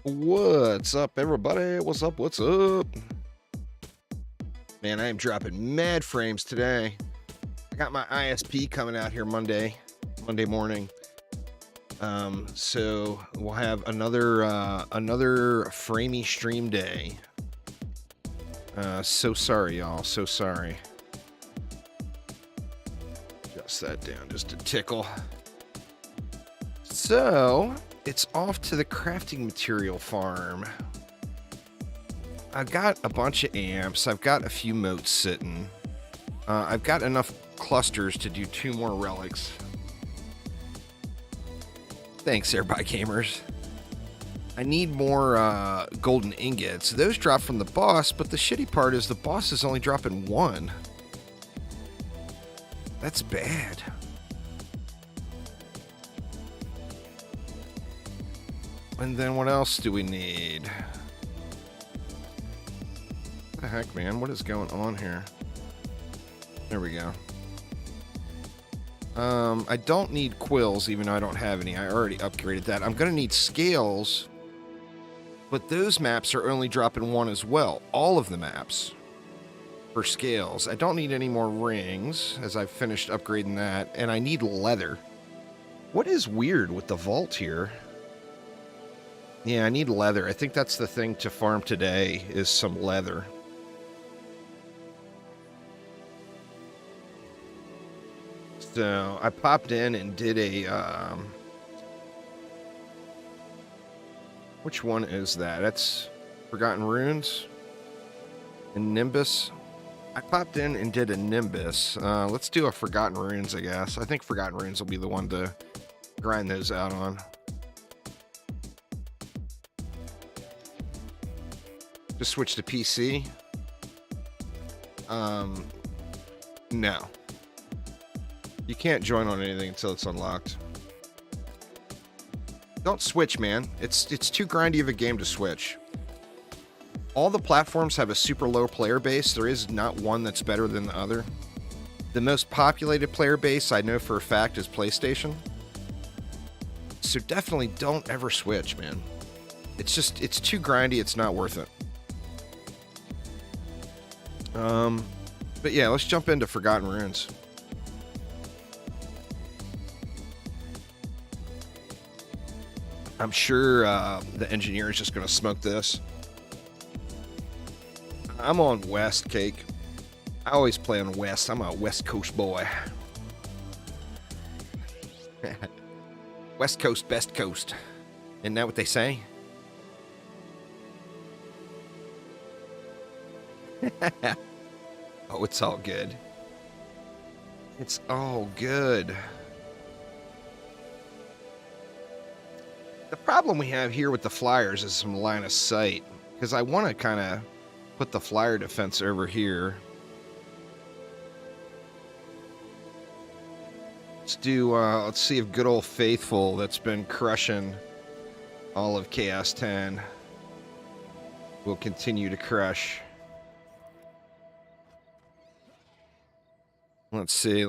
What's up, everybody? What's up? What's up? Man, I am dropping mad frames today. I got my ISP coming out here Monday morning. So we'll have another framey stream day. So sorry, y'all. So sorry. Adjust that down just a tickle. So it's off to the crafting material farm. I've got a bunch of amps. I've got a few motes sitting. I've got enough clusters to do 2 more relics. Thanks, Airby Gamers. I need more golden ingots. Those drop from the boss, but the shitty part is the boss is only dropping 1. That's bad. And then what else do we need? What the heck, man? What is going on here? There we go. I don't need quills, even though I don't have any. I already upgraded that. I'm gonna need scales, but those maps are only dropping 1 as well. All of the maps for scales. I don't need any more rings, as I've finished upgrading that, and I need leather. What is weird with the vault here? Yeah, I need leather. I think that's the thing to farm today, is some leather. So I popped in and did a, which one is that? That's Forgotten Runes and Nimbus. I popped in and did a Nimbus. Let's do a Forgotten Runes, I guess. I think Forgotten Runes will be the one to grind those out on. Just switch to PC. No. You can't join on anything until it's unlocked. Don't switch, man. It's too grindy of a game to switch. All the platforms have a super low player base. There is not one that's better than the other. The most populated player base I know for a fact is PlayStation. So definitely don't ever switch, man. It's too grindy. It's not worth it. But yeah, let's jump into Forgotten Runes. I'm sure the engineer is just going to smoke this. I'm on West, Cake. I always play on West. I'm a West Coast boy. West Coast, best coast. Isn't that what they say? Oh, it's all good. It's all good. The problem we have here with the flyers is some line of sight, because I want to kind of put the flyer defense over here. Let's see if good old Faithful, that's been crushing all of Chaos 10, will continue to crush. Let's see.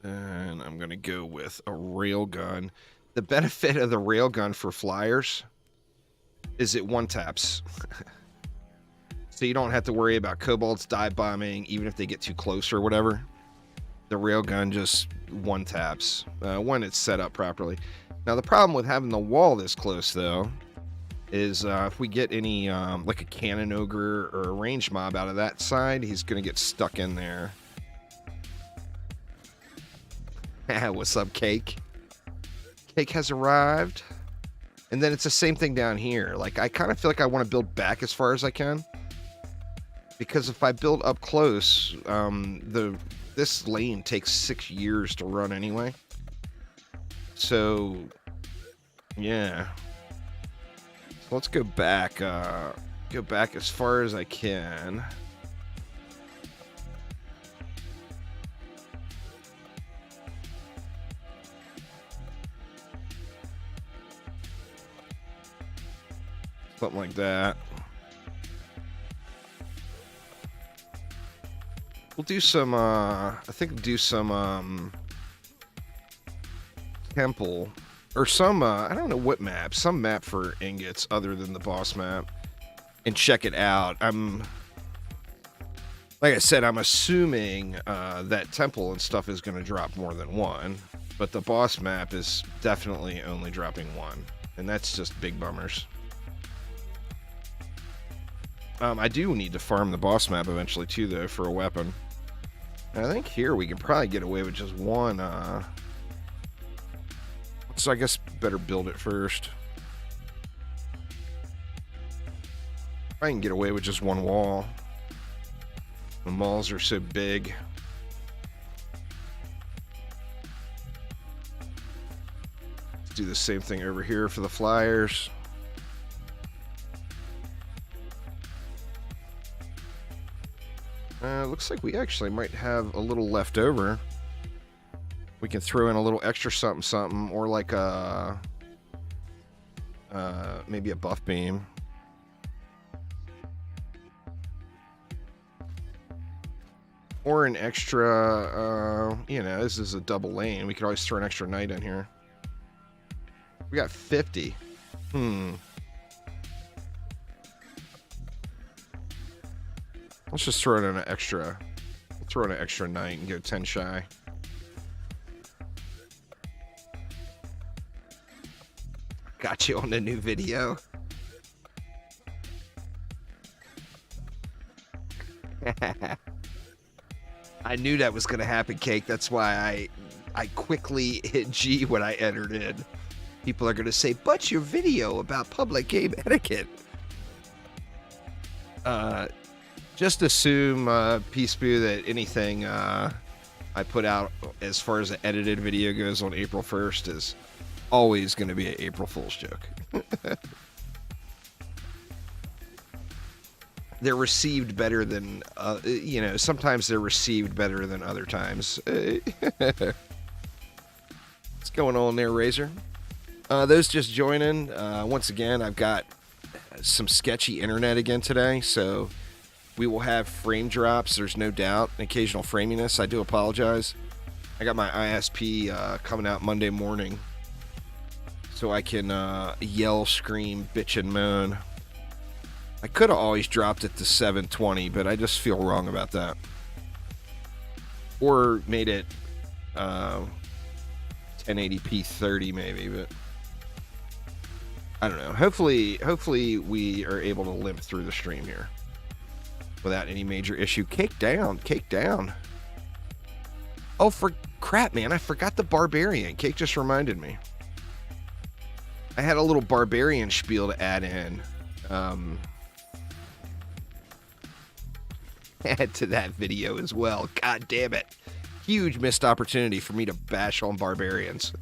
And I'm going to go with a railgun. The benefit of the railgun for flyers is it one-taps. So you don't have to worry about kobolds dive bombing, even if they get too close or whatever. The railgun just one-taps when it's set up properly. Now, the problem with having the wall this close, though, is if we get any, like a cannon ogre or a range mob out of that side, he's going to get stuck in there. What's up, Cake? Cake has arrived. And then it's the same thing down here. Like, I kind of feel like I want to build back as far as I can. Because if I build up close, this lane takes 6 years to run anyway. So, yeah. So let's go back as far as I can. Something like that. We'll do some, I think do some temple or some, I don't know what map, some map for ingots other than the boss map and check it out. Like I said, I'm assuming that temple and stuff is going to drop more than one, but the boss map is definitely only dropping one, and that's just big bummers. I do need to farm the boss map eventually too, though, for a weapon. And I think here we can probably get away with just one. So I guess better build it first. I can get away with just one wall. The malls are so big. Let's do the same thing over here for the flyers. Looks like we actually might have a little left over. We can throw in a little extra something, or like a maybe a buff beam. Or an extra, you know, this is a double lane. We could always throw an extra knight in here. We got 50. Let's just throw in an extra. We'll throw in an extra knight and go 10 shy. Got you on the new video. I knew that was going to happen, Cake. That's why I quickly hit G when I entered in. People are going to say, but your video about public game etiquette. Just assume, Peace Boo, that anything I put out as far as an edited video goes on April 1st is always going to be an April Fool's joke. They're received better than, you know, sometimes they're received better than other times. What's going on there, Razor? Those just joining, once again, I've got some sketchy internet again today, so we will have frame drops, there's no doubt, occasional framiness. I do apologize. I got my ISP coming out Monday morning, so I can yell, scream, bitch, and moan. I could have always dropped it to 720, but I just feel wrong about that. Or made it 1080p 30 maybe, but I don't know. Hopefully we are able to limp through the stream here without any major issue. Cake down, cake down. Oh, for crap, man, I forgot the Barbarian. Cake just reminded me. I had a little Barbarian spiel to add in. Add to that video as well. God damn it. Huge missed opportunity for me to bash on Barbarians.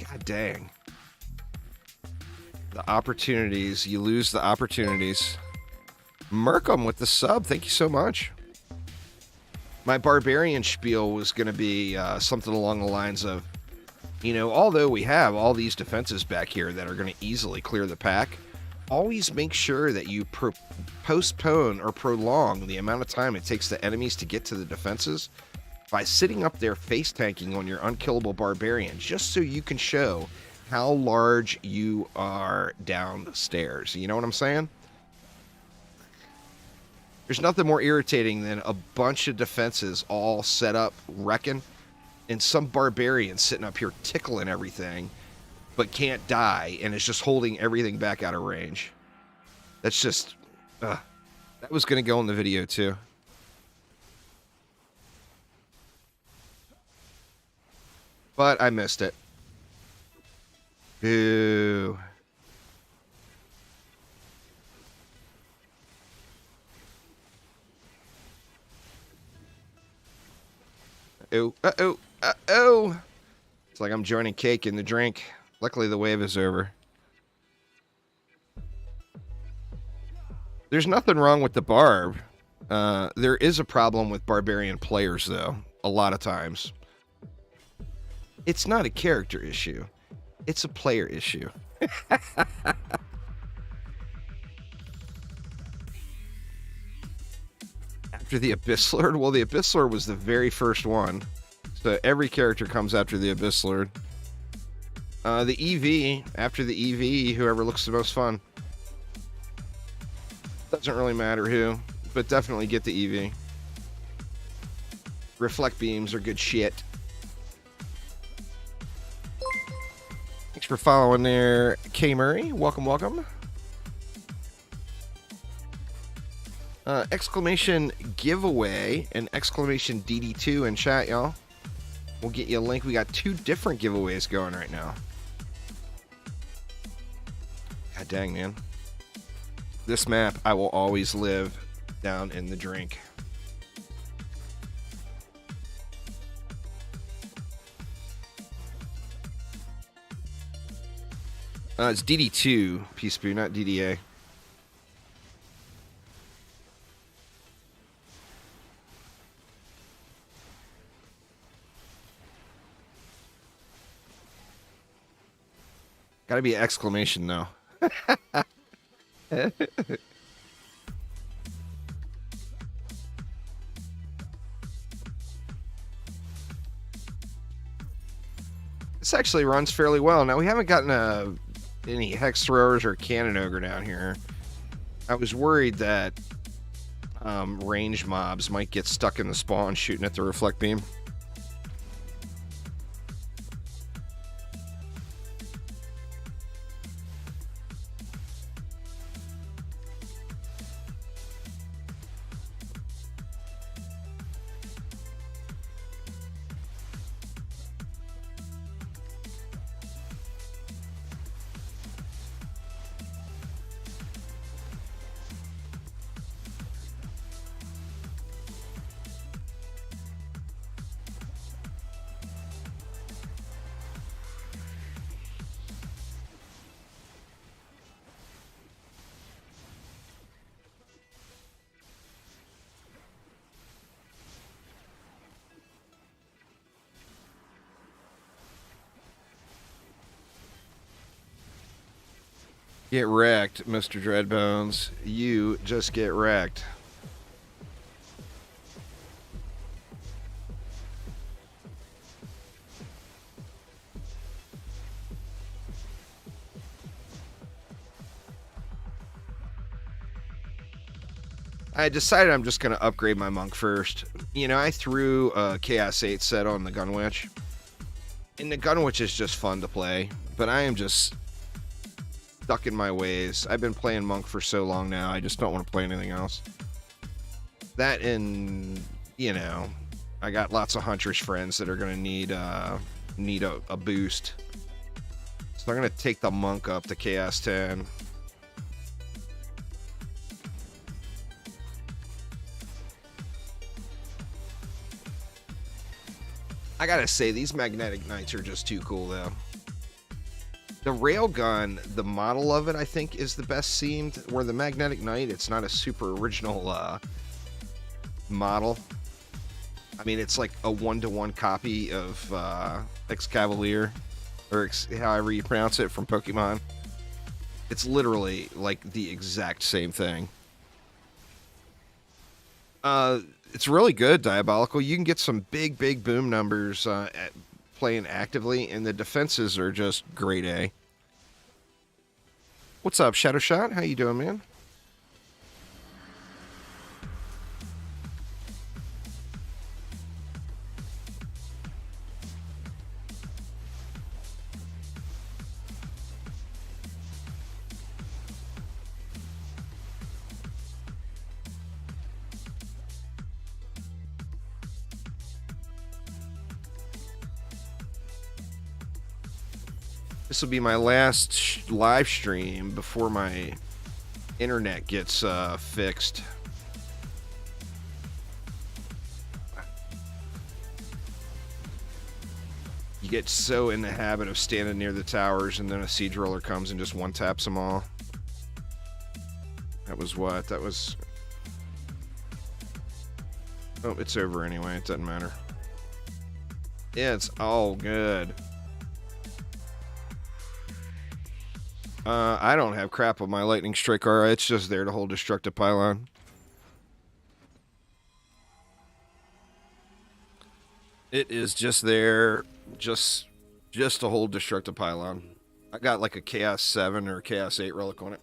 God dang. The opportunities. You lose the opportunities. Merkham with the sub. Thank you so much. My Barbarian spiel was going to be something along the lines of, you know, although we have all these defenses back here that are going to easily clear the pack, always make sure that you postpone or prolong the amount of time it takes the enemies to get to the defenses by sitting up there face tanking on your unkillable Barbarian, just so you can show how large you are downstairs. You know what I'm saying? There's nothing more irritating than a bunch of defenses all set up wrecking and some Barbarian sitting up here tickling everything but can't die and is just holding everything back out of range. That's just... that was going to go in the video too. But I missed it. Boo. Uh-oh, uh-oh, uh-oh. It's like I'm joining Cake in the drink. Luckily, the wave is over. There's nothing wrong with the Barb. There is a problem with Barbarian players, though, a lot of times. It's not a character issue. It's a player issue. After the Abyss Lord? Well, the Abyss Lord was the very first one. So every character comes after the Abyss Lord. The EV, after the EV, whoever looks the most fun. Doesn't really matter who, but definitely get the EV. Reflect beams are good shit. Thanks for following there, K Murray. Welcome, welcome. Exclamation giveaway and exclamation DD2 in chat, y'all. We'll get you a link. We got 2 different giveaways going right now. God dang, man. This map, I will always live down in the drink. It's DD2, Peace-Boo, not DDA. Gotta be an exclamation, though. This actually runs fairly well. Now, we haven't gotten any hex throwers or cannon ogre down here. I was worried that range mobs might get stuck in the spawn shooting at the reflect beam. Get wrecked, Mr. Dreadbones. You just get wrecked. I decided I'm just going to upgrade my monk first. You know, I threw a Chaos 8 set on the Gunwitch. And the Gunwitch is just fun to play. But I am just stuck in my ways. I've been playing monk for so long now, I just don't want to play anything else. That and, you know, I got lots of Huntress friends that are going to need a boost. So I'm going to take the monk up to Chaos 10. I gotta say, these magnetic knights are just too cool, though. The railgun, the model of it, I think, is the best seemed. Where the magnetic knight, it's not a super original model. I mean, it's like a one-to-one copy of Excavalier, or however you pronounce it, from Pokemon. It's literally like the exact same thing. It's really good, Diabolical. You can get some big boom numbers playing actively, and the defenses are just grade A. What's up, Shadow Shot? How you doing, man? This will be my last live stream before my internet gets fixed. You get so in the habit of standing near the towers, and then a siege roller comes and just one-taps them all. That was what? That was... Oh, it's over anyway. It doesn't matter. Yeah, it's all good. I don't have crap on my lightning strike aura. It's just there to hold destructive pylon. It is just there, just to hold destructive pylon. I got like a Chaos 7 or a Chaos 8 relic on it.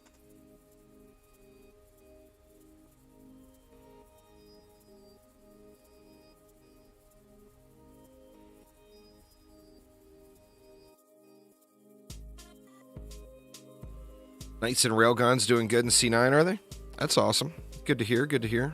Knights and Railguns doing good in C9, are they? That's awesome. Good to hear, good to hear.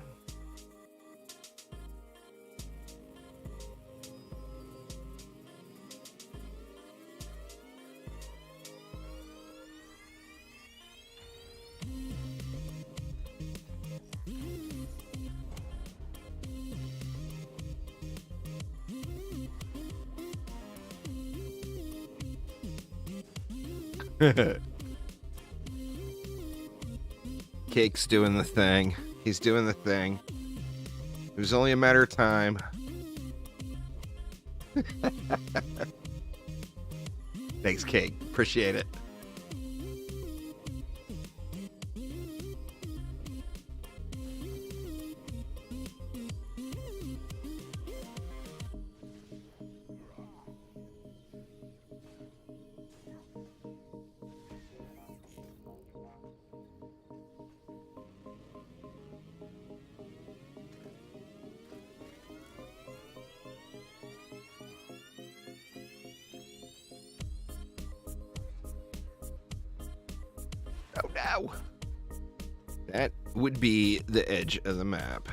Cake's doing the thing. He's doing the thing. It was only a matter of time. Thanks, Cake. Appreciate it. Oh no! That would be the edge of the map.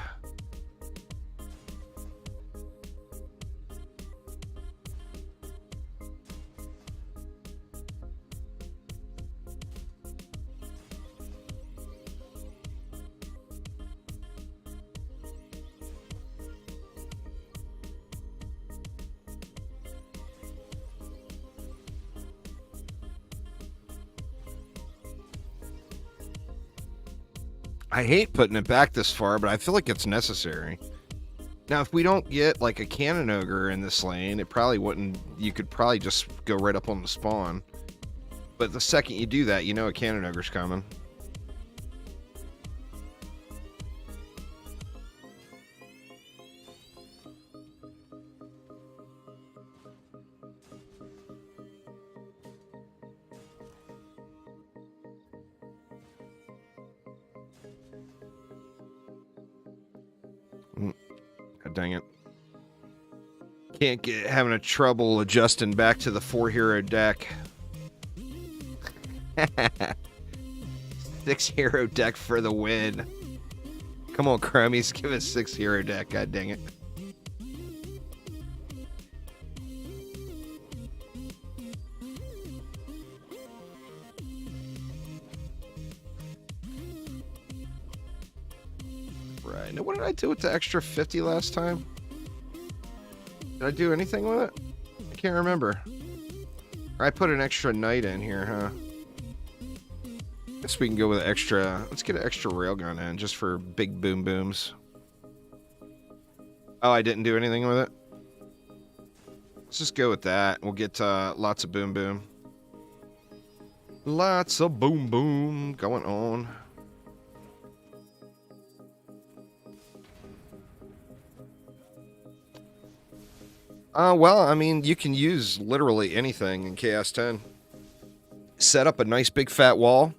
I hate putting it back this far, but I feel like it's necessary. Now, if we don't get like a cannon ogre in this lane, it probably wouldn't. You could probably just go right up on the spawn. But the second you do that, you know a cannon ogre's coming. God dang it. Can't get having a trouble adjusting back to the 4-hero deck. 6-hero deck for the win. Come on, Chromies, give us 6-hero deck, god dang it. Right, now what did I do with the extra 50 last time? Did I do anything with it? I can't remember. Or I put an extra knight in here, huh? Guess we can go with extra. Let's get an extra railgun in just for big boom booms. Oh, I didn't do anything with it? Let's just go with that. We'll get lots of boom boom. Lots of boom boom going on. Well, I mean, you can use literally anything in Chaos 10. Set up a nice big fat wall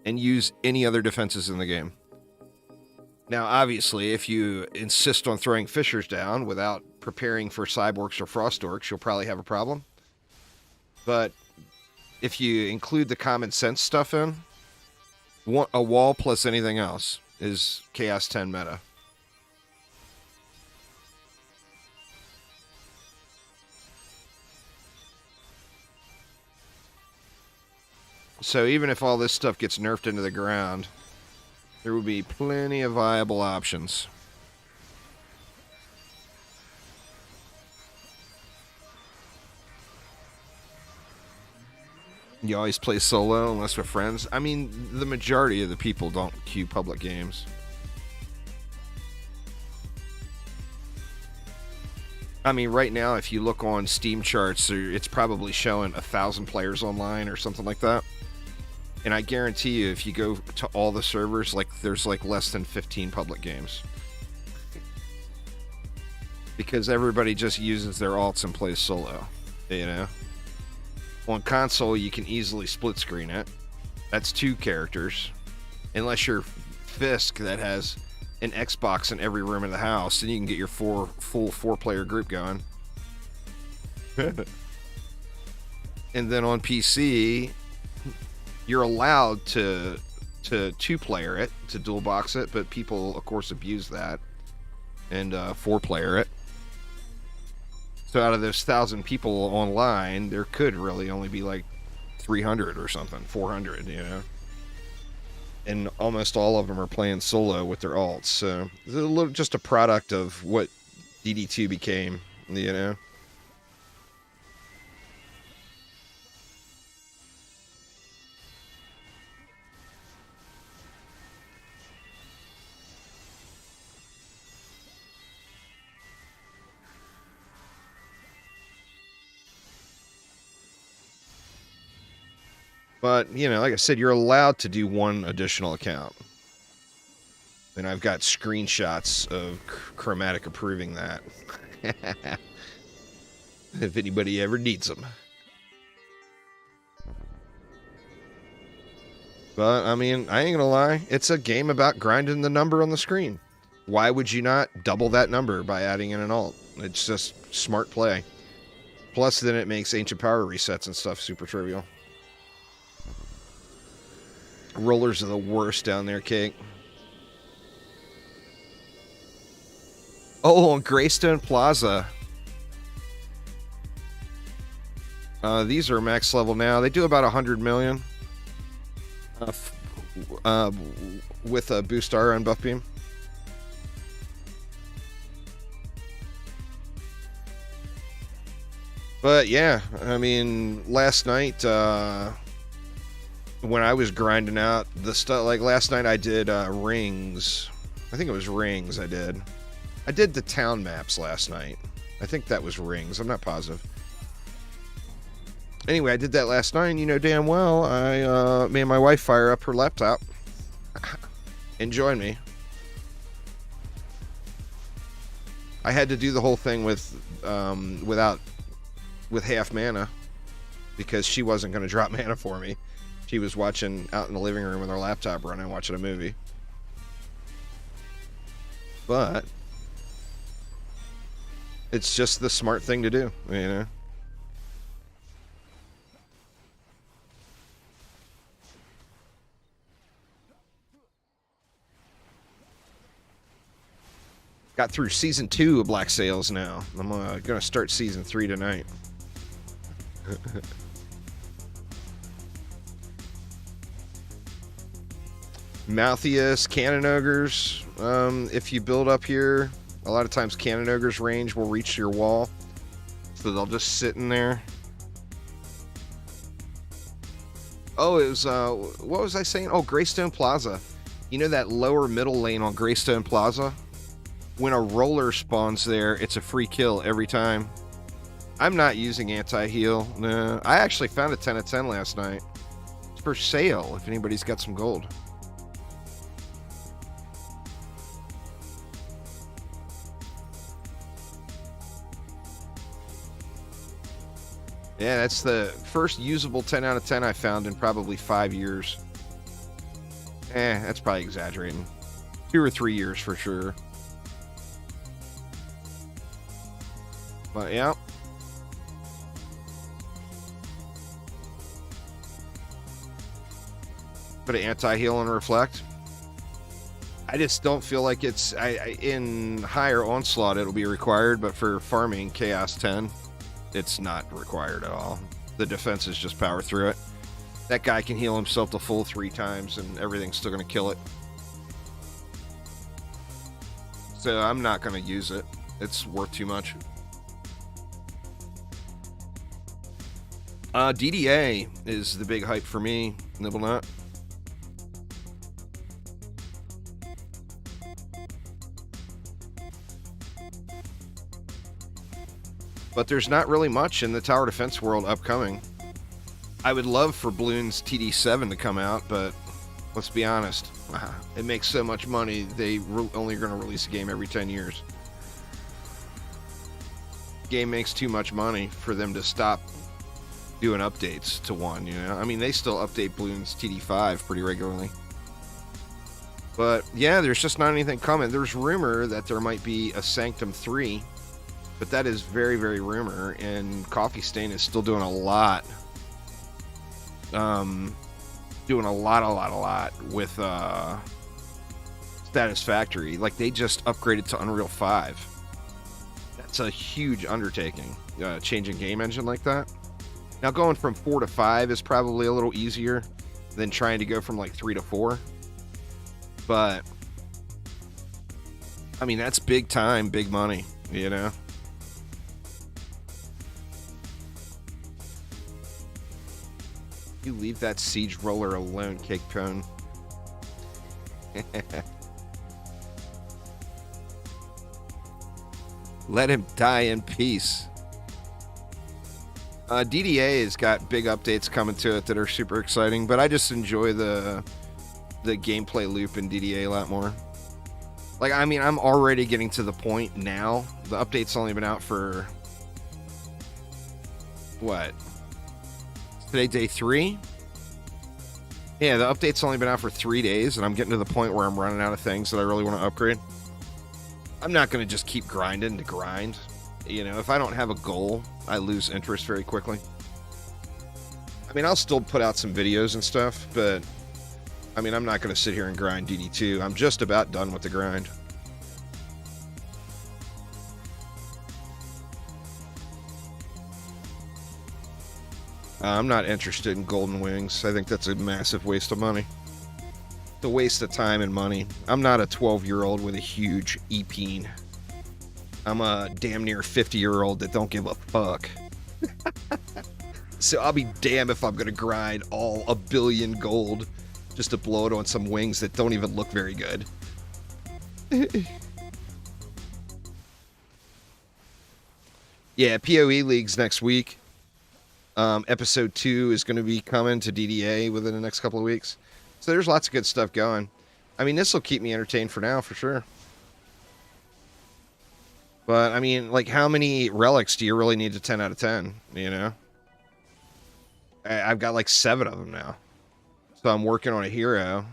and use any other defenses in the game. Now, obviously, if you insist on throwing fissures down without preparing for cyborgs or frost orcs, you'll probably have a problem. But if you include the common sense stuff in, a wall plus anything else is Chaos 10 meta. So even if all this stuff gets nerfed into the ground, there will be plenty of viable options. You always play solo unless with friends. I mean, the majority of the people don't queue public games. I mean, right now, if you look on Steam charts, it's probably showing 1,000 players online or something like that. And I guarantee you, if you go to all the servers, like there's like less than 15 public games. because everybody just uses their alts and plays solo, you know? On console, you can easily split screen it. That's 2 characters. Unless you're Fisk that has an Xbox in every room in the house, then you can get your full 4-player group going. And then on PC, you're allowed to 2-player it, to dual box it, but people, of course, abuse that. And 4-player it. So out of those 1,000 people online, there could really only be like 300 or something, 400, you know? And almost all of them are playing solo with their alts. So it's just a product of what DD2 became, you know? But, you know, like I said, you're allowed to do 1 additional account. And I've got screenshots of Chromatic approving that. If anybody ever needs them. But, I mean, I ain't gonna lie. It's a game about grinding the number on the screen. Why would you not double that number by adding in an alt? It's just smart play. Plus, then it makes ancient power resets and stuff super trivial. Rollers are the worst down there, Cake. Oh, on Greystone Plaza. These are max level now. They do about 100 million. With a boost R and buff beam. But yeah, I mean, last night, when I was grinding out the stuff, like last night I did rings. I think it was rings I did. I did the town maps last night. I think that was rings. I'm not positive. Anyway, I did that last night, and you know damn well I made my wife fire up her laptop and join me. I had to do the whole thing with half mana because she wasn't going to drop mana for me. She was watching out in the living room with her laptop running, watching a movie. But it's just the smart thing to do, you know? Got through season 2 of Black Sails now. I'm gonna start season 3 tonight. Malthius, Cannon Ogres. If you build up here, a lot of times Cannon Ogres range will reach your wall. So they'll just sit in there. Oh, it was, what was I saying? Oh, Greystone Plaza. You know that lower middle lane on Greystone Plaza? When a roller spawns there, it's a free kill every time. I'm not using anti-heal. No, I actually found a 10 of 10 last night. It's for sale if anybody's got some gold. Yeah, that's the first usable 10 out of 10 I found in probably 5 years. That's probably exaggerating. 2 or 3 years for sure. But yeah. Put an anti-heal and reflect. I just don't feel like it's... in higher onslaught it'll be required, but for farming Chaos 10, it's not required at all. The defense is just power through it. That guy can heal himself to full 3 times and everything's still going to kill it. So I'm not going to use it. It's worth too much. DDA is the big hype for me, Nibblenut. But there's not really much in the tower defense world upcoming. I would love for Bloons TD7 to come out, but let's be honest. It makes so much money, they only going to release a game every 10 years. game makes too much money for them to stop doing updates to 1, you know? I mean, they still update Bloons TD5 pretty regularly. But, yeah, there's just not anything coming. There's rumor that there might be a Sanctum 3, but that is very, very rumor, and Coffee Stain is still doing a lot. Doing a lot with Satisfactory. Like, they just upgraded to Unreal 5. That's a huge undertaking, changing game engine like that. Now, going from 4 to 5 is probably a little easier than trying to go from, like, 3 to 4. But, I mean, that's big time, big money, you know? You leave that siege roller alone, Cake Cone. Let him die in peace. DDA has got big updates coming to it that are super exciting, but I just enjoy the gameplay loop in DDA a lot more. Like, I mean, I'm already getting to the point now. The update's only been out for what? Today, day 3? Yeah, the update's only been out for 3 days, and I'm getting to the point where I'm running out of things that I really want to upgrade. I'm not going to just keep grinding to grind. You know, if I don't have a goal, I lose interest very quickly. I mean, I'll still put out some videos and stuff, but I mean, I'm not going to sit here and grind DD2. I'm just about done with the grind. I'm not interested in Golden Wings. I think that's a massive waste of money. It's a waste of time and money. I'm not a 12-year-old with a huge EP. I'm a damn near 50-year-old that don't give a fuck. So I'll be damned if I'm going to grind all 1 billion gold just to blow it on some wings that don't even look very good. Yeah, PoE Leagues next week. Episode 2 is going to be coming to DDA within the next couple of weeks. So there's lots of good stuff going. I mean, this will keep me entertained for now, for sure. But, I mean, like, how many relics do you really need to 10 out of 10, you know? I've got, like, 7 of them now. So I'm working on a hero,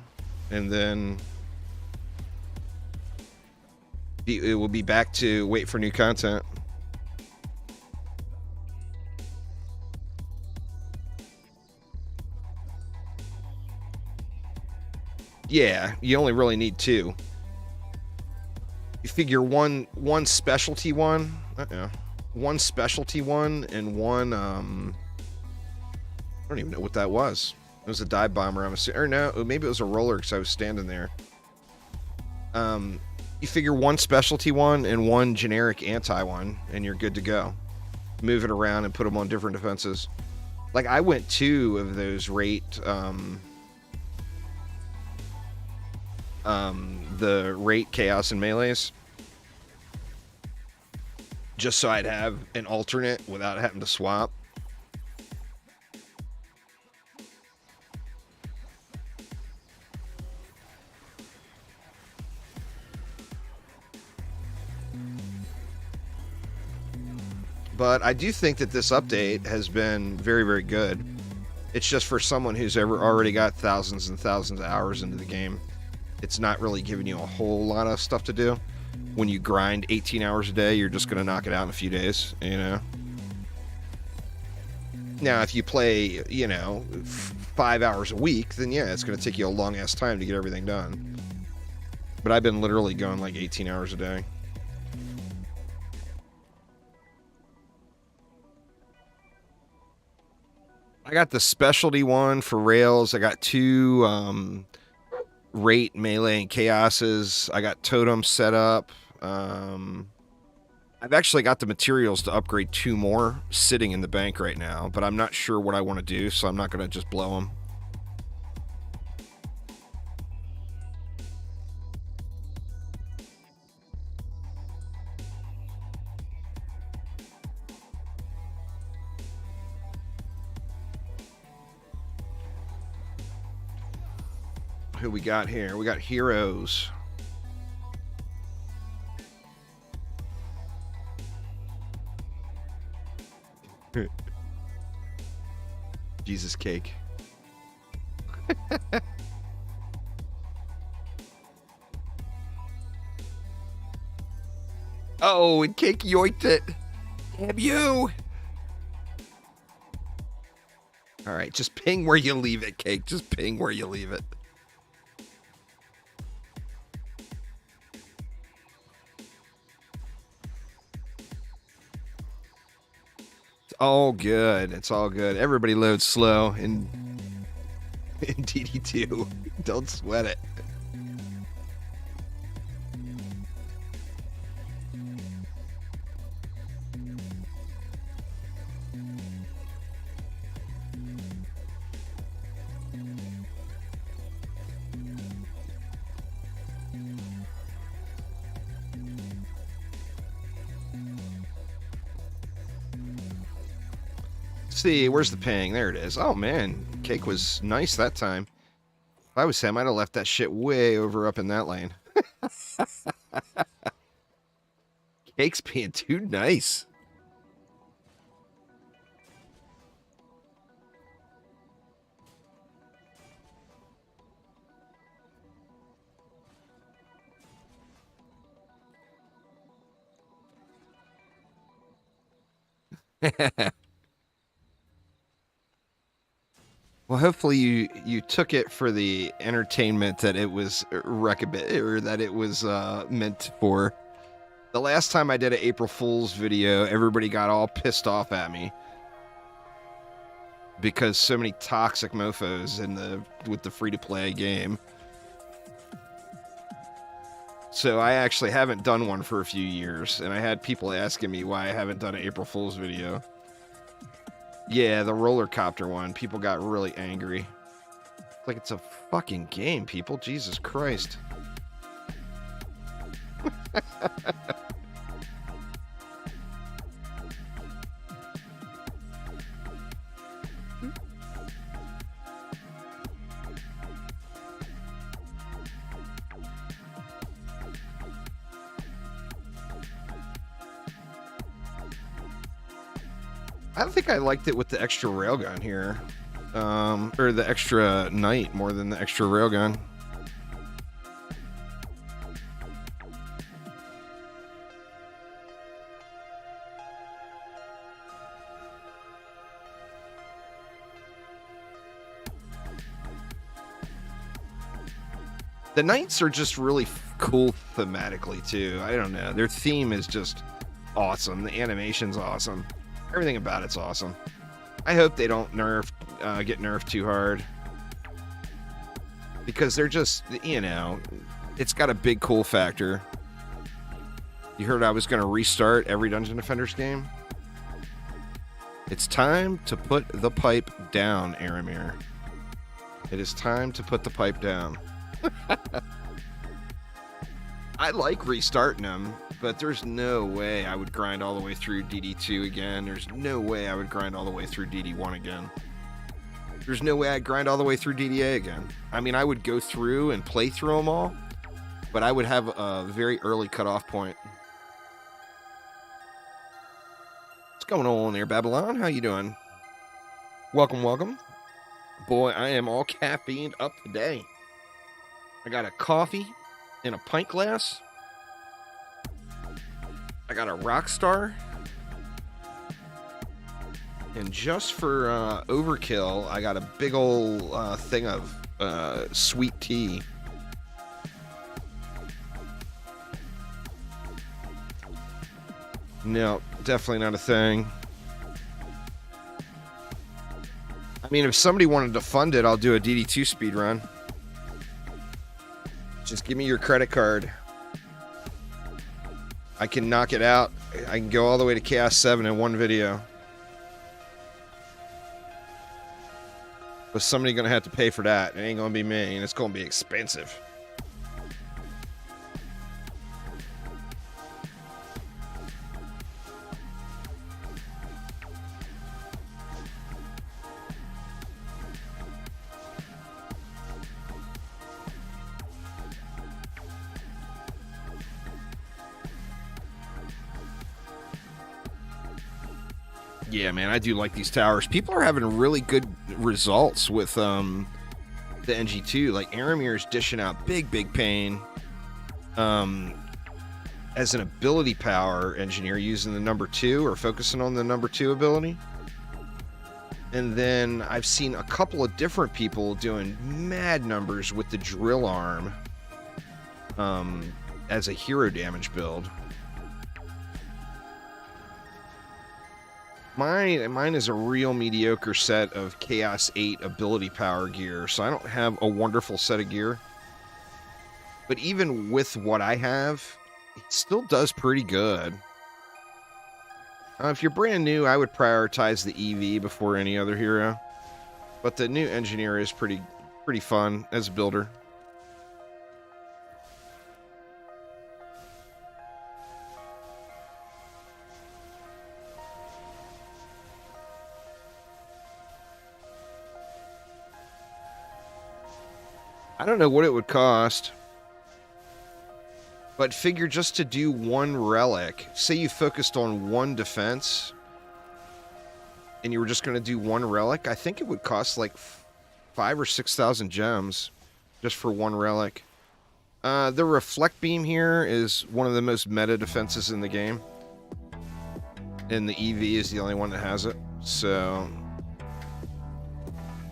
and then it will be back to wait for new content. Yeah, you only really need 2. You figure one specialty one, one specialty one, and one I don't even know what that was. It was a dive bomber, I'm assuming, or no, maybe it was a roller because I was standing there. You figure one specialty one and one generic anti one, and you're good to go. Move it around and put them on different defenses. Like, I went 2 of those the rate chaos and melees, just so I'd have an alternate without having to swap. But I do think that this update has been very, very good. It's just for someone who's already got thousands and thousands of hours into the game. It's not really giving you a whole lot of stuff to do. When you grind 18 hours a day, you're just going to knock it out in a few days, you know? Now, if you play, you know, 5 hours a week, then yeah, it's going to take you a long-ass time to get everything done. But I've been literally going like 18 hours a day. I got the specialty one for rails. I got 2 rate, melee, and chaoses. I got totems set up. I've actually got the materials to upgrade 2 more sitting in the bank right now, but I'm not sure what I want to do, so I'm not going to just blow them. Who we got here? We got heroes. Jesus cake. Oh, and Cake yoinked it. Damn you. All right, just ping where you leave it, Cake. Just ping where you leave it. It's all good. It's all good. Everybody loads slow in DD2. Don't sweat it. See, where's the ping? There it is. Oh, man. Cake was nice that time. If I was him, I'd have left that shit way over up in that lane. Cake's being too nice. Well, hopefully you took it for the entertainment that it was or that it was meant for. The last time I did an April Fool's video, everybody got all pissed off at me because so many toxic mofos with the free-to-play game. So I actually haven't done one for a few years, and I had people asking me why I haven't done an April Fool's video. Yeah, the roller copter one. People got really angry. Like, it's a fucking game, people. Jesus Christ. I think I liked it with the extra railgun here. Or the extra knight more than the extra railgun. The knights are just really cool thematically, too. I don't know. Their theme is just awesome. The animation's awesome. Everything about it's awesome. I hope they don't get nerfed too hard. Because they're just, you know, it's got a big cool factor. You heard I was going to restart every Dungeon Defenders game? It's time to put the pipe down, Aramir. It is time to put the pipe down. I like restarting them, but there's no way I would grind all the way through DD2 again. There's no way I would grind all the way through DD1 again. There's no way I'd grind all the way through DDA again. I mean, I would go through and play through them all, but I would have a very early cutoff point. What's going on there, Babylon? How you doing? Welcome, welcome. Boy, I am all caffeined up today. I got a coffee in a pint glass. I got a Rockstar. And just for overkill, I got a big old thing of sweet tea. No, definitely not a thing. I mean, if somebody wanted to fund it, I'll do a DD2 speedrun. Just give me your credit card. I can knock it out. I can go all the way to Chaos 7 in one video. But somebody's going to have to pay for that. It ain't going to be me, and it's going to be expensive. Yeah, man, I do like these towers. People are having really good results with the NG2. Like Aramir's dishing out big pain. As an ability power engineer using the number 2 or focusing on the number 2 ability. And then I've seen a couple of different people doing mad numbers with the drill arm as a hero damage build. Mine is a real mediocre set of Chaos 8 ability power gear, so I don't have a wonderful set of gear. But even with what I have, it still does pretty good. If you're brand new, I would prioritize the EV before any other hero. But the new engineer is pretty fun as a builder. I don't know what it would cost. But figure just to do one relic. Say you focused on one defense. And you were just going to do one relic. I think it would cost like 5,000 or 6,000 gems. Just for one relic. The reflect beam here is one of the most meta defenses in the game. And the EV is the only one that has it. So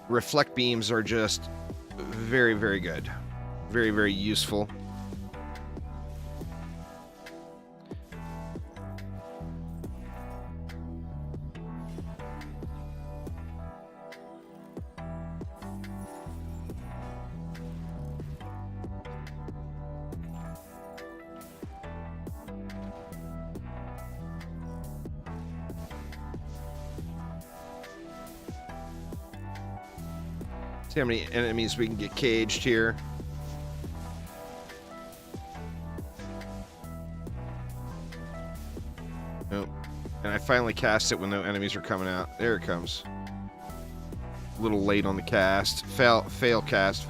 reflect beams are just very good. Very useful. See how many enemies we can get caged here. Nope. And I finally cast it when no enemies are coming out. There it comes. A little late on the cast. Fail cast.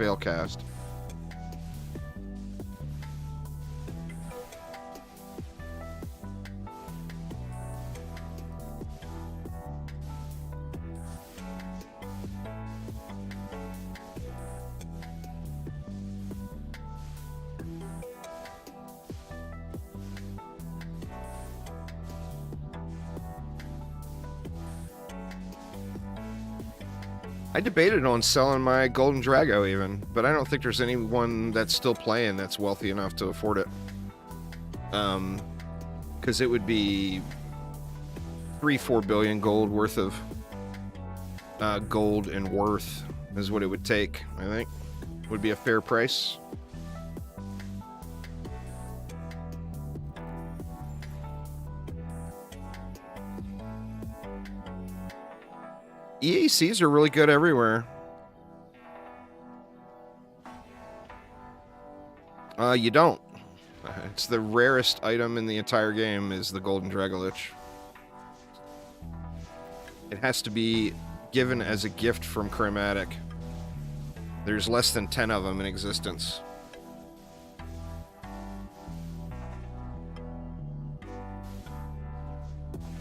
I debated on selling my Golden Drago even, but I don't think there's anyone that's still playing that's wealthy enough to afford it. Because it would be 3-4 billion gold worth of gold and worth is what it would take, I think. Would be a fair price. EACs are really good everywhere. You don't. It's the rarest item in the entire game is the Golden Dragolich. It has to be given as a gift from Chromatic. There's less than 10 of them in existence.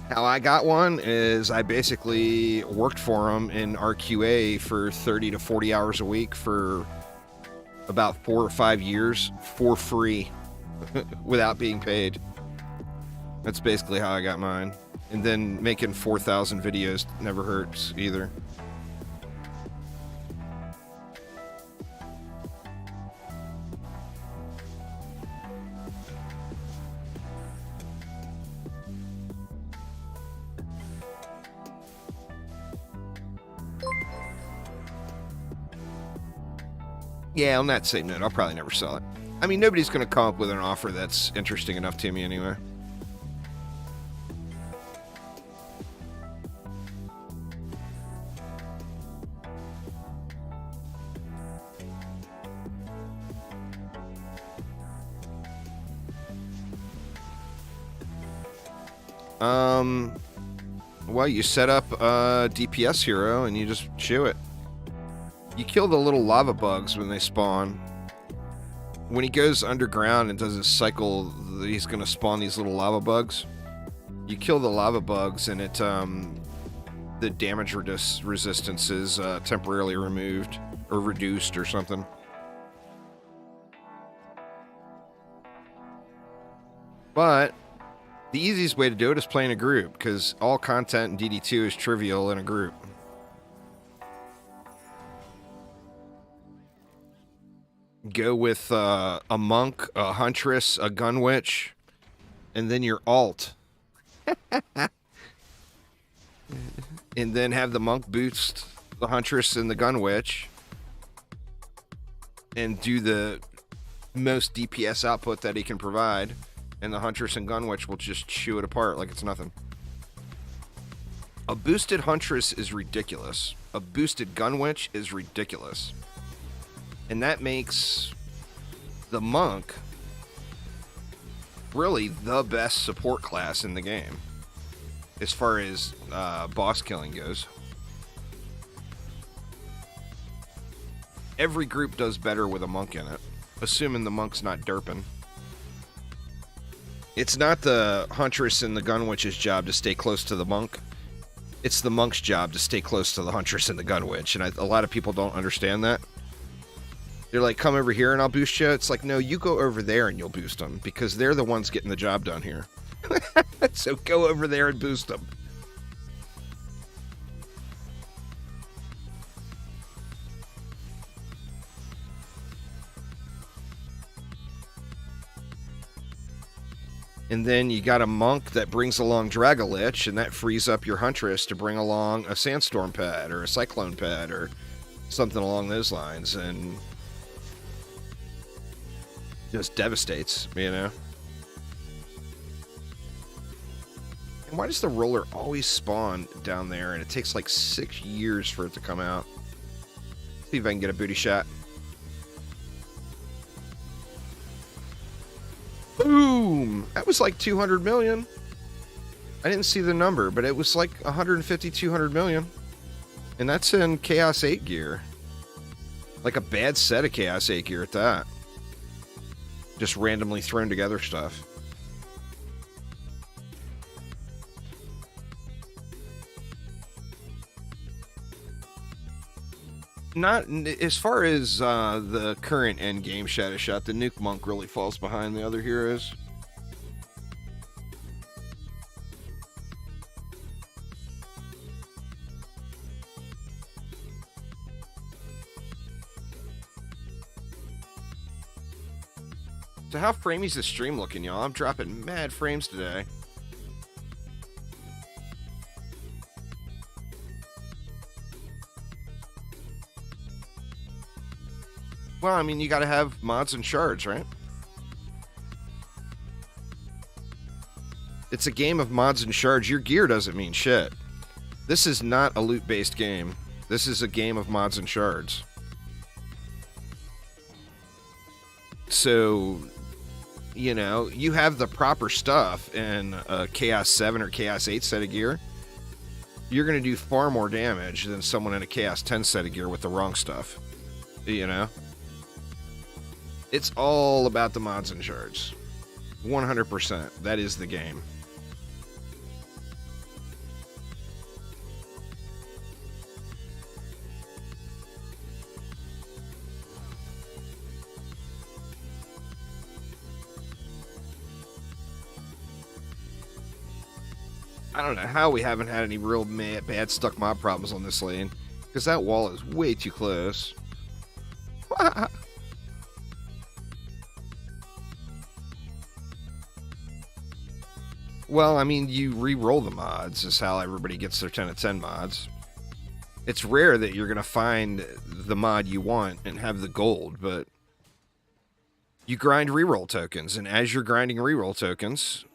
How I got one is I basically worked for them in RQA for 30 to 40 hours a week for about 4 or 5 years for free without being paid. That's basically how I got mine. And then making 4,000 videos never hurts either. Yeah, on that same note, I'll probably never sell it. I mean, nobody's going to come up with an offer that's interesting enough to me anyway. Well, you set up a DPS hero and you just chew it. You kill the little lava bugs when they spawn. When he goes underground and does his cycle, he's going to spawn these little lava bugs. You kill the lava bugs and it the damage resistance is temporarily removed or reduced or something. But the easiest way to do it is play in a group, because all content in DD2 is trivial in a group. Go with a monk, a huntress, a gun witch, and then your alt. And then have the monk boost the huntress and the gun witch, and do the most DPS output that he can provide, and the huntress and gun witch will just chew it apart like it's nothing. A boosted huntress is ridiculous. A boosted gun witch is ridiculous. And that makes the monk really the best support class in the game, as far as boss killing goes. Every group does better with a monk in it, assuming the monk's not derping. It's not the huntress and the gun witch's job to stay close to the monk. It's the monk's job to stay close to the huntress and the gun witch, and a lot of people don't understand that. They're like, come over here and I'll boost you. It's like, no, you go over there and you'll boost them, because they're the ones getting the job done here. So go over there and boost them. And then you got a monk that brings along Dragolich, and that frees up your huntress to bring along a sandstorm pad or a cyclone pad or something along those lines, and just devastates, you know? And why does the roller always spawn down there, and it takes like 6 years for it to come out? See if I can get a booty shot. Boom! That was like 200 million. I didn't see the number, but it was like 150, 200 million. And that's in Chaos 8 gear. Like a bad set of Chaos 8 gear at that. Just randomly thrown together stuff. Not as far as the current end game Shadow Shot, the Nuke Monk really falls behind the other heroes. So how framey's the stream looking, y'all? I'm dropping mad frames today. Well, I mean, you gotta have mods and shards, right? It's a game of mods and shards. Your gear doesn't mean shit. This is not a loot-based game. This is a game of mods and shards. So, you know, you have the proper stuff in a Chaos 7 or Chaos 8 set of gear. You're going to do far more damage than someone in a Chaos 10 set of gear with the wrong stuff. You know? It's all about the mods and shards. 100%. That is the game. I don't know how we haven't had any real bad stuck mob problems on this lane, because that wall is way too close. Well, I mean, you re-roll the mods is how everybody gets their 10 of 10 mods. It's rare that you're going to find the mod you want and have the gold, but you grind re-roll tokens, and as you're grinding re-roll tokens,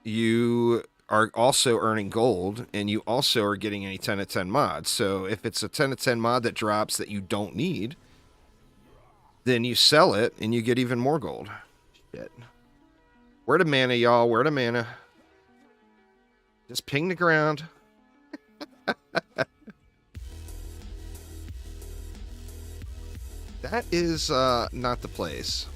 you are also earning gold, and you also are getting any 10 of 10 mods. So if it's a 10 of 10 mod that drops that you don't need, then you sell it, and you get even more gold. Shit. Where the mana, y'all? Where the mana? Just ping the ground. That is not the place.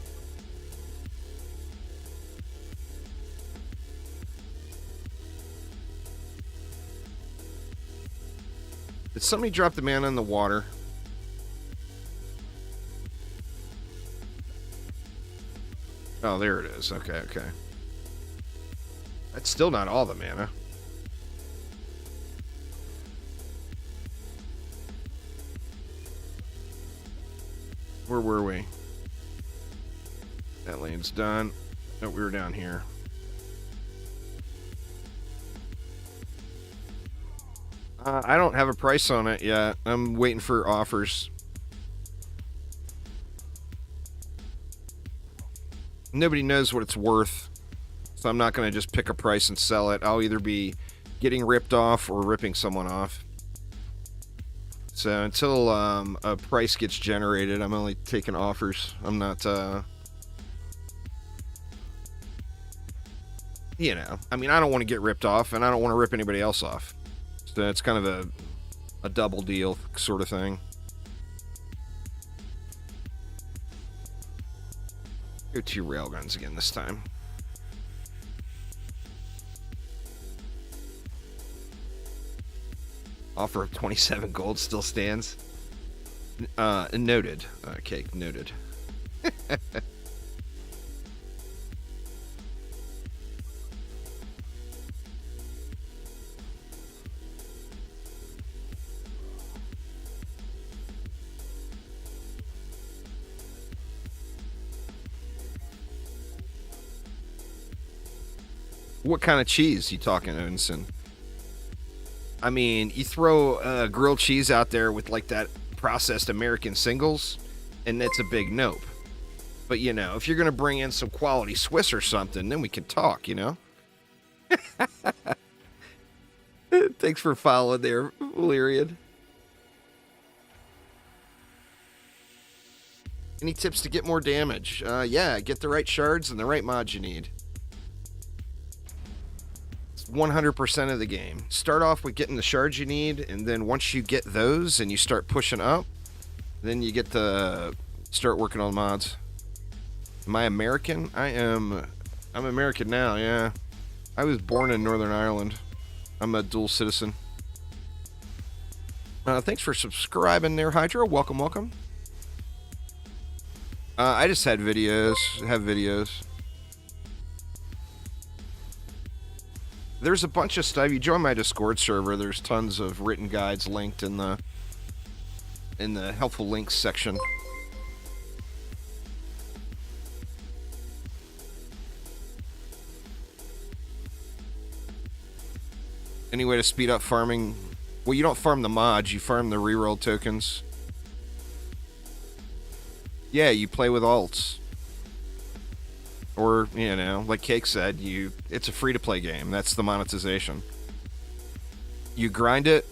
Did somebody drop the mana in the water? Oh, there it is. Okay, okay. That's still not all the mana. Where were we? That lane's done. No, we were down here. I don't have a price on it yet. I'm waiting for offers. Nobody knows what it's worth, so I'm not going to just pick a price and sell it. I'll either be getting ripped off or ripping someone off. So until a price gets generated, I'm only taking offers. I'm not, you know, I mean, I don't want to get ripped off, and I don't want to rip anybody else off. So it's kind of a double deal sort of thing. Go 2 railguns again this time. Offer of 27 gold still stands. Noted. Okay, noted. What kind of cheese you talking, Odinson? I mean, you throw grilled cheese out there with like that processed American singles, and it's a big nope. But, you know, if you're going to bring in some quality Swiss or something, then we can talk, you know? Thanks for following there, Valerian. Any tips to get more damage? Yeah, get the right shards and the right mods you need. 100% of the game. Start off with getting the shards you need, and then once you get those and you start pushing up, then you get to start working on mods. Am I American? I'm American now, yeah. I was born in Northern Ireland. I'm a dual citizen. Thanks for subscribing there, Hydra. Welcome, welcome. I just have videos. There's a bunch of stuff. You join my Discord server, there's tons of written guides linked in the helpful links section. Any way to speed up farming? Well, you don't farm the mods, you farm the reroll tokens. Yeah, you play with alts. Or, you know, like Cake said, it's a free-to-play game. That's the monetization. You grind it.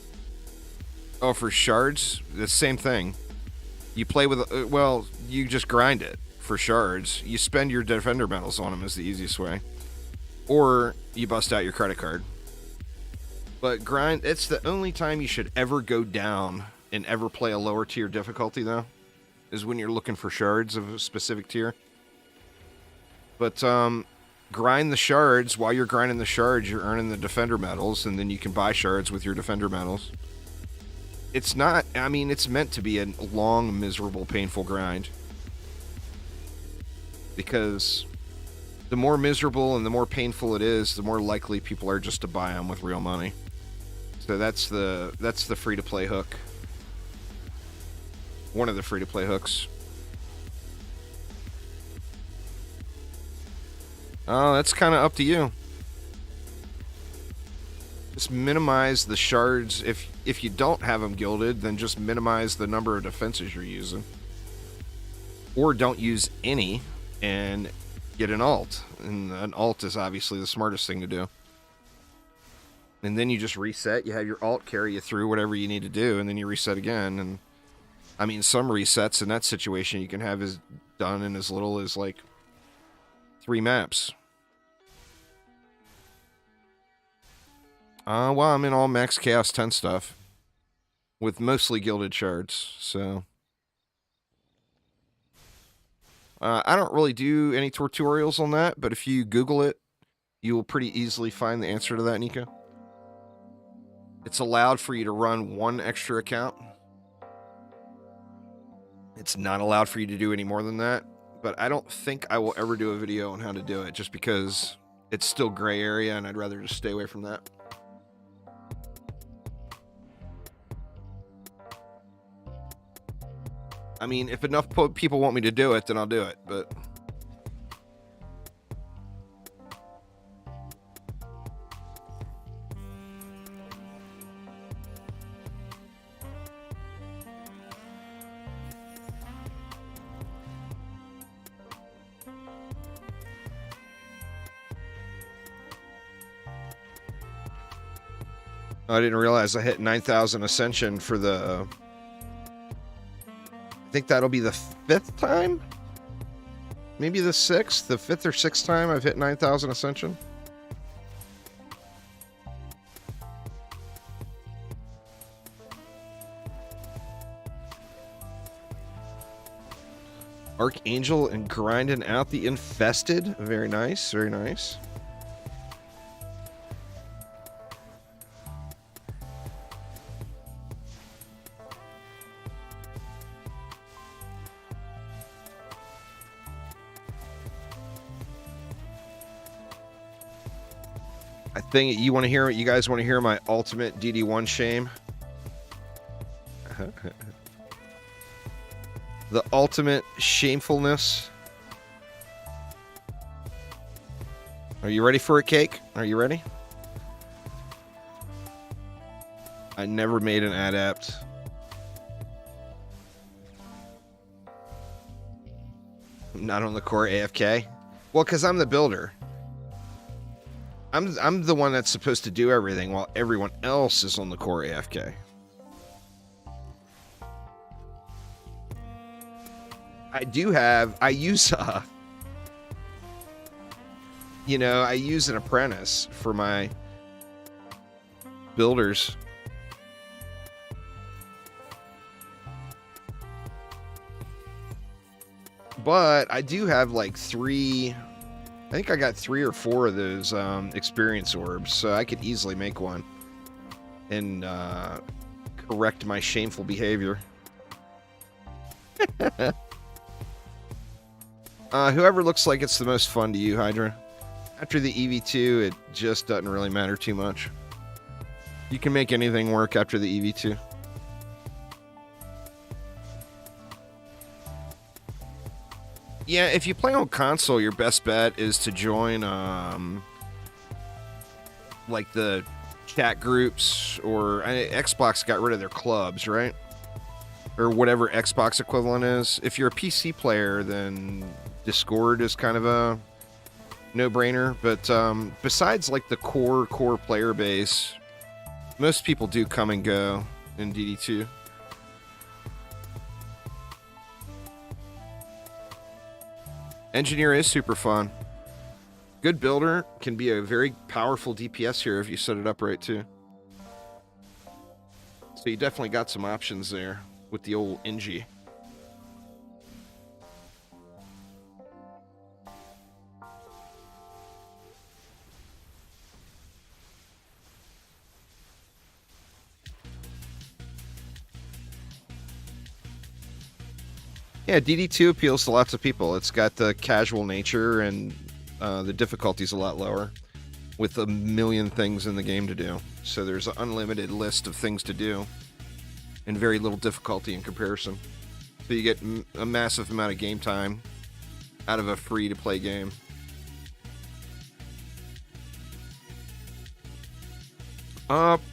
Oh, for shards, the same thing. You play with, well, you just grind it for shards. You spend your defender medals on them is the easiest way. Or you bust out your credit card. But grind, it's the only time you should ever go down and ever play a lower tier difficulty, though, is when you're looking for shards of a specific tier. But grind the shards. While you're grinding the shards, you're earning the defender medals, and then you can buy shards with your defender medals. It's not, I mean, it's meant to be a long, miserable, painful grind. Because the more miserable and the more painful it is, the more likely people are just to buy them with real money. So that's the free-to-play hook. One of the free-to-play hooks. Oh, that's kind of up to you. Just minimize the shards. If you don't have them gilded, then just minimize the number of defenses you're using. Or don't use any and get an alt. And an alt is obviously the smartest thing to do. And then you just reset. You have your alt carry you through whatever you need to do, and then you reset again. And I mean, some resets in that situation you can have is done in as little as like 3 maps. Well, I'm in all max Chaos 10 stuff with mostly gilded shards, so I don't really do any tutorials on that, but if you Google it, you will pretty easily find the answer to that, Nico. It's allowed for you to run one extra account. It's not allowed for you to do any more than that. But I don't think I will ever do a video on how to do it, just because it's still gray area and I'd rather just stay away from that. I mean, if enough people want me to do it, then I'll do it, but... I didn't realize I hit 9,000 Ascension for the... I think that'll be the 5th time? Maybe the 6th? The 5th or 6th time I've hit 9,000 Ascension? Archangel and grinding out the infested. Very nice, very nice. I think you want to hear, you guys want to hear my ultimate DD1 shame? The ultimate shamefulness. Are you ready for a cake? Are you ready? I never made an adept. Not on the core AFK. Well, because I'm the builder. I'm the one that's supposed to do everything while everyone else is on the core AFK. I use you know, I use an apprentice for my builders. But I do have like 3, I think I got 3 or 4 of those experience orbs, so I could easily make one and correct my shameful behavior. Whoever looks like it's the most fun to you, Hydra. After the EV2, it just doesn't really matter too much. You can make anything work after the EV2. Yeah, if you play on console, your best bet is to join, like the chat groups, or Xbox got rid of their clubs, right? Or whatever Xbox equivalent is. If you're a PC player, then Discord is kind of a no-brainer. But besides like the core player base, most people do come and go in DD2. Engineer is super fun. Good builder can be a very powerful DPS here if you set it up right too. So you definitely got some options there with the old Engie. Yeah, DD2 appeals to lots of people. It's got the casual nature, and the difficulty's a lot lower, with a million things in the game to do. So there's an unlimited list of things to do, and very little difficulty in comparison. So you get a massive amount of game time out of a free-to-play game.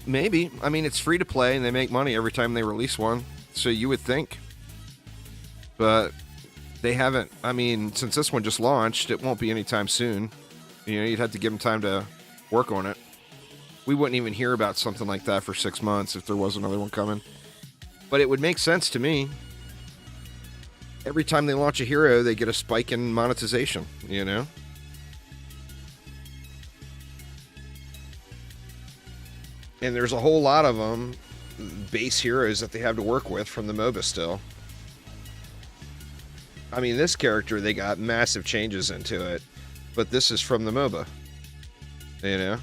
Maybe. I mean, it's free-to-play, and they make money every time they release one, so you would think. But they haven't. I mean, since this one just launched, it won't be anytime soon. You know, you'd have to give them time to work on it. We wouldn't even hear about something like that for 6 months if there was another one coming. But it would make sense to me. Every time they launch a hero, they get a spike in monetization, you know? And there's a whole lot of them, base heroes that they have to work with from the MOBA still. I mean, this character, they got massive changes into it, but this is from the MOBA, you know?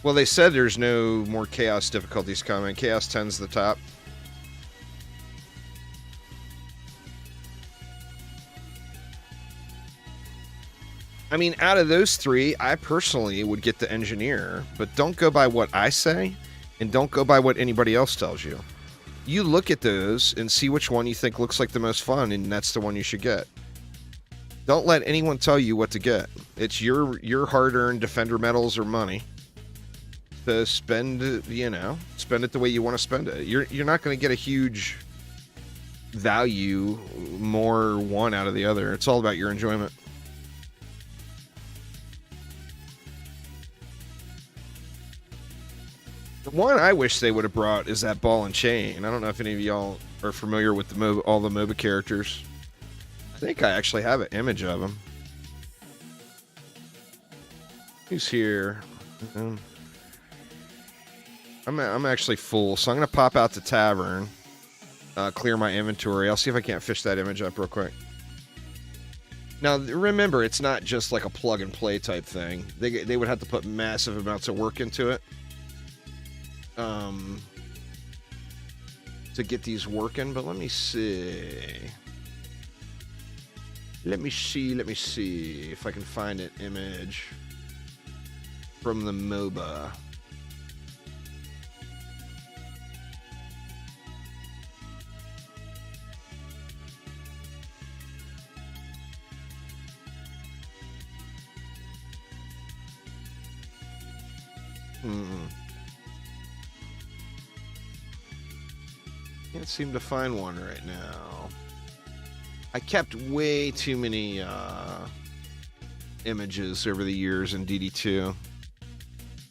Well, they said there's no more chaos difficulties coming. Chaos 10's the top. I mean, out of those three, I personally would get the engineer, but don't go by what I say, and don't go by what anybody else tells you. You look at those and see which one you think looks like the most fun, and that's the one you should get. Don't let anyone tell you what to get. It's your hard-earned Defender medals or money to spend, you know, spend it the way you want to spend it. You're not going to get a huge value more one out of the other. It's all about your enjoyment. The one I wish they would have brought is that ball and chain. I don't know if any of y'all are familiar with the all the MOBA characters. I think I actually have an image of him. Who's here? I'm actually full, so I'm going to pop out the tavern, clear my inventory. I'll see if I can't fish that image up real quick. Now, remember, it's not just like a plug-and-play type thing. They would have to put massive amounts of work into it. To get these working, but let me see. Let me see if I can find an image from the MOBA. Can't seem to find one right now. I kept way too many images over the years in DD2.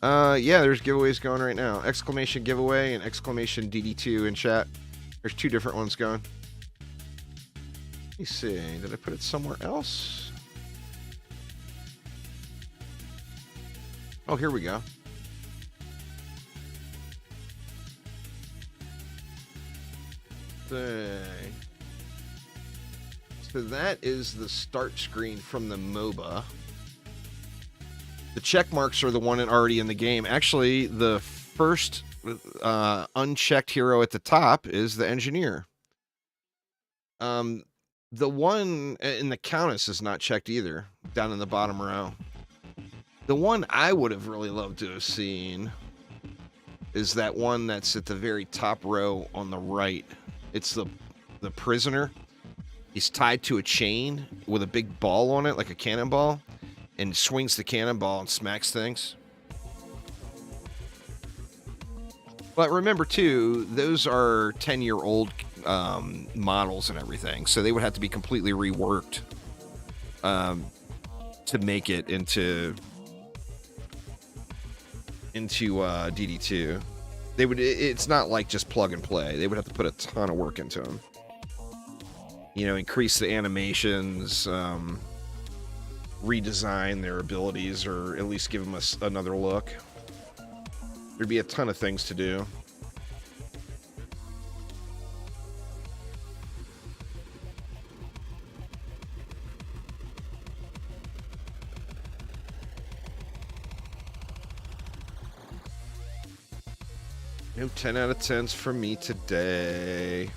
Yeah, there's giveaways going right now. Exclamation giveaway and exclamation DD2 in chat. There's two different ones going. Let me see. Did I put it somewhere else? Oh, here we go. So that is the start screen from the MOBA. The check marks are the one already in the game. Actually, the first unchecked hero at the top is the engineer. The one in the Countess is not checked either, down in the bottom row. The one I would have really loved to have seen is that one that's at the very top row on the right. It's the prisoner. He's tied to a chain with a big ball on it, like a cannonball, and swings the cannonball and smacks things. But remember, too, those are 10-year-old models and everything, so they would have to be completely reworked to make it into DD2. They would. It's not like just plug and play. They would have to put a ton of work into them. You know, increase the animations, redesign their abilities, or at least give them another look. There'd be a ton of things to do. No 10 out of 10s for me today.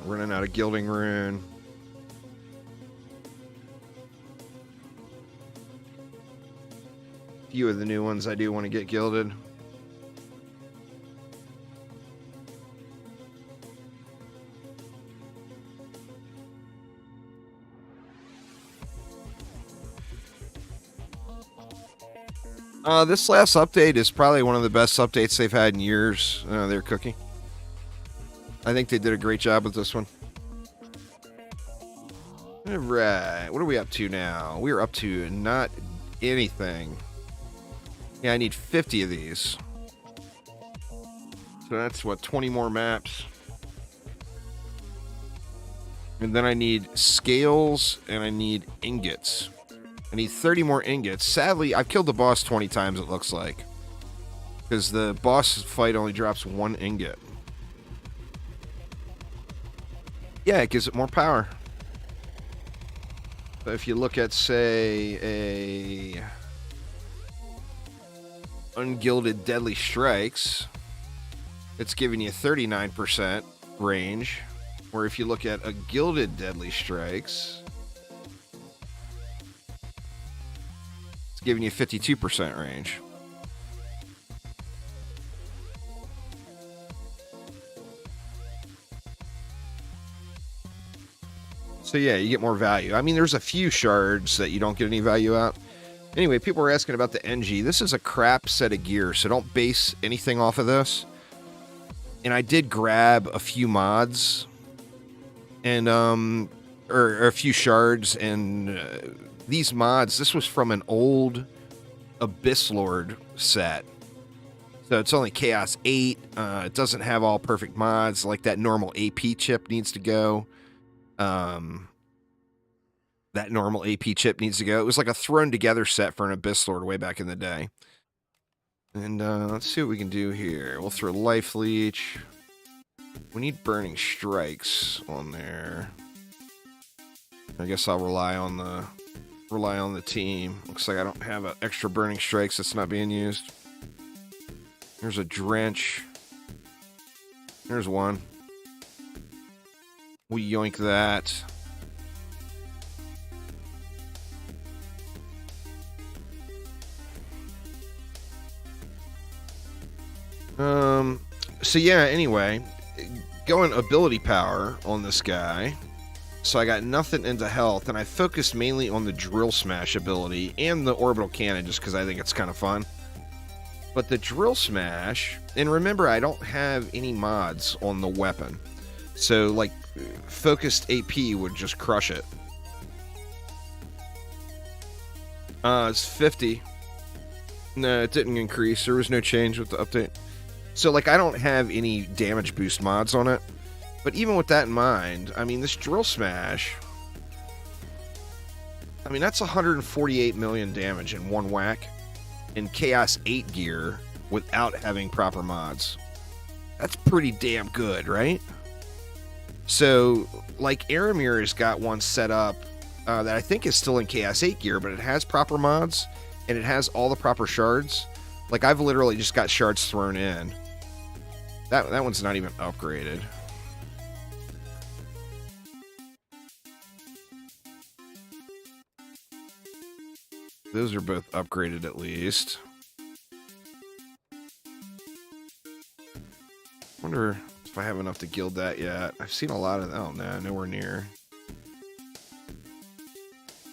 Running out of gilding rune. A few of the new ones I do want to get gilded. This last update is probably one of the best updates they've had in years. They're cooking. I think they did a great job with this one. All right, what are we up to now? We are up to not anything. Yeah, I need 50 of these. So that's what, 20 more maps. And then I need scales and I need ingots. I need 30 more ingots. Sadly, I've killed the boss 20 times, it looks like. Because the boss fight only drops 1 ingot. Yeah, it gives it more power. So if you look at, say, a Ungilded Deadly Strikes, it's giving you 39% range. Or if you look at a Gilded Deadly Strikes, it's giving you 52% range. So yeah, you get more value. I mean, there's a few shards that you don't get any value out. Anyway, people were asking about the NG. This is a crap set of gear, so don't base anything off of this. And I did grab a few mods and or a few shards, and these mods, this was from an old Abyss Lord set. So it's only Chaos 8. It doesn't have all perfect mods. Like that normal AP chip needs to go. That normal AP chip needs to go. It was like a thrown together set for an Abyss Lord way back in the day. And let's see what we can do here. We'll throw Life Leech. We need Burning Strikes on there. I guess I'll rely on the team. Looks like I don't have an extra Burning Strikes that's not being used. There's a Drench. There's one. We yoink that. So yeah, anyway, going ability power on this guy. So I got nothing into health, and I focused mainly on the Drill Smash ability and the Orbital Cannon just because I think it's kind of fun. But the Drill Smash, and remember, I don't have any mods on the weapon. So, like, focused AP would just crush it. It's 50. No, it didn't increase. There was no change with the update. So, like, I don't have any damage boost mods on it. But even with that in mind, I mean, this Drill Smash, I mean, that's 148 million damage in one whack in Chaos 8 gear without having proper mods. That's pretty damn good, right? So, like, Aramir's got one set up that I think is still in Chaos 8 gear, but it has proper mods, and it has all the proper shards. Like, I've literally just got shards thrown in. That one's not even upgraded. Those are both upgraded at least. Wonder if I have enough to guild that yet. I've seen a lot of... Oh, no, nowhere near.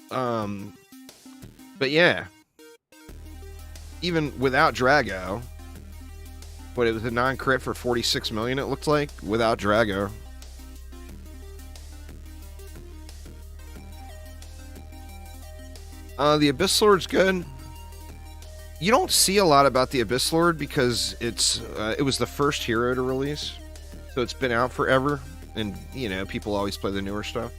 But yeah. Even without Drago... But it was a non-crit for 46 million, it looked like, without Drago. The Abyss Lord's good. You don't see a lot about the Abyss Lord because it was the first hero to release. So it's been out forever. And, you know, people always play the newer stuff.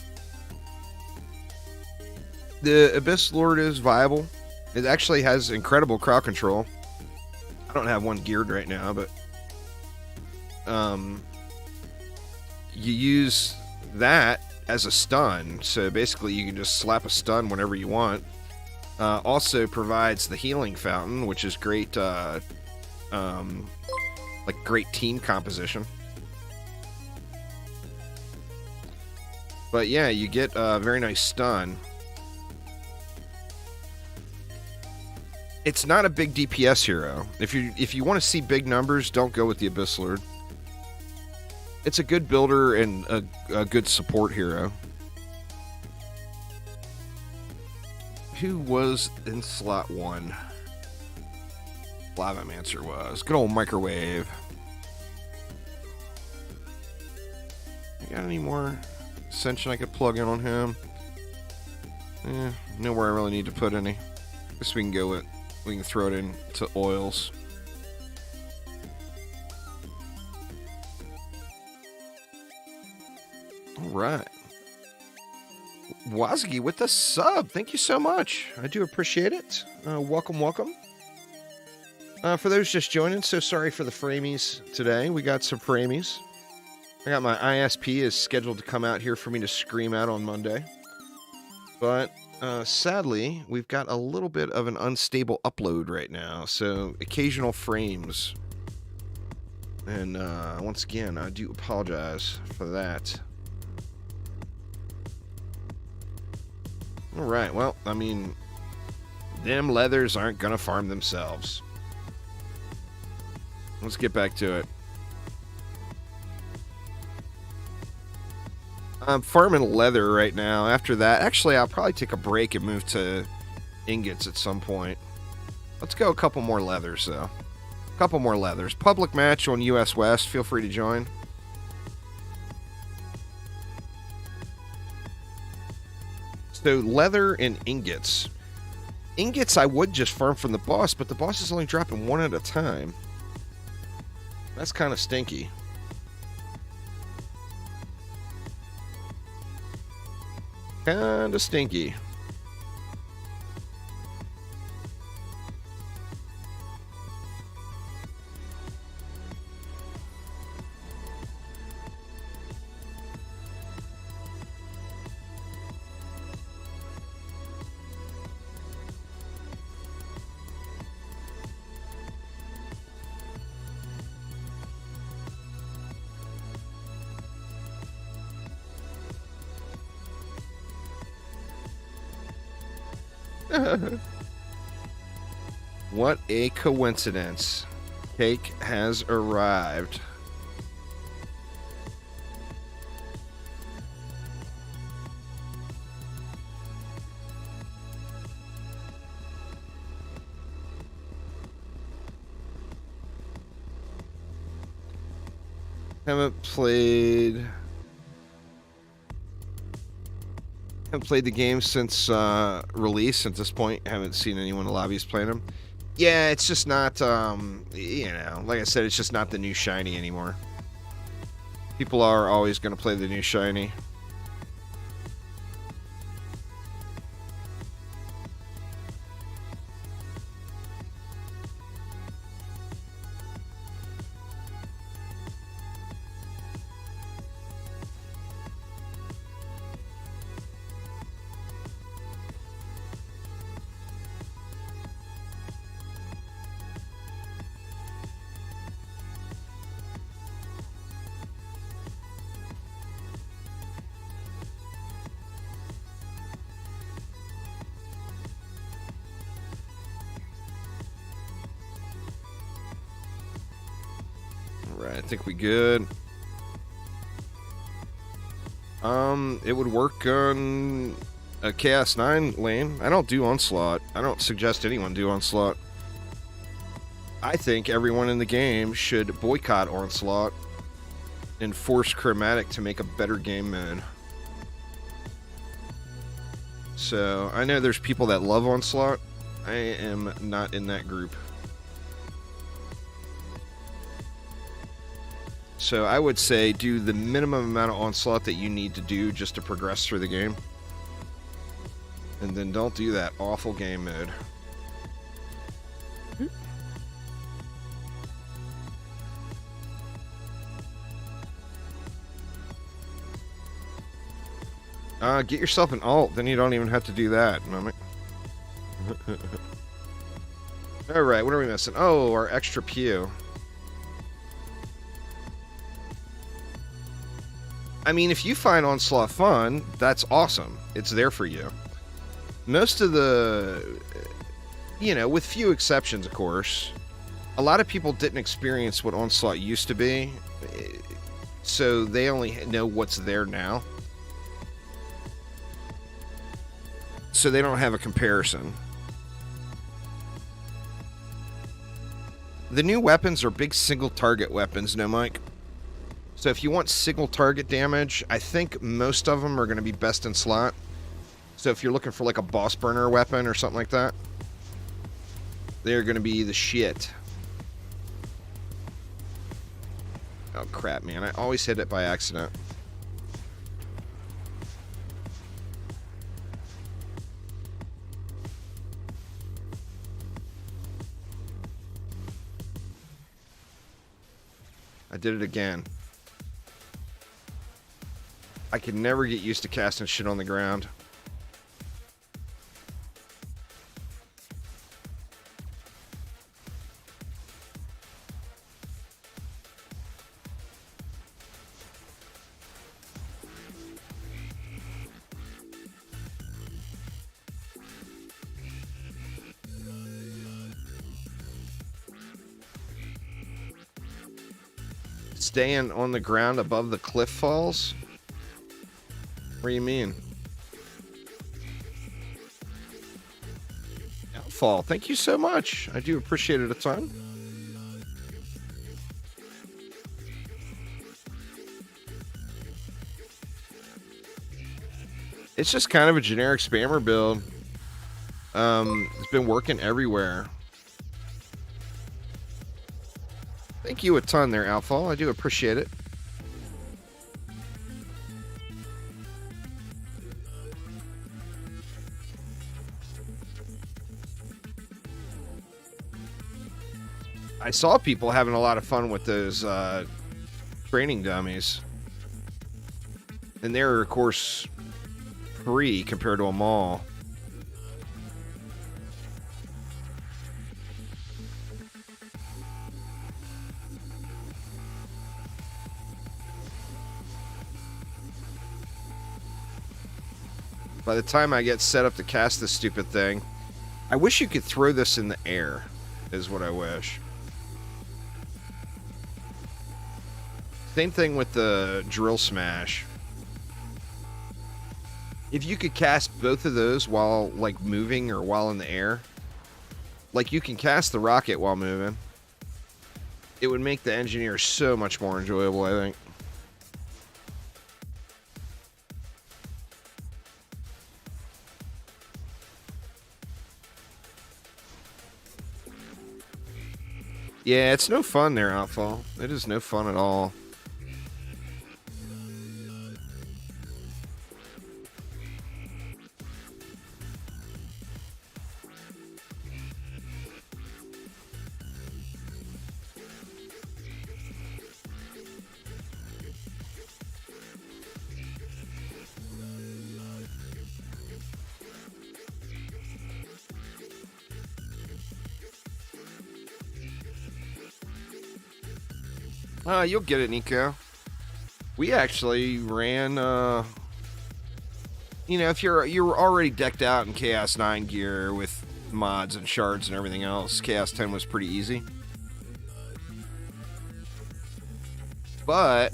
The Abyss Lord is viable. It actually has incredible crowd control. I don't have one geared right now, but you use that as a stun. So basically you can just slap a stun whenever you want. Also provides the healing fountain, which is great, like great team composition. But yeah, you get a very nice stun. It's not a big DPS hero. If you want to see big numbers, don't go with the Abyss Lord. It's a good builder and a good support hero. Who was in slot 1? Lavamancer was. Good old Microwave. You got any more Ascension I could plug in on him? Nowhere I really need to put any. Guess we can go with We can throw it into oils. All right. Wazgi with the sub. Thank you so much. I do appreciate it. Welcome, welcome. For those just joining, so sorry for the framies today. We got some framies. I got my ISP is scheduled to come out here for me to scream out on Monday. But sadly, we've got a little bit of an unstable upload right now. So occasional frames. And once again, I do apologize for that. All right, well, I mean, them leathers aren't going to farm themselves. Let's get back to it. I'm farming leather right now. After that, actually, I'll probably take a break and move to ingots at some point. Let's go a couple more leathers, though. A couple more leathers. Public match on US West. Feel free to join. So leather and ingots. Ingots I would just farm from the boss, but the boss is only dropping one at a time. That's kind of stinky. Kind of stinky. What a coincidence. Cake has arrived. Haven't played the game since release. At this point, haven't seen anyone in the lobbies playing them. Yeah, it's just not, you know, like I said, it's just not the new shiny anymore. People are always going to play the new shiny. I think we good. It would work on a Chaos 9 lane. I don't do Onslaught. I don't suggest anyone do Onslaught. I think everyone in the game should boycott Onslaught and force Chromatic to make a better game mode. So, I know there's people that love Onslaught. I am not in that group. So I would say do the minimum amount of Onslaught that you need to do just to progress through the game. And then don't do that awful game mode. Get yourself an alt, then you don't even have to do that. Alright, what are we missing? Oh, our extra pew. I mean, if you find Onslaught fun, that's awesome. It's there for you. Most of the, you know, with few exceptions, of course, a lot of people didn't experience what Onslaught used to be, so they only know what's there now. So they don't have a comparison. The new weapons are big single target weapons, no, Mike? So if you want single target damage, I think most of them are going to be best in slot. So if you're looking for like a boss burner weapon or something like that. They're going to be the shit. Oh, crap, man. I always hit it by accident. I did it again. I can never get used to casting shit on the ground. Staying on the ground above the cliff falls? What do you mean? Outfall, thank you so much. I do appreciate it a ton. It's just kind of a generic spammer build. It's been working everywhere. Thank you a ton there, Outfall. I do appreciate it. I saw people having a lot of fun with those training dummies. And they're, of course, free compared to a mall. By the time I get set up to cast this stupid thing, I wish you could throw this in the air, is what I wish. Same thing with the drill smash. If you could cast both of those while, like, moving or while in the air, like, you can cast the rocket while moving, it would make the engineer so much more enjoyable, I think. Yeah, it's no fun there, Outfall. It is no fun at all. You'll get it, Nico. We actually ran, you know, if you're already decked out in Chaos 9 gear with mods and shards and everything else, Chaos 10 was pretty easy. But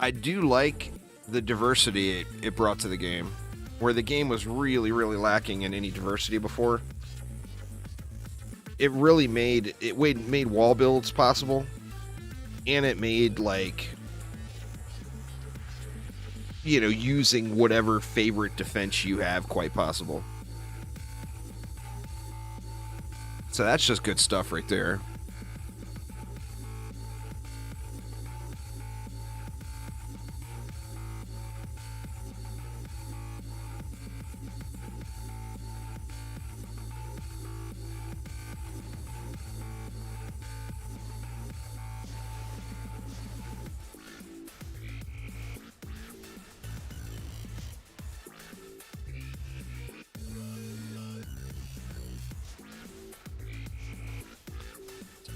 I do like the diversity it brought to the game, where the game was really, really lacking in any diversity before. It really made wall builds possible. And it made, like, you know, using whatever favorite defense you have quite possible. So that's just good stuff right there.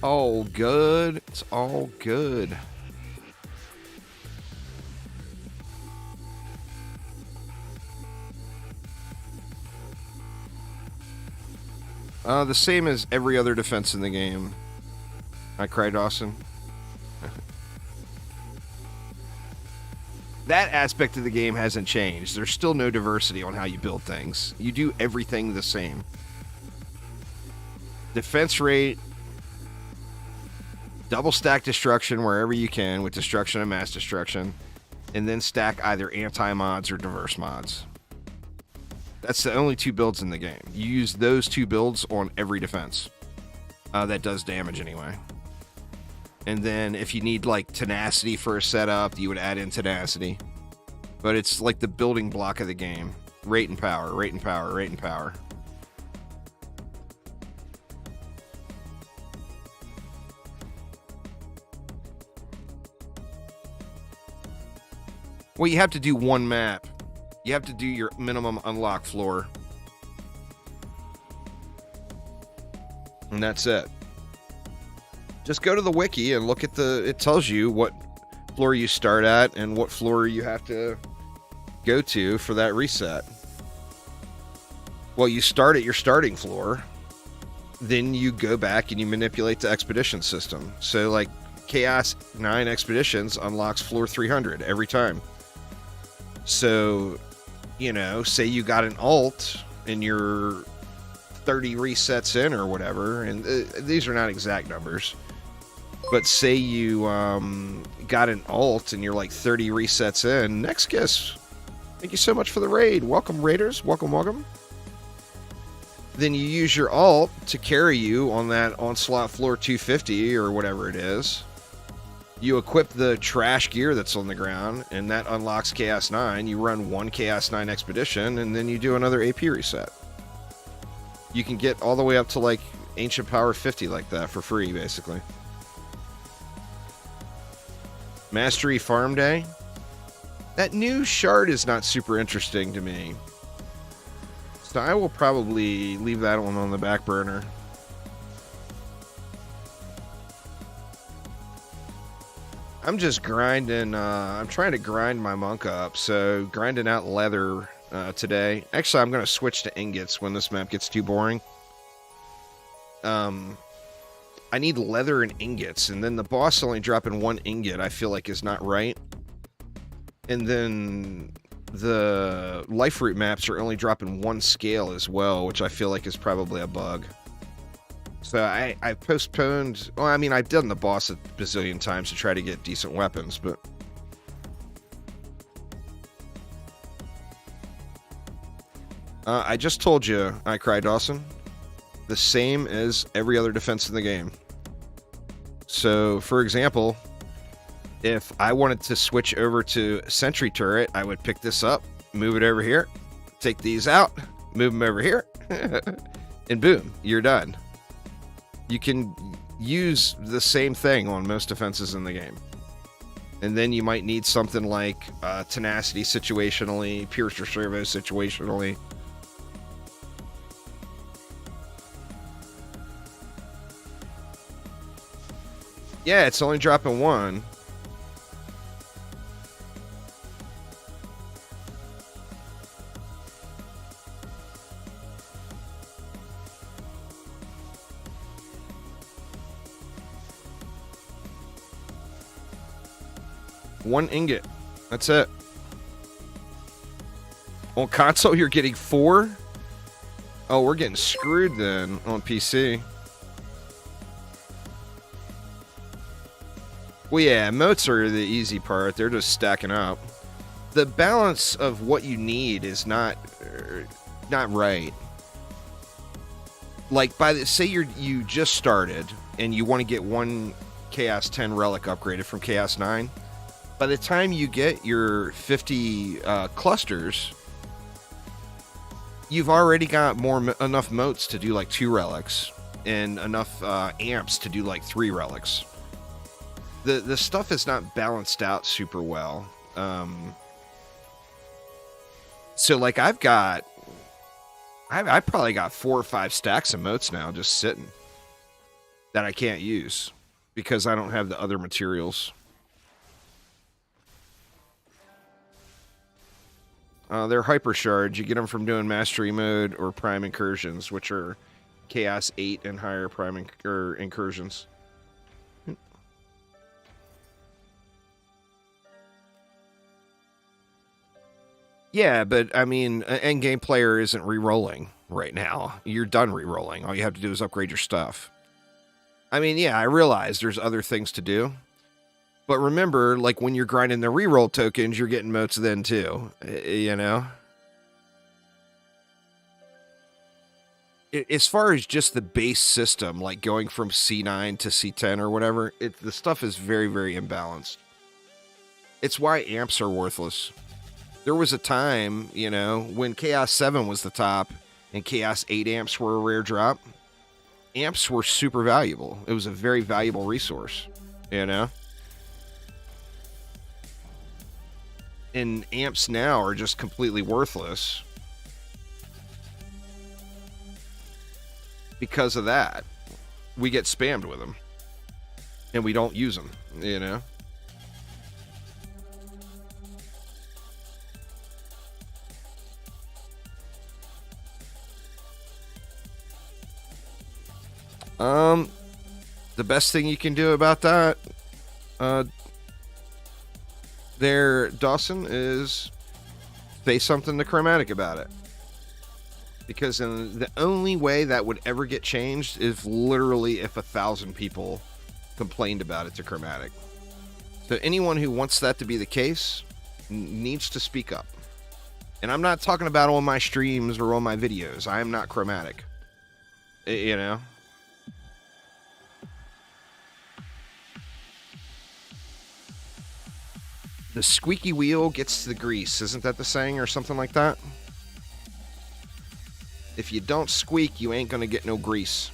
All good. It's all good. The same as every other defense in the game. I cried, Dawson. That aspect of the game hasn't changed. There's still no diversity on how you build things. You do everything the same. Defense rate, double stack destruction wherever you can with destruction and mass destruction, and then stack either anti-mods or diverse mods. That's the only two builds in the game. You use those two builds on every defense. that does damage anyway. And then if you need like tenacity for a setup, you would add in tenacity. But it's like the building block of the game. Rate and power, rate and power, rate and power. Well, you have to do one map. You have to do your minimum unlock floor. And that's it. Just go to the wiki and look at it tells you what floor you start at and what floor you have to go to for that reset. Well, you start at your starting floor, then you go back and you manipulate the expedition system. So like Chaos 9 Expeditions unlocks floor 300 every time. So, you know, say you got an alt and you're 30 resets in or whatever, and these are not exact numbers, but say you got an alt and you're like 30 resets in. Next guess, thank you so much for the raid. Welcome, raiders. Welcome, welcome. Then you use your alt to carry you on that onslaught floor 250 or whatever it is. You equip the trash gear that's on the ground, and that unlocks Chaos 9. You run one Chaos 9 Expedition, and then you do another AP reset. You can get all the way up to, like, Ancient Power 50 like that for free, basically. Mastery Farm Day. That new shard is not super interesting to me. So I will probably leave that one on the back burner. I'm just grinding, I'm trying to grind my monk up, so grinding out leather today. Actually, I'm going to switch to ingots when this map gets too boring. I need leather and ingots, and then the boss only dropping one ingot I feel like is not right. And then the life root maps are only dropping one scale as well, which I feel like is probably a bug. So I postponed, well, I mean, I've done the boss a bazillion times to try to get decent weapons, but... I just told you, I Cry Dawson, the same as every other defense in the game. So, for example, if I wanted to switch over to Sentry Turret, I would pick this up, move it over here, take these out, move them over here, and boom, you're done. You can use the same thing on most defenses in the game. And then you might need something like Tenacity situationally, Piercer Servo situationally. Yeah, it's only dropping one. One ingot. That's it. On console, you're getting 4? Oh, we're getting screwed then on PC. Well, yeah, moats are the easy part. They're just stacking up. The balance of what you need is not right. Like, say you just started and you want to get one Chaos 10 relic upgraded from Chaos 9. By the time you get your 50 clusters, you've already got enough moats to do like 2 relics and enough amps to do like 3 relics. The stuff is not balanced out super well. So like I probably got 4 or 5 stacks of moats now just sitting that I can't use because I don't have the other materials. They're hyper shards. You get them from doing mastery mode or prime incursions, which are Chaos 8 and higher prime incursions. Yeah, but I mean, an endgame player isn't re-rolling right now. You're done re-rolling. All you have to do is upgrade your stuff. I mean, yeah, I realize there's other things to do. But remember, like, when you're grinding the reroll tokens, you're getting moats then, too. You know? as far as just the base system, like going from C9 to C10 or whatever, the stuff is very, very imbalanced. It's why amps are worthless. There was a time, you know, when Chaos 7 was the top and Chaos 8 amps were a rare drop. Amps were super valuable. It was a very valuable resource, you know? And amps now are just completely worthless because of that. We get spammed with them and we don't use them, you know? The best thing you can do about that, there, Dawson, is say something to Chromatic about it. Because the only way that would ever get changed is literally if 1,000 people complained about it to Chromatic. So anyone who wants that to be the case needs to speak up. And I'm not talking about on my streams or on my videos. I am not Chromatic. You know? The squeaky wheel gets the grease. Isn't that the saying or something like that? If you don't squeak, you ain't gonna get no grease.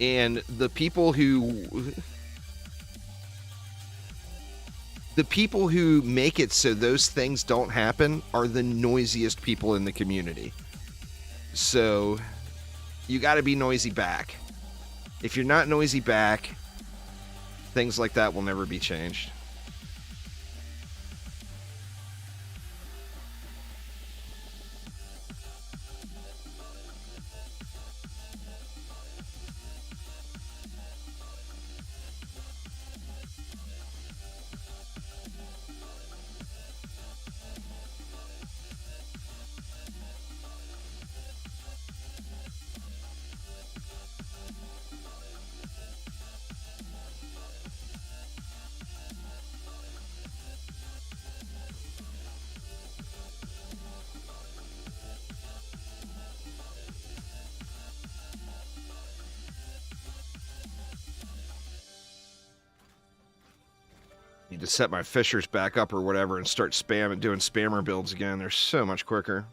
And the people who make it so those things don't happen are the noisiest people in the community. So you got to be noisy back. If you're not noisy back, things like that will never be changed. Need to set my fishers back up or whatever and start doing spammer builds again. They're so much quicker.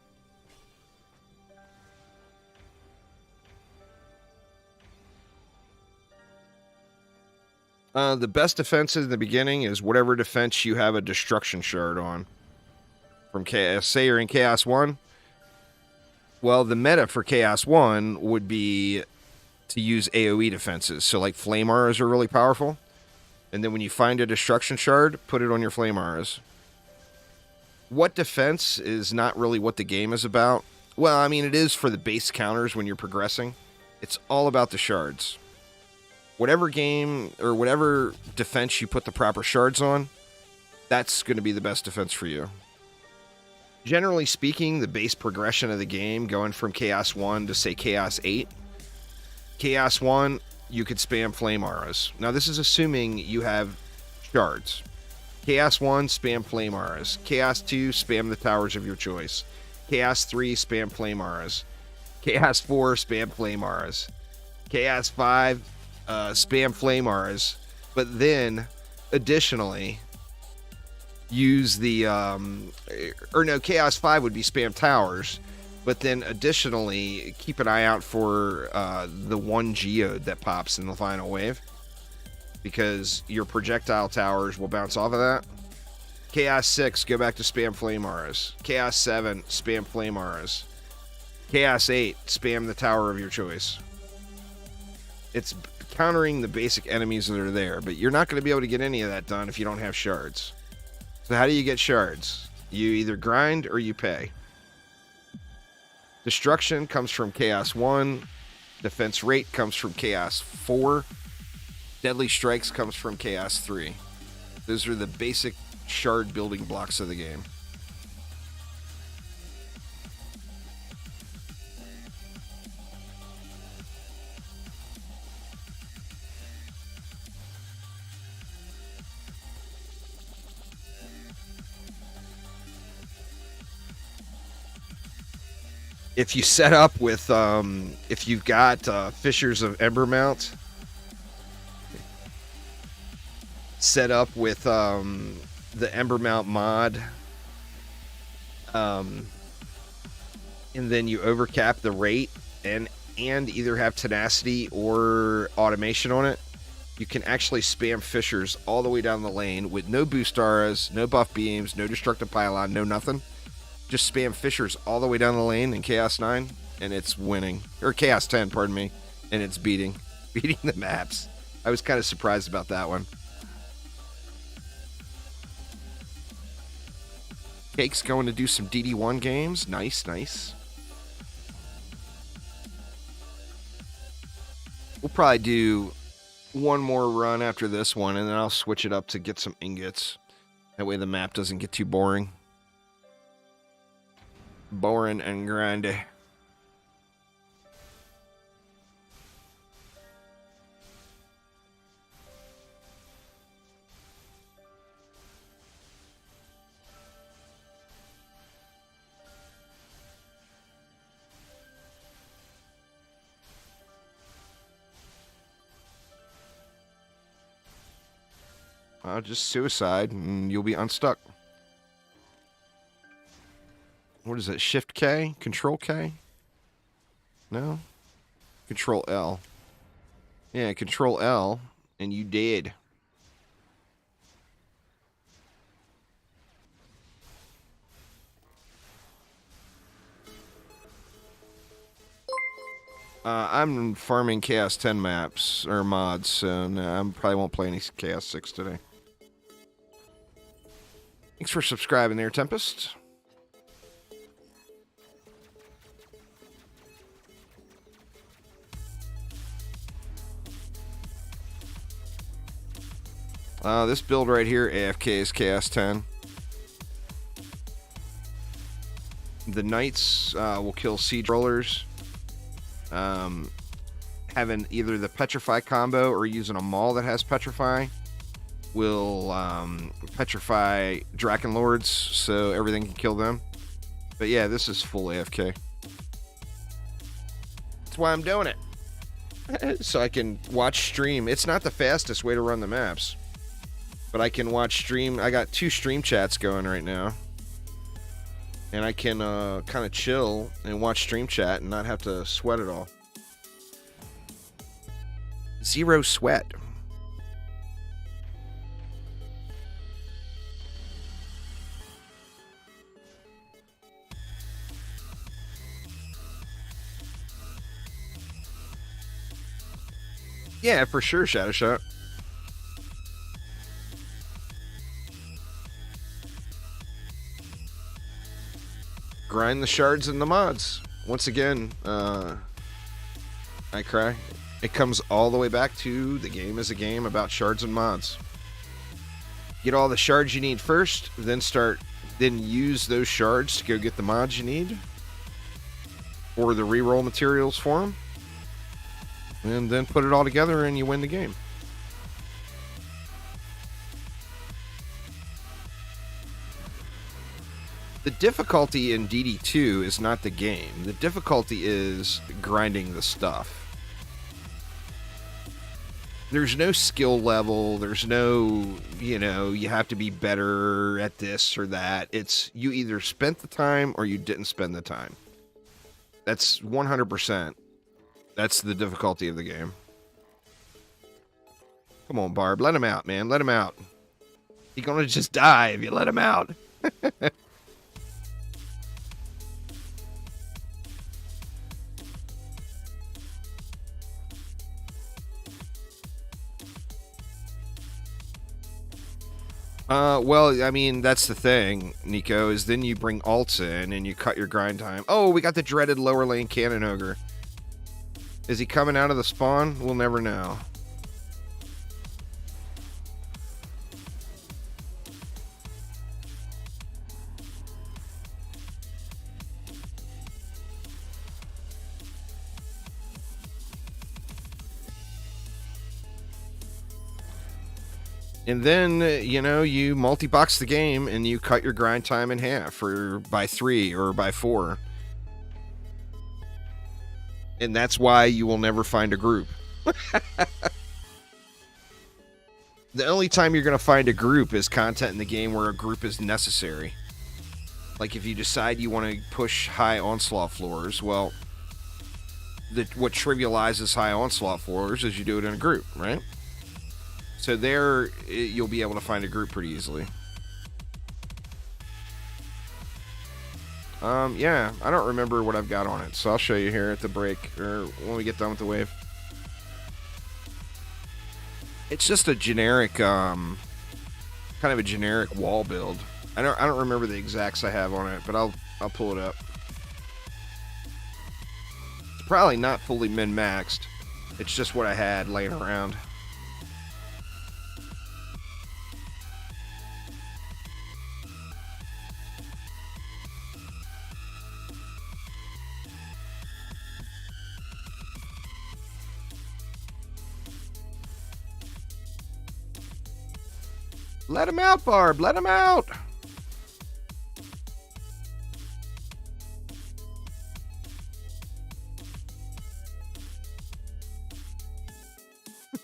The best defense in the beginning is whatever defense you have a destruction shard on. From Chaos, say you're in Chaos 1. Well, the meta for Chaos 1 would be to use AoE defenses. So like flame auras are really powerful. And then when you find a destruction shard, put it on your flame auras. What defense is not really what the game is about. Well, I mean, it is for the base counters when you're progressing. It's all about the shards. Whatever game or whatever defense you put the proper shards on, that's going to be the best defense for you. Generally speaking, the base progression of the game, going from Chaos 1 to, say, Chaos 8. Chaos 1, you could spam flame auras. Now, this is assuming you have shards. Chaos 1, spam flame auras. Chaos 2, spam the towers of your choice. Chaos 3, spam flame auras. Chaos 4, spam flame auras. Chaos 5, spam flame auras. But then, additionally, use the... Chaos 5 would be spam towers. But then, additionally, keep an eye out for the one geode that pops in the final wave. Because your projectile towers will bounce off of that. Chaos 6, go back to spam flame auras. Chaos 7, spam flame auras. Chaos 8, spam the tower of your choice. It's countering the basic enemies that are there, but you're not going to be able to get any of that done if you don't have shards. So how do you get shards? You either grind or you pay. Destruction comes from Chaos 1. Defense rate comes from Chaos 4. Deadly Strikes comes from Chaos 3. Those are the basic shard building blocks of the game. if you set up with, if you've got Fissures of Embermount set up with the Embermount mod, and then you overcap the rate and either have tenacity or automation on it, you can actually spam Fissures all the way down the lane with no boost auras, no buff beams, no destructive pylon, no nothing. Just spam Fissures all the way down the lane in Chaos 9, and it's winning. Or Chaos 10, pardon me, and it's beating the maps. I was kind of surprised about that one. Cake's going to do some DD1 games. Nice, nice. We'll probably do one more run after this one, and then I'll switch it up to get some ingots. That way the map doesn't get too boring. Boring and grindy. Just suicide, and you'll be unstuck. What is it? Shift K? Control K? No? Control L. Yeah, Control L, and you dead. I'm farming Chaos 10 maps, or mods, so no, I probably won't play any Chaos 6 today. Thanks for subscribing there, Tempest. This build right here, AFK, is Chaos 10. The Knights will kill Siege Rollers. Having either the Petrify combo or using a Maul that has Petrify will petrify Draken Lords, so everything can kill them. But yeah, this is full AFK. That's why I'm doing it. So I can watch stream. It's not the fastest way to run the maps, but I can watch stream. I got 2 stream chats going right now, and I can kind of chill and watch stream chat and not have to sweat at all. Zero sweat. Yeah, for sure, Shadow Shot. Grind the shards and the mods. Once again, I cry. It comes all the way back to the game is a game about shards and mods. Get all the shards you need first, then use those shards to go get the mods you need, or the reroll materials for them, and then put it all together and you win the game. The difficulty in DD2 is not the game. The difficulty is grinding the stuff. There's no skill level. There's no, you have to be better at this or that. It's you either spent the time or you didn't spend the time. That's 100%. That's the difficulty of the game. Come on, Barb. Let him out, man. Let him out. He's gonna just die if you let him out. Well, I mean, that's the thing, Nico, is then you bring ults in and you cut your grind time. Oh, we got the dreaded lower lane Cannon Ogre. Is he coming out of the spawn? We'll never know. And then, you multi-box the game and you cut your grind time in half, or by 3 or by 4. And that's why you will never find a group. The only time you're going to find a group is content in the game where a group is necessary. Like if you decide you want to push high onslaught floors, well, what trivializes high onslaught floors is you do it in a group, right? So there, you'll be able to find a group pretty easily. Yeah, I don't remember what I've got on it, so I'll show you here at the break, or when we get done with the wave. It's just a generic, kind of a generic wall build. I don't remember the exacts I have on it, but I'll pull it up. It's probably not fully min-maxed. It's just what I had laying around. Let him out, Barb. Let him out.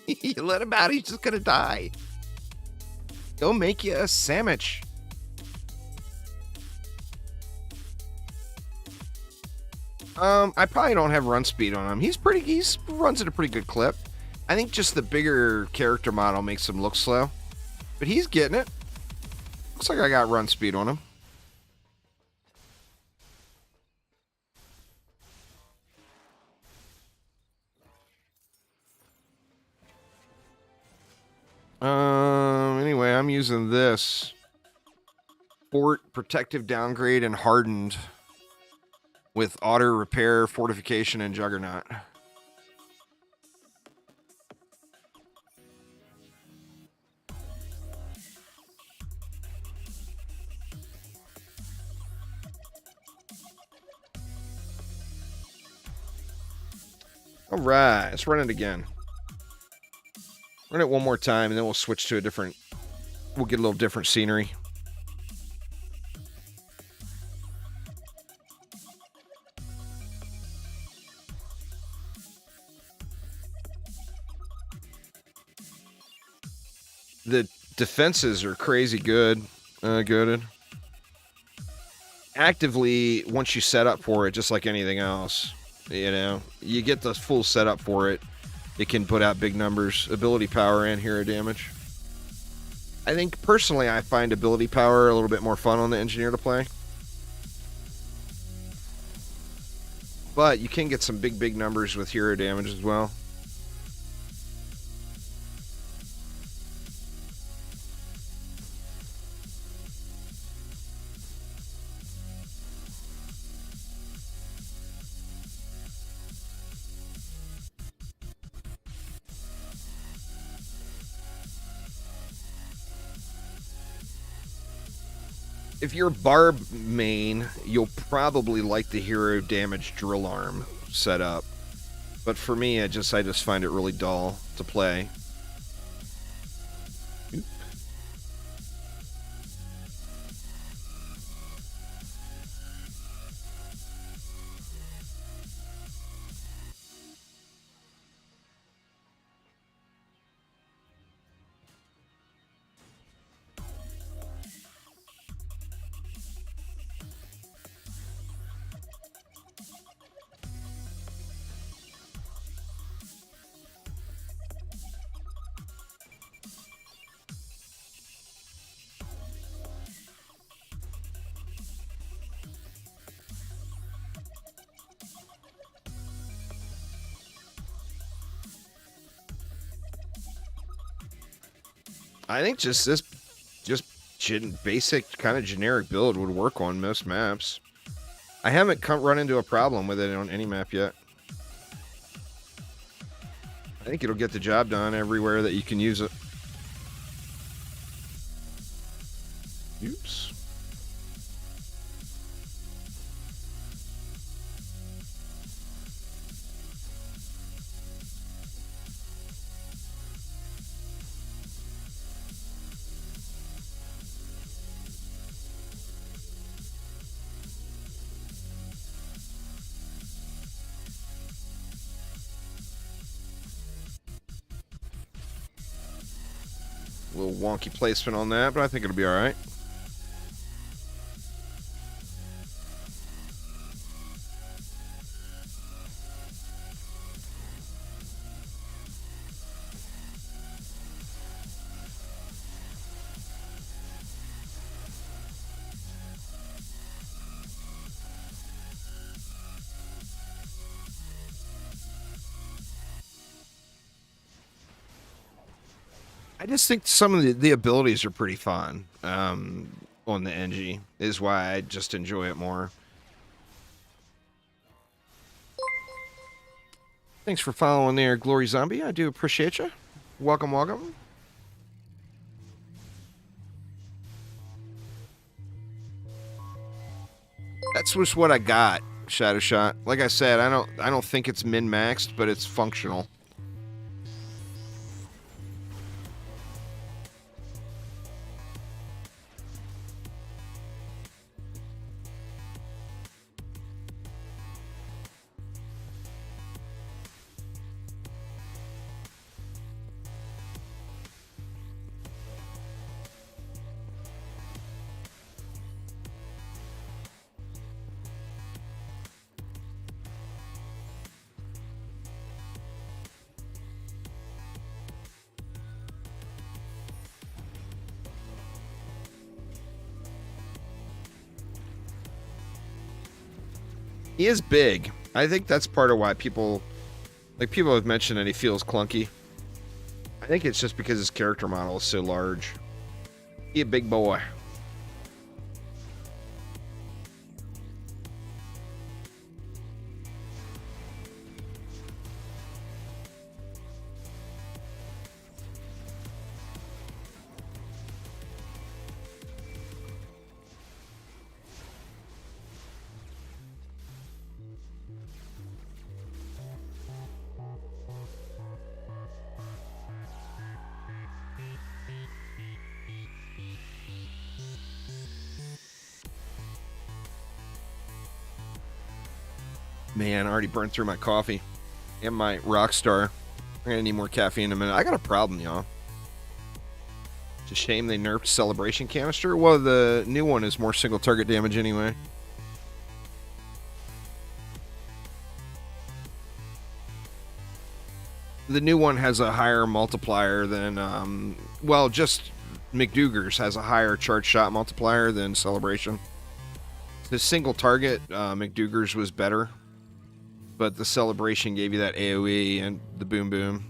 You let him out. He's just going to die. Go make you a sandwich. I probably don't have run speed on him. He runs at a pretty good clip. I think just the bigger character model makes him look slow. But he's getting it. Looks like I got run speed on him. Anyway, I'm using this. Fort, protective downgrade, and hardened. With auto repair, fortification, and juggernaut. Alright, let's run it again. Run it one more time, and then we'll switch to a different... We'll get a little different scenery. The defenses are crazy good. Gooded. Actively, once you set up for it, just like anything else, you know, you get the full setup for it. It can put out big numbers, ability power, and hero damage. I think, personally, I find ability power a little bit more fun on the engineer to play. But you can get some big numbers with hero damage as well. If you're Barb main, you'll probably like the hero damage drill arm setup. But for me, I just find it really dull to play. Oop. I think just this basic kind of generic build would work on most maps. I haven't run into a problem with it on any map yet. I think it'll get the job done everywhere that you can use it. Oops. little wonky placement on that, but I think it'll be all right. I just think some of the abilities are pretty fun on the NG, is why I just enjoy it more. Thanks for following there, Glory Zombie. I do appreciate you. Welcome, welcome. That's just what I got, Shadow Shot. Like I said, I don't think it's min-maxed, but it's functional. He is big. I think that's part of why people have mentioned that he feels clunky. I think it's just because his character model is so large. He a big boy. Man, I already burned through my coffee and my Rockstar. I'm gonna need more caffeine in a minute. I got a problem, y'all. It's a shame they nerfed Celebration Canister. Well, the new one is more single target damage anyway. The new one has a higher multiplier than, well, just McDougar's has a higher charge shot multiplier than Celebration. The single target, McDougar's was better. But the Celebration gave you that AoE and the boom boom.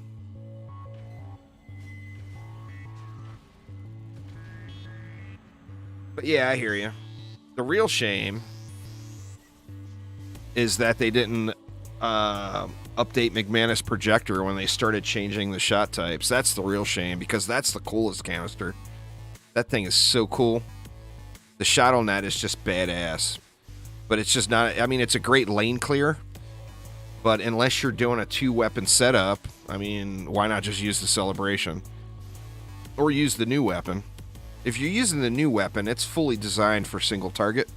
But yeah, I hear you. The real shame is that they didn't update McManus Projector when they started changing the shot types. That's the real shame, because that's the coolest canister. That thing is so cool. The shot on that is just badass. But it's just not... I mean, it's a great lane clear. But unless you're doing a 2-weapon setup, I mean, why not just use the Celebration? Or use the new weapon. If you're using the new weapon, it's fully designed for single target.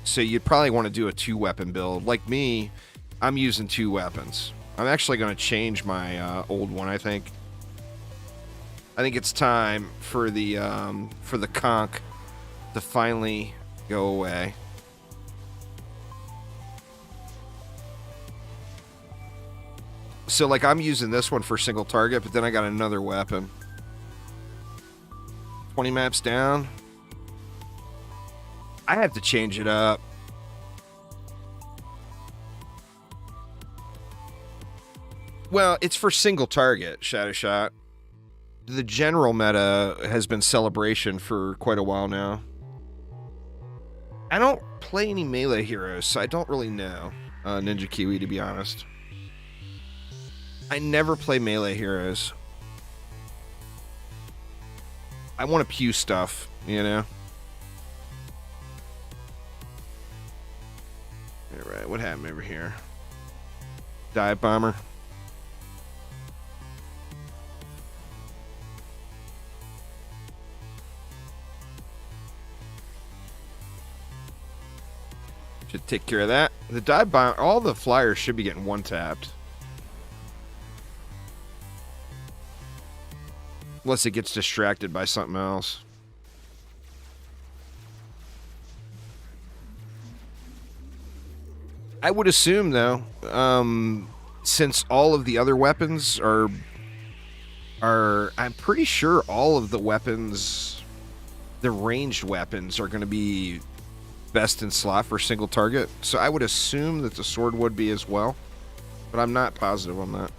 So you'd probably want to do a 2-weapon build. Like me, I'm using 2 weapons. I'm actually going to change my old one, I think. I think it's time for the conch to finally go away. So, like, I'm using this one for single target, but then I got another weapon. 20 maps down. I have to change it up. Well, it's for single target, Shadow Shot. The general meta has been Celebration for quite a while now. I don't play any melee heroes, so I don't really know Ninja Kiwi, to be honest. I never play melee heroes. I want to pew stuff, you know? Alright, what happened over here? Dive Bomber. Should take care of that. The Dive Bomber, all the flyers should be getting one-tapped. Unless it gets distracted by something else. I would assume, though, since all of the other weapons are... I'm pretty sure all of the weapons, the ranged weapons, are going to be best in slot for single target. So I would assume that the sword would be as well. But I'm not positive on that.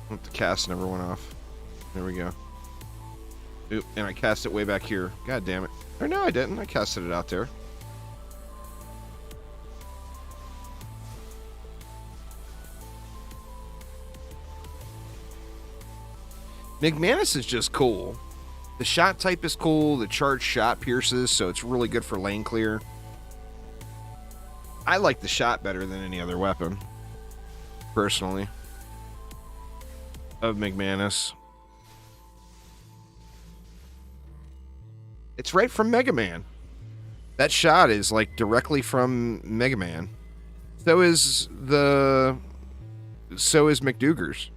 The cast never went off. There we go. Oop, and I cast it way back here. God damn it. Or no, I didn't. I casted it out there. McManus is just cool. The shot type is cool. The charged shot pierces, so it's really good for lane clear. I like the shot better than any other weapon, personally, of McManus. It's right from Mega Man. That shot is like directly from Mega Man. So is McDougar's.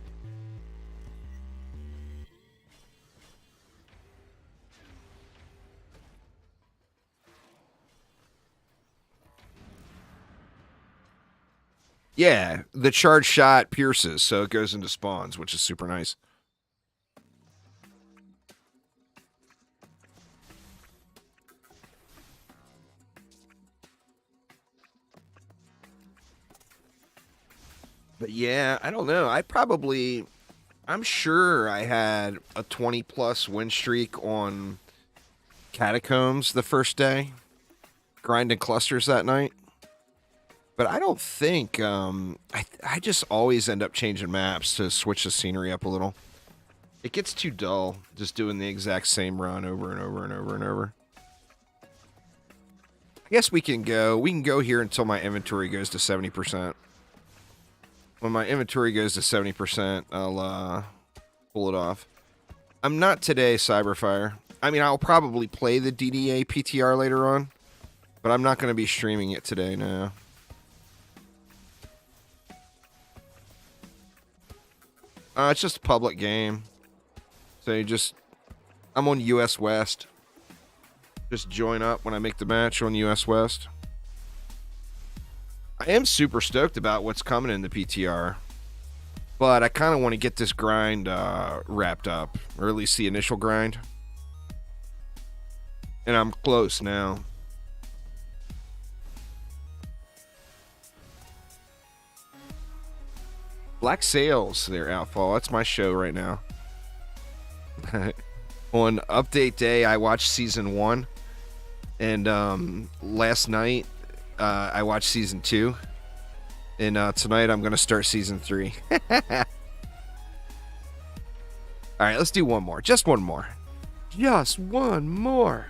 Yeah, the charged shot pierces, so it goes into spawns, which is super nice. But yeah, I don't know. I'm sure I had a 20+ win streak on Catacombs the first day, grinding clusters that night. But I don't think, I just always end up changing maps to switch the scenery up a little. It gets too dull just doing the exact same run over and over and over and over. I guess we can go here until my inventory goes to 70%. When my inventory goes to 70%, I'll pull it off. I'm not today, Cyberfire. I mean, I'll probably play the DDA PTR later on, but I'm not going to be streaming it today, no. It's just a public game. So I'm on US West. Just join up when I make the match on US West. I am super stoked about what's coming in the PTR. But I kind of want to get this grind wrapped up. Or at least the initial grind. And I'm close now. Black Sails, their Outfall. That's my show right now. On update day, I watched season 1. And last night, I watched season 2. And tonight, I'm going to start season 3. Alright, let's do one more. Just one more. Just one more.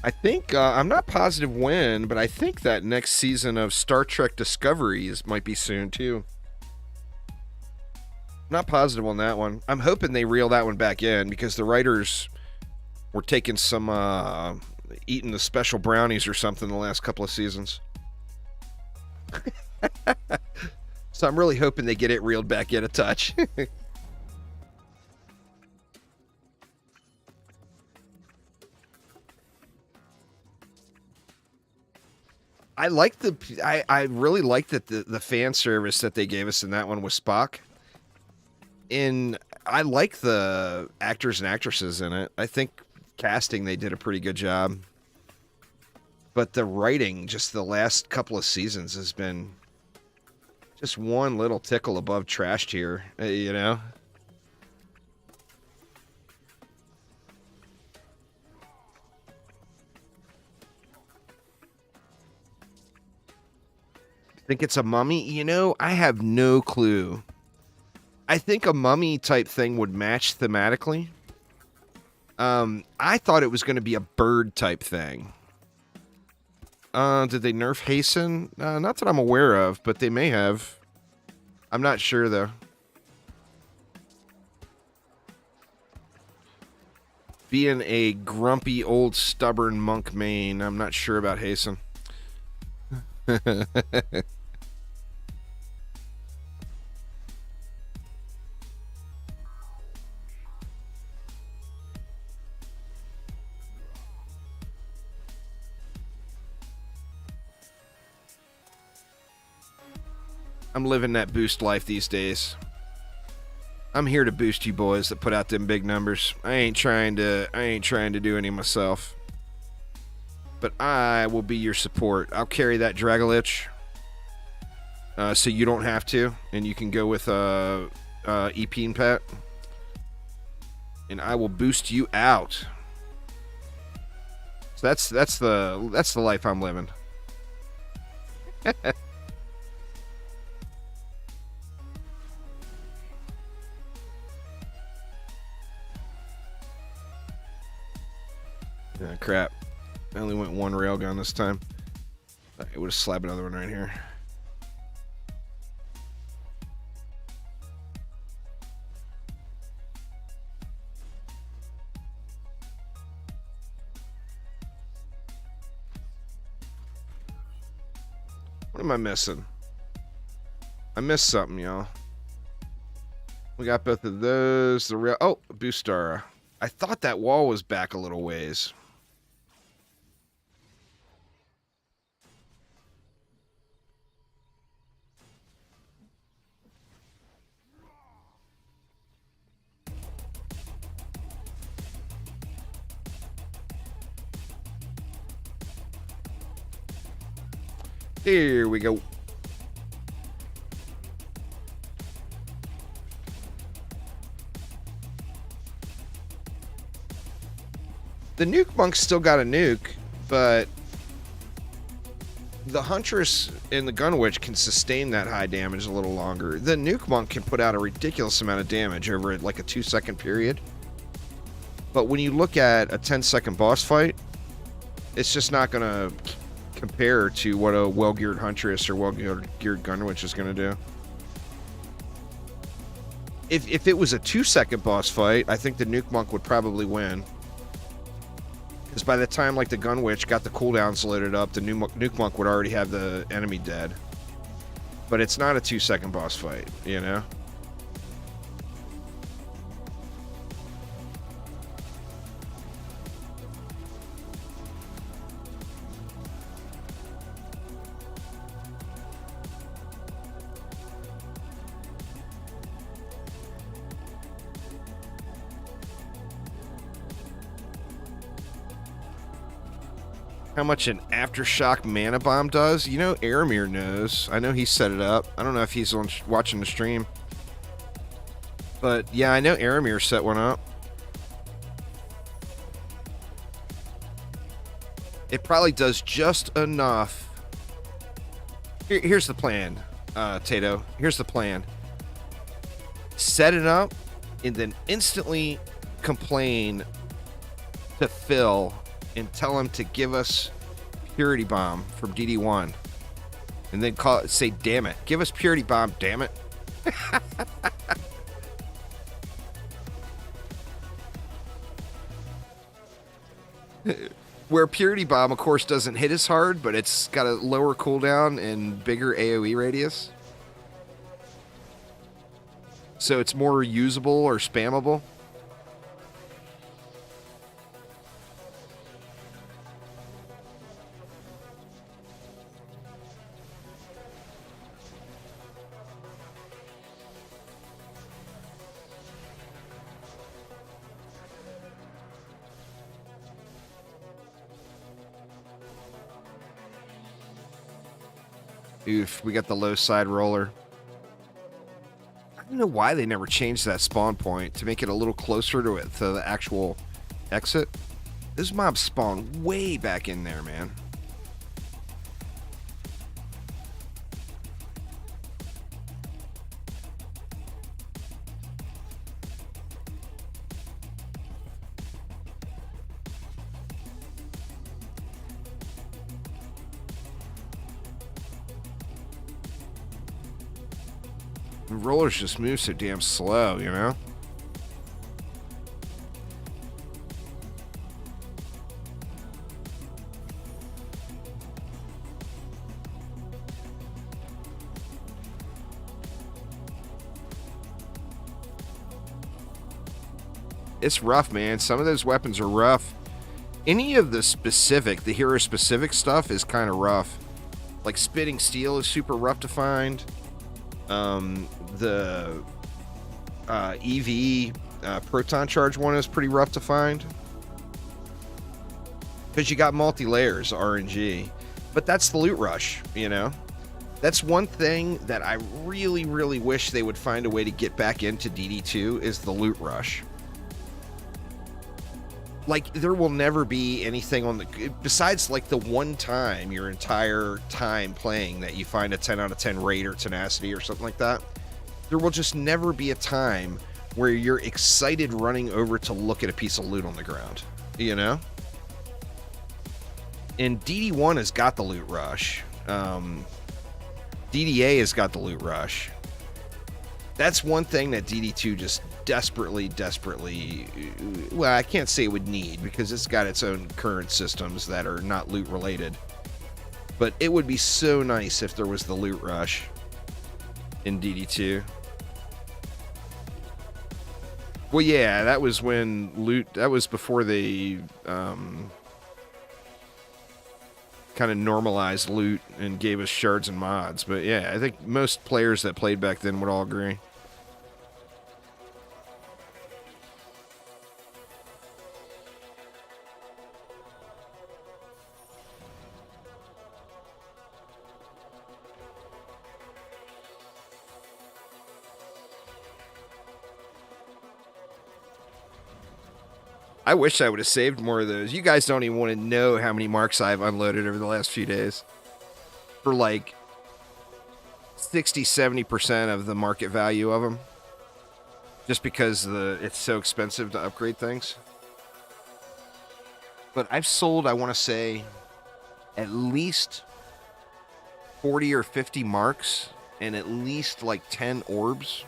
I think, I'm not positive when, but I think that next season of Star Trek Discoveries might be soon, too. Not positive on that one. I'm hoping they reel that one back in, because the writers were taking some, eating the special brownies or something the last couple of seasons. So I'm really hoping they get it reeled back in a touch. I really liked that the fan service that they gave us in that one was Spock. And I like the actors and actresses in it. I think casting, they did a pretty good job. But the writing, just the last couple of seasons, has been just one little tickle above trash tier, you know? Think it's a mummy? You know, I have no clue. I think a mummy type thing would match thematically. I thought it was going to be a bird type thing. Did they nerf hasten? Not that I'm aware of, but they may have. I'm not sure, though. Being a grumpy, old, stubborn monk main, I'm not sure about hasten. I'm living that boost life these days. I'm here to boost you boys that put out them big numbers. I ain't trying to do any myself. But I will be your support. I'll carry that Dragolich. So you don't have to, and you can go with EP and Pet. And I will boost you out. So that's the life I'm living. Oh, crap. I only went one railgun this time. I would have slapped another one right here. What am I missing? I missed something, y'all. We got both of those. The rail. Oh, Boostara. I thought that wall was back a little ways. Here we go. The nuke monk's still got a nuke, but the Huntress and the Gun Witch can sustain that high damage a little longer. The nuke monk can put out a ridiculous amount of damage over like a 2-second period. But when you look at a 10-second boss fight, it's just not going to compare to what a well-geared Huntress or well-geared Gun Witch is going to do. If it was a 2-second boss fight, I think the nuke monk would probably win. Because by the time like the Gun Witch got the cooldowns loaded up, the nuke monk would already have the enemy dead. But it's not a 2-second boss fight, you know? How much an Aftershock mana bomb does? You know, Aramir knows. I know he set it up. I don't know if he's watching the stream. But yeah, I know Aramir set one up. It probably does just enough. Here's the plan, Tato. Here's the plan. Set it up and then instantly complain to Phil and tell him to give us Purity Bomb from DD1. And then say, damn it. Give us Purity Bomb, damn it. Where Purity Bomb, of course, doesn't hit as hard, but it's got a lower cooldown and bigger AoE radius. So it's more usable or spammable. Oof, we got the low side roller. I don't know why they never changed that spawn point to make it a little closer to the actual exit. Those mobs spawn way back in there, man. Rollers just move so damn slow, you know? It's rough, man. Some of those weapons are rough. Any of the hero-specific stuff is kind of rough. Like Spitting Steel is super rough to find. The EV Proton Charge one is pretty rough to find. Because you got multi-layers, RNG. But that's the loot rush, you know? That's one thing that I really, really wish they would find a way to get back into DD2 is the loot rush. Like, there will never be anything on the... Besides, like, the one time your entire time playing that you find a 10 out of 10 raid or tenacity or something like that, there will just never be a time where you're excited running over to look at a piece of loot on the ground, you know? And DD1 has got the loot rush. DDA has got the loot rush. That's one thing that DD2 just desperately, well, I can't say it would need because it's got its own current systems that are not loot related. But it would be so nice if there was the loot rush in DD2. Well, yeah, that was when that was before they kind of normalized loot and gave us shards and mods. But yeah, I think most players that played back then would all agree. I wish I would have saved more of those. You guys don't even want to know how many marks I've unloaded over the last few days. For like 60-70% of the market value of them. Just because it's so expensive to upgrade things. But I've sold, I want to say, at least 40 or 50 marks and at least like 10 orbs.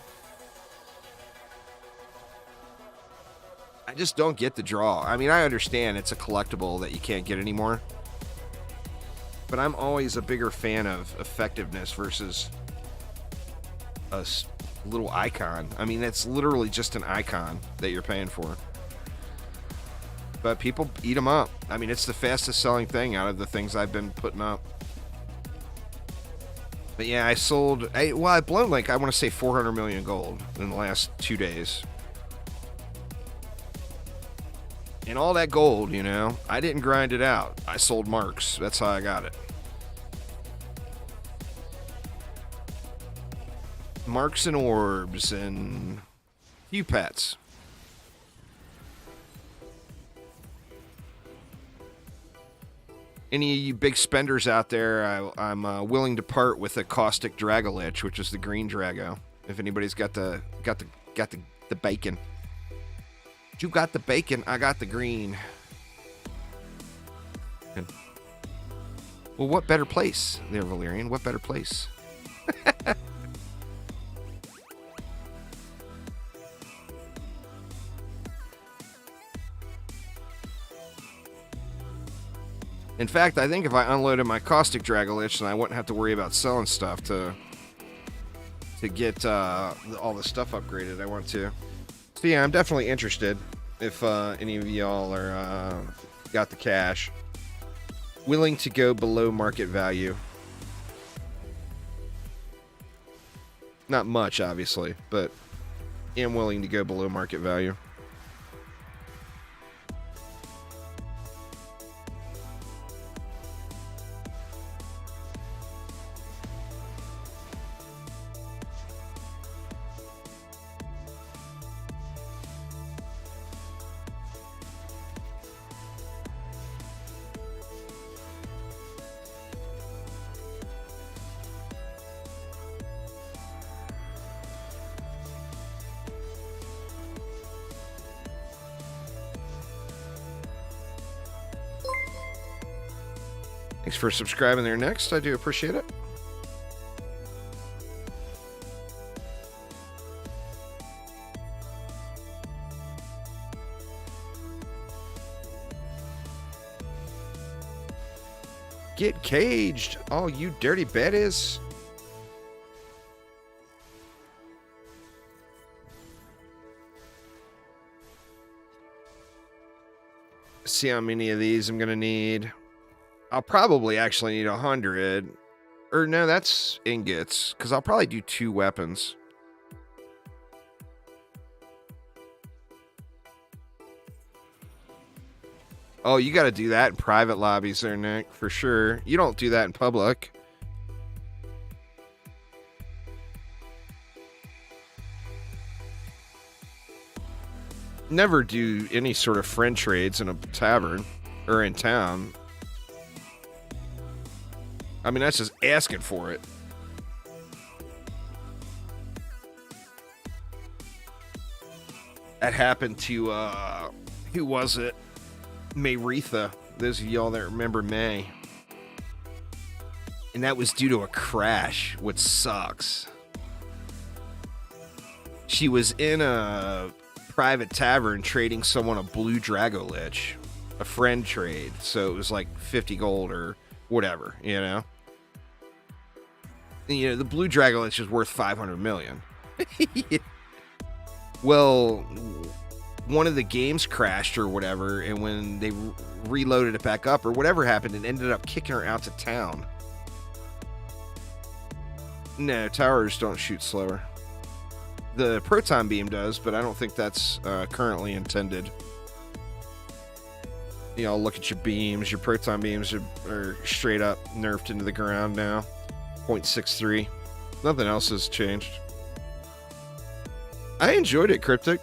I just don't get the draw. I mean, I understand it's a collectible that you can't get anymore. But I'm always a bigger fan of effectiveness versus a little icon. I mean, it's literally just an icon that you're paying for. But people eat them up. I mean, it's the fastest selling thing out of the things I've been putting up. But yeah, I sold... I've blown like, I want to say 400 million gold in the last 2 days. And all that gold, you know, I didn't grind it out. I sold marks. That's how I got it. Marks and orbs and few pets. Any of you big spenders out there, I'm willing to part with a caustic Dragolich, which is the green Drago. If anybody's got the bacon. You got the bacon, I got the green. Well, what better place there, Valerian? What better place? In fact, I think if I unloaded my caustic Dragolich, then I wouldn't have to worry about selling stuff to get all the stuff upgraded I want to. So yeah, I'm definitely interested if any of y'all are got the cash. Willing to go below market value. Not much, obviously, but am willing to go below market value. Thanks for subscribing there next. I do appreciate it. Get caged, all you dirty baddies. See how many of these I'm gonna need. I'll probably actually need 100. Or no, that's ingots, because I'll probably do 2 weapons. Oh, you got to do that in private lobbies there, Nick, for sure. You don't do that in public. Never do any sort of friend trades in a tavern or in town. I mean, that's just asking for it. That happened to, who was it? Mayretha. Those of y'all that remember May. And that was due to a crash, which sucks. She was in a private tavern trading someone a blue Drago Lich. A friend trade. So it was like 50 gold or whatever, you know? You know, the blue Drago Lich is worth 500 million. Well, one of the games crashed or whatever, and when they reloaded it back up or whatever happened, it ended up kicking her out to town. No, towers don't shoot slower. The proton beam does, but I don't think that's currently intended. You know, look at your beams. Your proton beams are straight up nerfed into the ground now. 0.63. Nothing else has changed. I enjoyed it, Cryptic.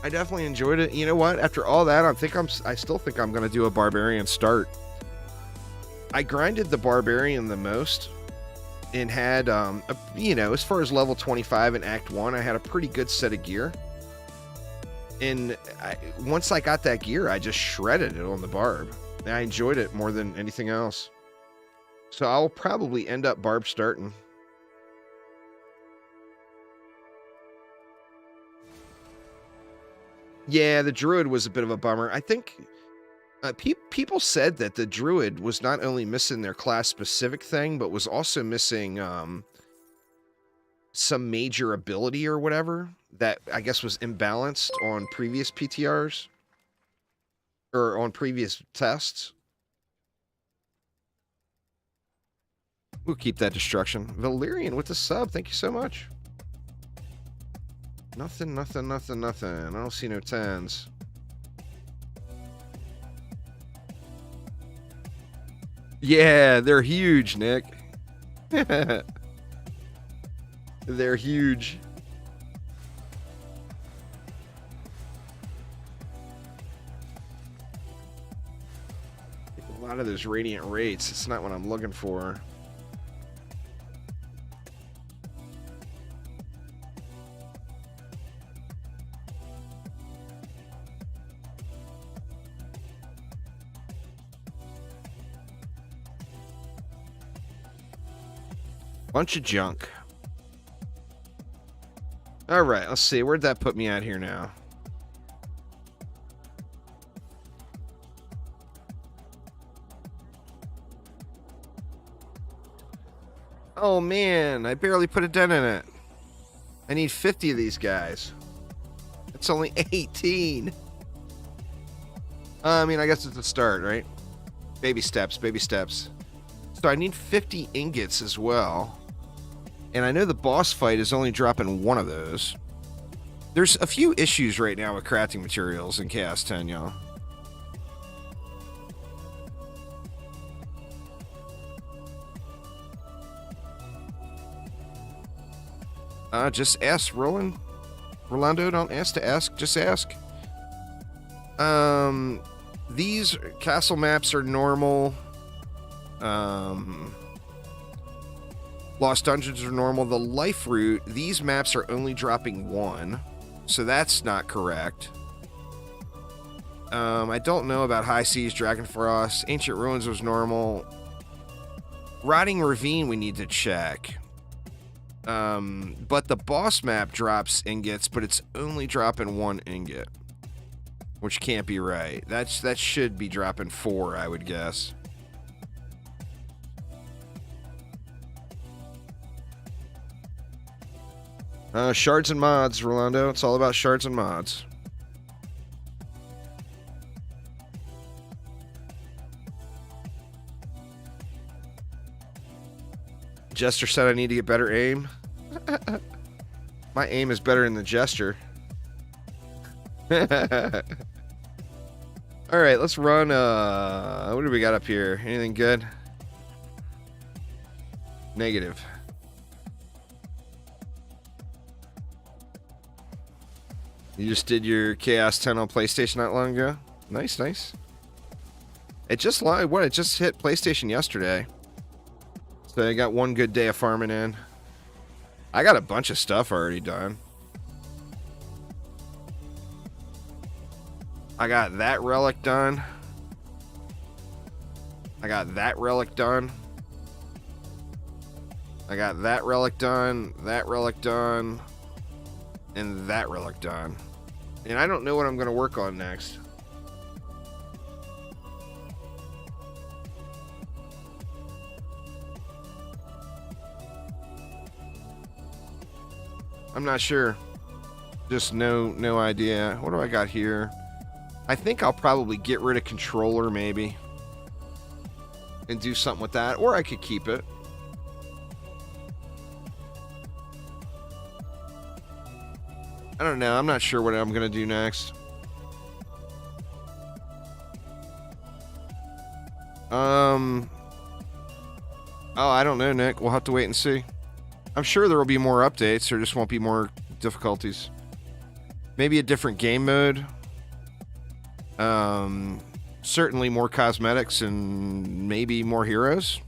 I definitely enjoyed it. You know what? After all that, I still think I'm going to do a Barbarian start. I grinded the Barbarian the most and had, you know, as far as level 25 in Act 1, I had a pretty good set of gear. And once I got that gear, I just shredded it on the Barb. And I enjoyed it more than anything else. So I'll probably end up Barb starting. Yeah, the Druid was a bit of a bummer. I think people said that the Druid was not only missing their class-specific thing, but was also missing some major ability or whatever that I guess was imbalanced on previous PTRs or on previous tests. We'll keep that destruction. Valerian with the sub. Thank you so much. Nothing, nothing, nothing, nothing. I don't see no 10s. Yeah, they're huge, Nick. They're huge. A lot of those radiant rates, it's not what I'm looking for. Bunch of junk. All right, let's see. Where'd that put me at here now? Oh, man. I barely put a dent in it. I need 50 of these guys. It's only 18. I mean, I guess it's a start, right? Baby steps, baby steps. So I need 50 ingots as well. And I know the boss fight is only dropping one of those. There's a few issues right now with crafting materials in Chaos 10, y'all. Just ask, Roland. Rolando, don't ask to ask, just ask. These castle maps are normal. Lost Dungeons are normal. The life route, these maps are only dropping 1. So that's not correct. I don't know about High Seas, Dragonfrost. Ancient Ruins was normal. Rotting Ravine we need to check. But the boss map drops ingots, but it's only dropping 1 ingot. Which can't be right. That should be dropping 4, I would guess. Shards and mods, Rolando. It's all about shards and mods. Jester said I need to get better aim. My aim is better than the Jester. Alright, let's run, what do we got up here? Anything good? Negative. You just did your Chaos 10 on PlayStation not long ago? Nice, nice. It just it just hit PlayStation yesterday. So I got one good day of farming in. I got a bunch of stuff already done. I got that relic done. I got that relic done. I got that relic done, that relic done, and that relic done. And I don't know what I'm going to work on next. I'm not sure. Just no idea. What do I got here? I think I'll probably get rid of controller maybe. And do something with that. Or I could keep it. I don't know. I'm not sure what I'm going to do next. Oh, I don't know, Nick. We'll have to wait and see. I'm sure there will be more updates. There just won't be more difficulties. Maybe a different game mode. Certainly more cosmetics and maybe more heroes.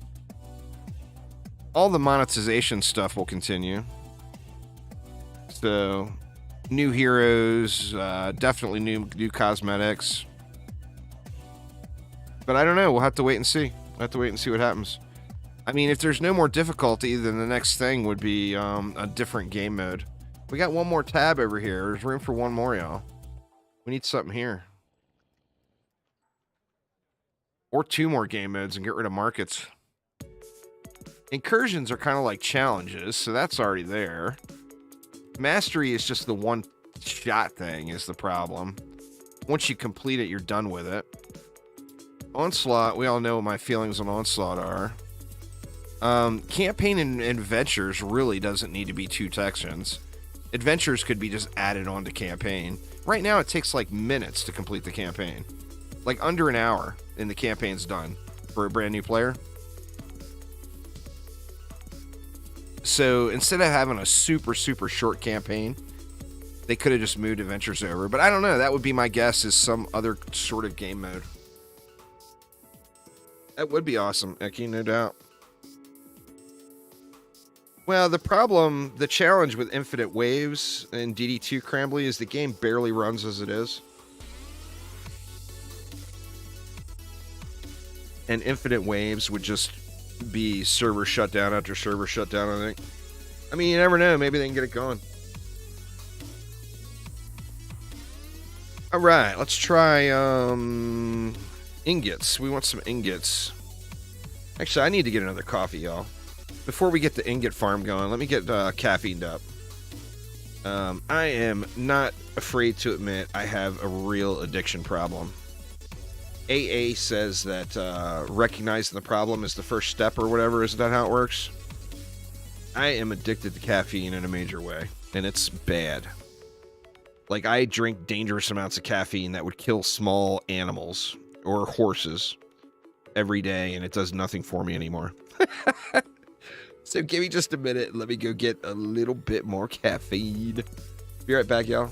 All the monetization stuff will continue. So, new heroes, definitely new cosmetics. But I don't know. We'll have to wait and see. We'll have to wait and see what happens. I mean, if there's no more difficulty, then the next thing would be a different game mode. We got one more tab over here. There's room for one more, y'all. We need something here. Or two more game modes and get rid of markets. Incursions are kind of like challenges, so that's already there. Mastery is just the one-shot thing is the problem. Once you complete it, you're done with it. Onslaught, we all know what my feelings on Onslaught are. Campaign and adventures really doesn't need to be two sections. Adventures could be just added on to campaign. Right now, it takes like minutes to complete the campaign. Like under an hour, and the campaign's done for a brand new player. So instead of having a super short campaign, they could have just moved adventures over. But I don't know. That would be my guess, is some other sort of game mode. That would be awesome, Eki, no doubt. Well, the challenge with Infinite Waves in DD2 Crambly is the game barely runs as it is. And Infinite Waves would just be server shutdown after server shutdown, I think. I mean, you never know. Maybe they can get it going. All right, let's try ingots. We want some ingots. Actually, I need to get another coffee, y'all. Before we get the ingot farm going, let me get caffeined up. I am not afraid to admit I have a real addiction problem. AA says that recognizing the problem is the first step or whatever. Isn't that how it works? I am addicted to caffeine in a major way, and it's bad. Like, I drink dangerous amounts of caffeine that would kill small animals or horses every day, and it does nothing for me anymore. So give me just a minute and let me go get a little bit more caffeine. Be right back, y'all.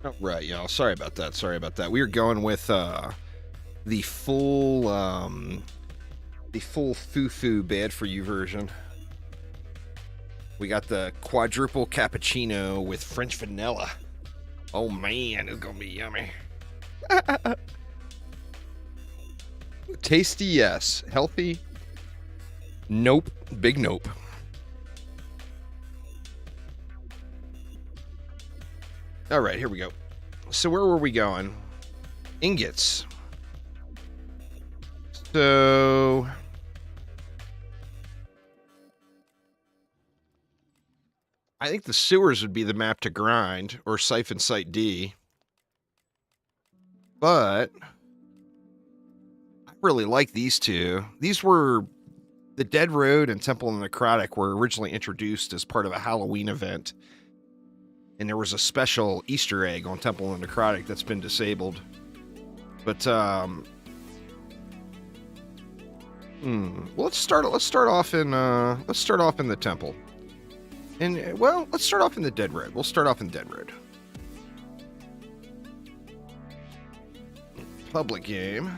Oh, right, y'all. Sorry about that. Sorry about that. We were going with the full foo-foo bad for you version. We got the quadruple cappuccino with French vanilla. Oh man, it's gonna be yummy. Tasty, yes. Healthy, nope. Big nope. All right, here we go. So where were we going? Ingots. So I think the sewers would be the map to grind, or siphon site D. But I really like these two. These were the Dead Road and Temple and Necrotic were originally introduced as part of a Halloween event. And there was a special Easter egg on Temple and Necrotic that's been disabled. But well, let's start off in the Temple. And well, let's start off in the Dead Road. We'll start off in Dead Road. Public game.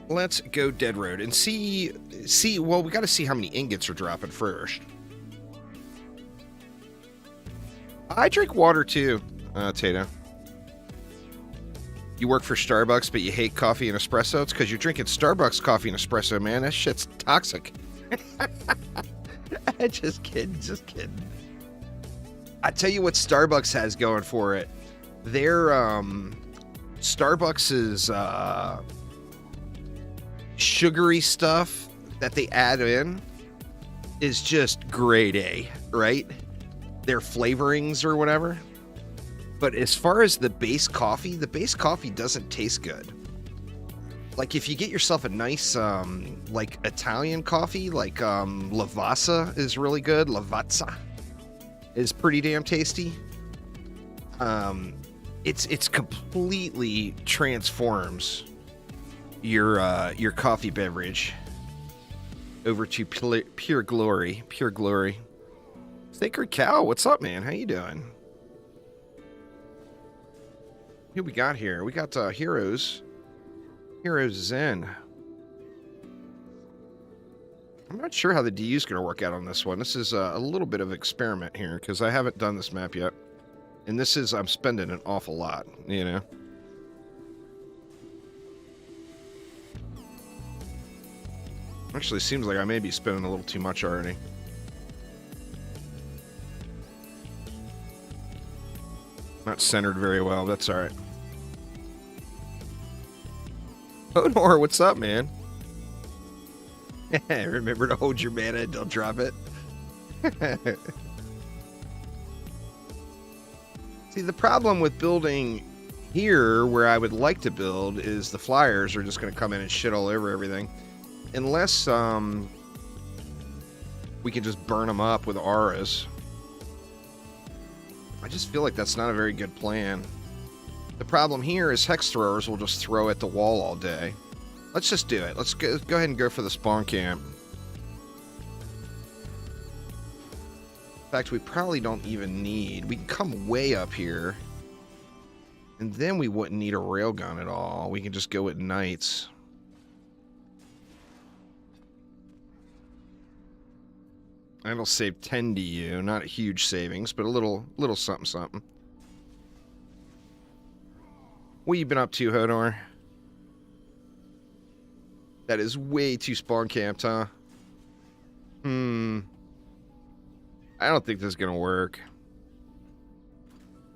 Let's go Dead Road and see. Well, we got to see how many ingots are dropping first. I drink water too, Tato. You work for Starbucks, but you hate coffee and espresso? It's because you're drinking Starbucks coffee and espresso, man. That shit's toxic. Just kidding, just kidding. I tell you what Starbucks has going for it. Their Starbucks's sugary stuff that they add in is just grade A, right? Their flavorings or whatever. But as far as the base coffee doesn't taste good. Like if you get yourself a nice like Italian coffee, like Lavazza is really good. Lavazza is pretty damn tasty. It's completely transforms your coffee beverage over to pure glory. Sacred Cow, what's up, man? How you doing? Who we got here? We got Heroes Zen. I'm not sure how the DU is going to work out on this one. This is a little bit of experiment here because I haven't done this map yet. And this is, I'm spending an awful lot, you know. Actually, seems like I may be spending a little too much already. Not centered very well. That's all right. Honor, what's up, man? Remember to hold your mana and don't drop it. See, the problem with building here, where I would like to build, is the flyers are just going to come in and shit all over everything. Unless we can just burn them up with auras. I just feel like that's not a very good plan. The problem here is hex throwers will just throw at the wall all day. Let's just do it. Let's go ahead and go for the spawn camp. In fact, we probably don't even need... We can come way up here. And then we wouldn't need a railgun at all. We can just go with knights. That'll save 10 DU. Not a huge savings, but a little something something. What you been up to, Hodor? That is way too spawn camped, huh? I don't think this is gonna work.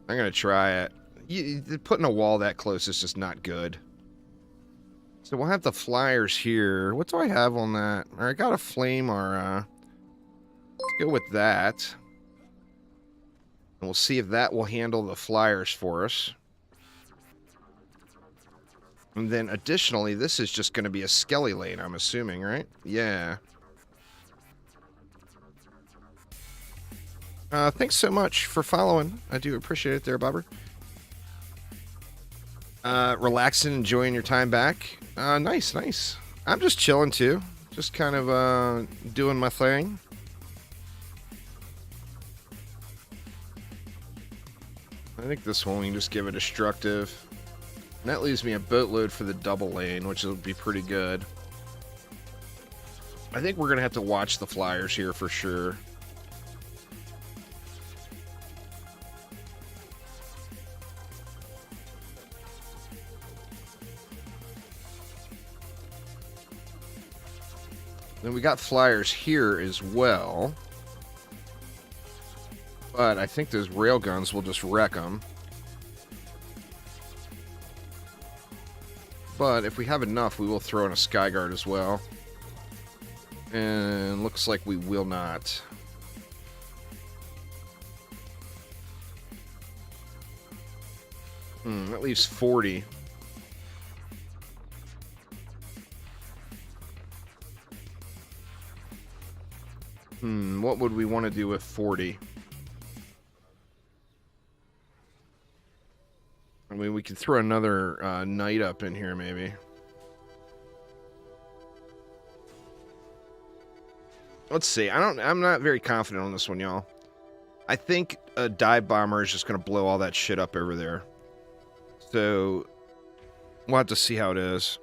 I'm gonna try it. Putting a wall that close is just not good. So we'll have the flyers here. What do I have on that? I got a flame aura. Let's go with that. And we'll see if that will handle the flyers for us. And then additionally, this is just going to be a skelly lane, I'm assuming, right? Yeah. Thanks so much for following. I do appreciate it there, Bobber. Relaxing, enjoying your time back. Nice, nice. I'm just chilling too. Just kind of doing my thing. I think this one we can just give it destructive. And that leaves me a boatload for the double lane, which will be pretty good. I think we're going to have to watch the flyers here for sure. Then we got flyers here as well. But I think those railguns will just wreck them. But if we have enough, we will throw in a Skyguard as well. And looks like we will not. That leaves 40. What would we want to do with 40? I mean, we could throw another knight up in here, maybe. Let's see. I'm not very confident on this one, y'all. I think a dive bomber is just going to blow all that shit up over there. So we'll have to see how it is.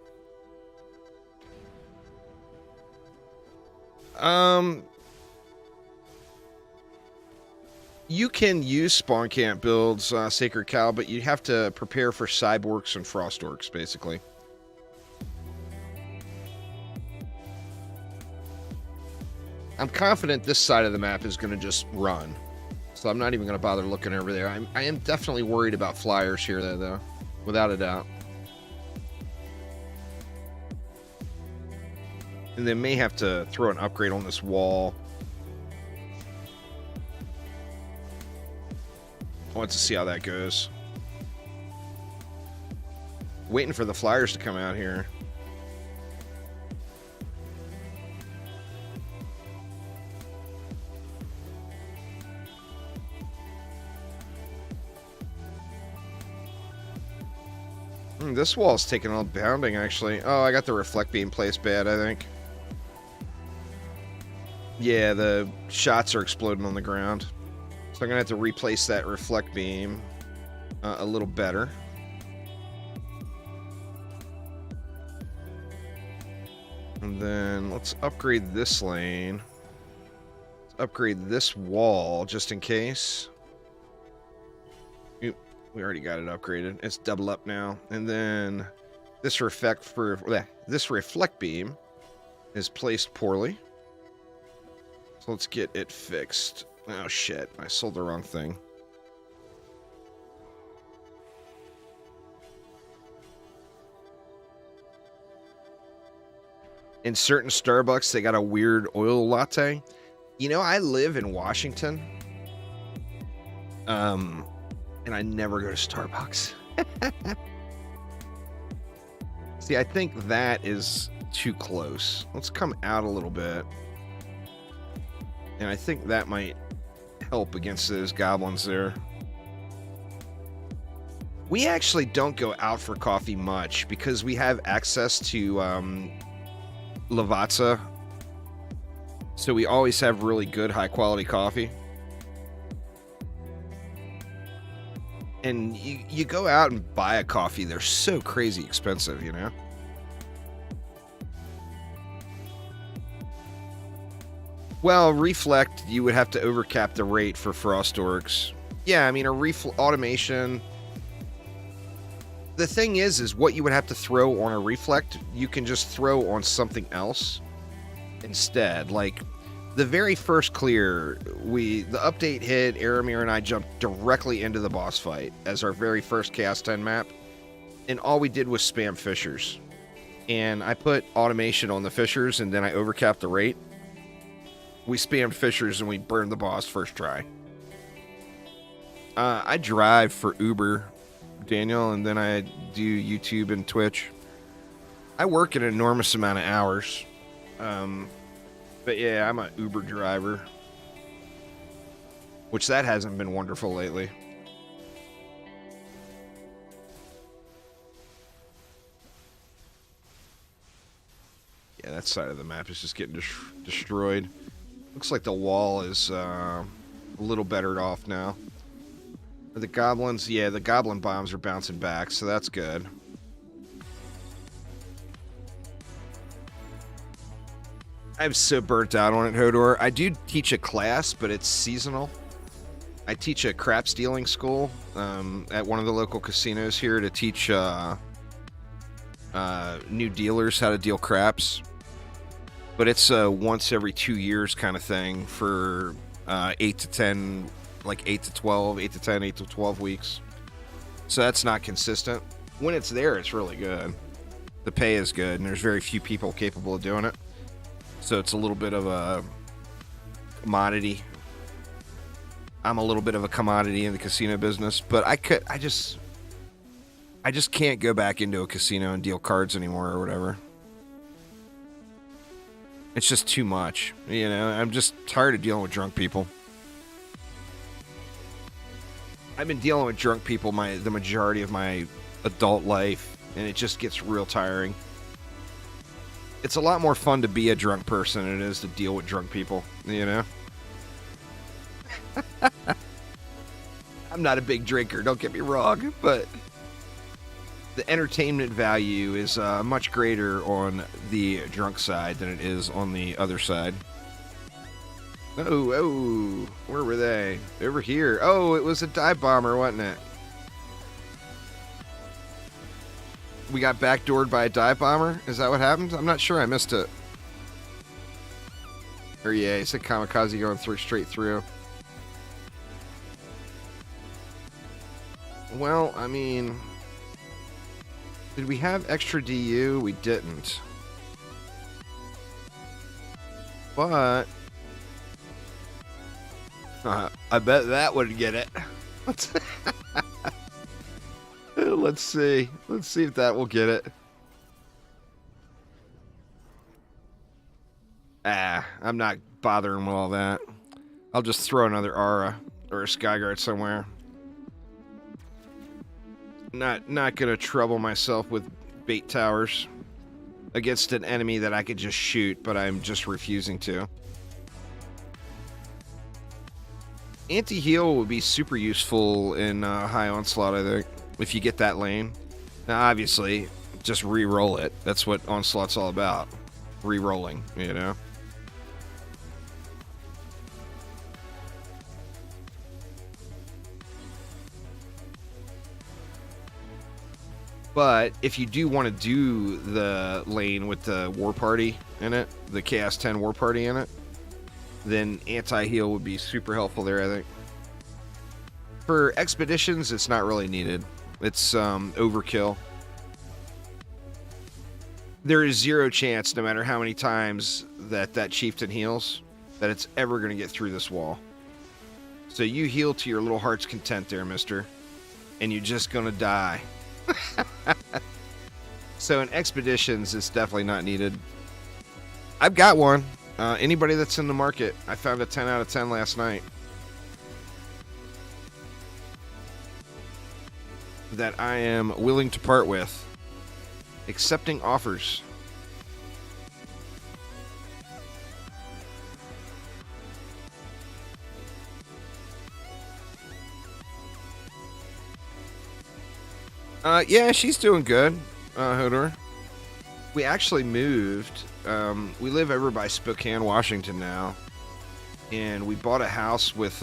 You can use spawn camp builds, Sacred Cow, but you have to prepare for cyborgs and frost orcs, basically. I'm confident this side of the map is going to just run. So I'm not even going to bother looking over there. I am definitely worried about flyers here, though. Without a doubt. And they may have to throw an upgrade on this wall. I want to see how that goes. Waiting for the flyers to come out here. This wall's taking a pounding, actually. Oh, I got the reflect beam placed bad, I think. Yeah, the shots are exploding on the ground. So I'm going to have to replace that reflect beam a little better. And then let's upgrade this lane. Let's upgrade this wall just in case. Oop, we already got it upgraded. It's double up now. And then this reflect beam is placed poorly. So let's get it fixed. Oh shit, I sold the wrong thing. In certain Starbucks, they got a weird oil latte. You know, I live in Washington. And I never go to Starbucks. See, I think that is too close. Let's come out a little bit. And I think that might help against those goblins there. We actually don't go out for coffee much because we have access to Lavazza. So we always have really good high quality coffee. And you go out and buy a coffee, they're so crazy expensive, you know? Well, reflect, you would have to overcap the rate for frost orcs. Yeah, I mean, a automation. The thing is what you would have to throw on a reflect, you can just throw on something else instead. Like, the very first clear, the update hit, Aramir and I jumped directly into the boss fight as our very first Chaos 10 map, and all we did was spam fissures. And I put automation on the fissures, and then I overcapped the rate. We spammed fissures, and we burned the boss first try. I drive for Uber, Daniel, and then I do YouTube and Twitch. I work an enormous amount of hours. But yeah, I'm an Uber driver. Which that hasn't been wonderful lately. Yeah, that side of the map is just getting destroyed. Looks like the wall is a little better off now. The goblins, yeah, the goblin bombs are bouncing back, so that's good. I'm so burnt out on it, Hodor. I do teach a class, but it's seasonal. I teach a crap stealing school at one of the local casinos here to teach new dealers how to deal craps. But it's a once every 2 years kind of thing for 8 to 10, like 8 to 12, 8 to 10, 8 to 12 weeks. So that's not consistent. When it's there, it's really good. The pay is good, and there's very few people capable of doing it. So it's a little bit of a commodity. I'm a little bit of a commodity in the casino business, but I just can't go back into a casino and deal cards anymore or whatever. It's just too much, you know. I'm just tired of dealing with drunk people. I've been dealing with drunk people the majority of my adult life, and it just gets real tiring. It's a lot more fun to be a drunk person than it is to deal with drunk people, you know? I'm not a big drinker, don't get me wrong, but the entertainment value is much greater on the drunk side than it is on the other side. Oh, where were they? Over here. Oh, it was a dive bomber, wasn't it? We got backdoored by a dive bomber? Is that what happened? I'm not sure. I missed it. Or yeah, he said kamikaze going straight through. Well, I mean, did we have extra DU? We didn't. But I bet that would get it. Let's see. Let's see if that will get it. I'm not bothering with all that. I'll just throw another aura or a Skyguard somewhere. Not gonna trouble myself with bait towers against an enemy that I could just shoot, but I'm just refusing to. Anti-heal would be super useful in high onslaught, I think, if you get that lane. Now, obviously, just re-roll it. That's what onslaught's all about. Re-rolling, you know? But if you do want to do the lane with the war party in it, the Chaos 10 war party in it, then anti-heal would be super helpful there, I think. For expeditions, it's not really needed. It's overkill. There is zero chance, no matter how many times that chieftain heals, that it's ever going to get through this wall. So you heal to your little heart's content there, mister. And you're just going to die. So in expeditions, it's definitely not needed. I've got one. Anybody that's in the market, I found a 10 out of 10 last night that I am willing to part with. Accepting offers. Yeah, she's doing good, Hodor. We actually moved. We live over by Spokane, Washington now. And we bought a house with,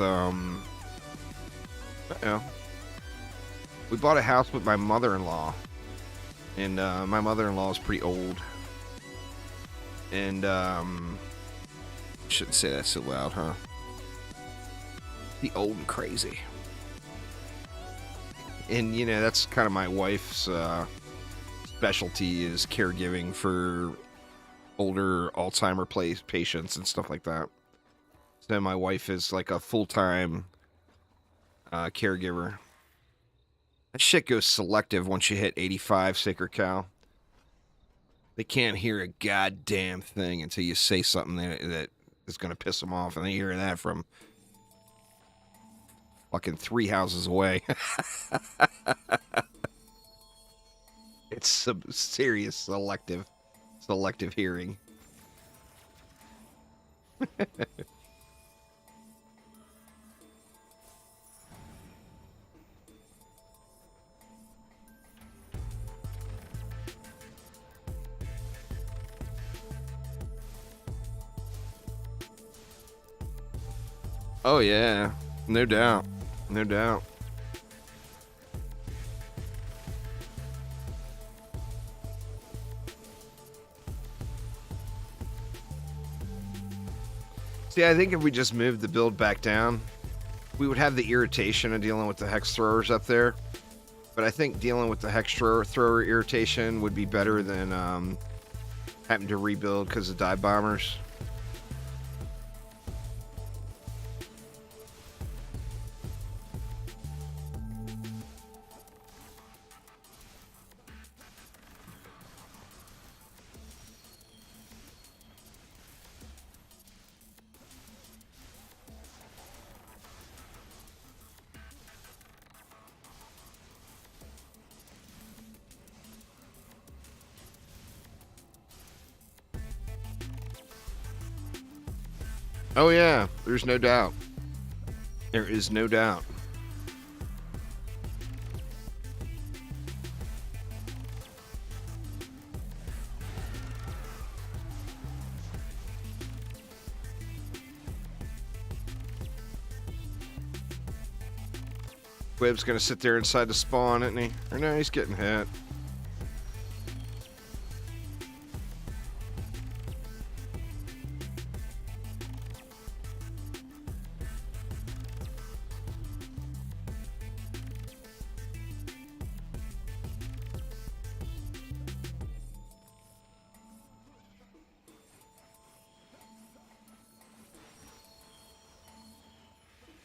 we bought a house with my mother-in-law. And, my mother-in-law is pretty old. And, shouldn't say that so loud, huh? The old and crazy. And, you know, that's kind of my wife's specialty is caregiving for older Alzheimer patients and stuff like that. So my wife is like a full-time caregiver. That shit goes selective once you hit 85, Sacred Cow. They can't hear a goddamn thing until you say something that is going to piss them off. And they hear that from fucking 3 houses away. It's some serious selective hearing. Oh yeah, no doubt, no doubt. See, I think if we just moved the build back down, we would have the irritation of dealing with the hex throwers up there. But I think dealing with the hex thrower irritation would be better than having to rebuild because of dive bombers. Oh yeah, there's no doubt. There is no doubt. Webb's gonna sit there inside the spawn, isn't he? Or no, he's getting hit.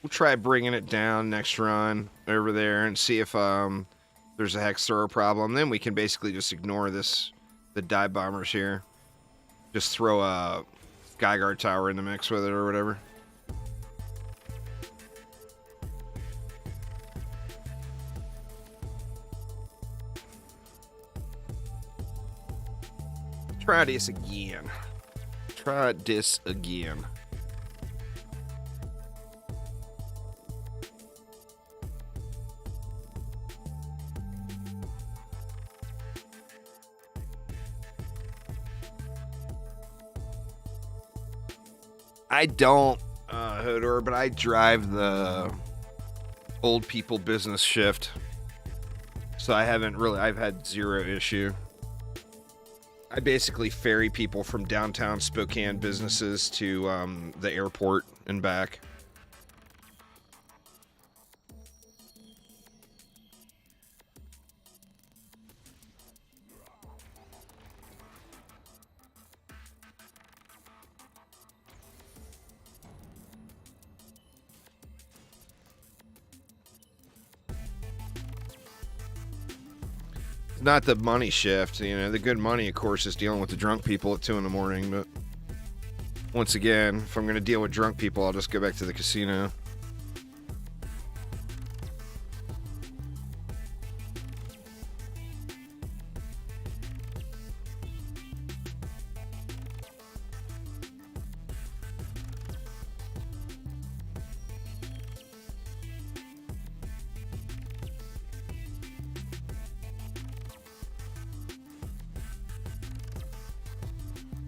We'll try bringing it down next run over there and see if there's a hex thrower problem. Then we can basically just ignore the dive bombers here. Just throw a Skyguard tower in the mix with it or whatever. Try this again. Try this again. I don't, Hodor, but I drive the old people business shift. So I've had zero issue. I basically ferry people from downtown Spokane businesses to the airport and back. Not the money shift, you know. The good money, of course, is dealing with the drunk people at 2 in the morning. But once again, if I'm going to deal with drunk people, I'll just go back to the casino.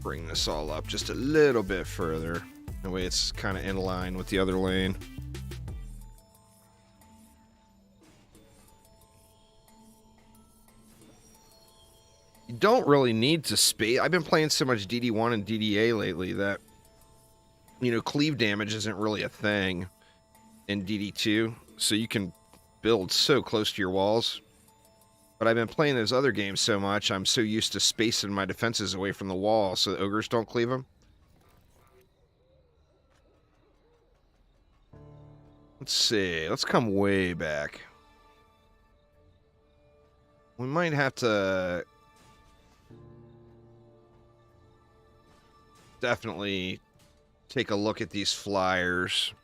Bring this all up just a little bit further. That way it's kind of in line with the other lane. You don't really need to space. I've been playing so much DD1 and DDA lately that, you know, cleave damage isn't really a thing in DD2. So you can build so close to your walls. But I've been playing those other games so much, I'm so used to spacing my defenses away from the wall so the ogres don't cleave them. Let's see. Let's come way back. We might have to definitely take a look at these flyers.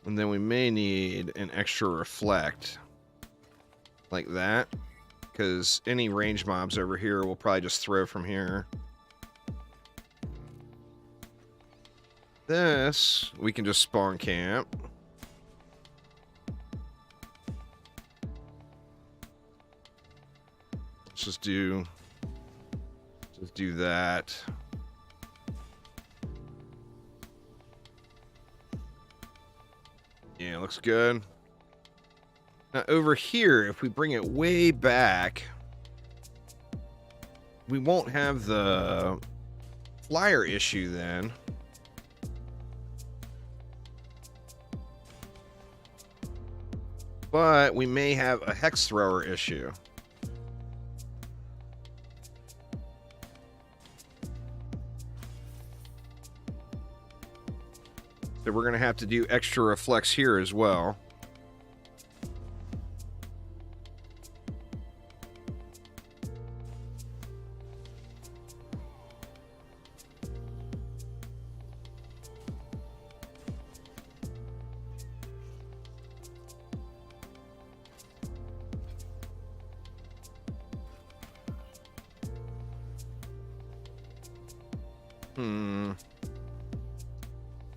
And then we may need an extra reflect. Like that. Because any range mobs over here will probably just throw from here. This, we can just spawn camp. just do that. Yeah, looks good. Now over here, if we bring it way back, we won't have the flyer issue then. But we may have a hex thrower issue. So we're going to have to do extra reflex here as well.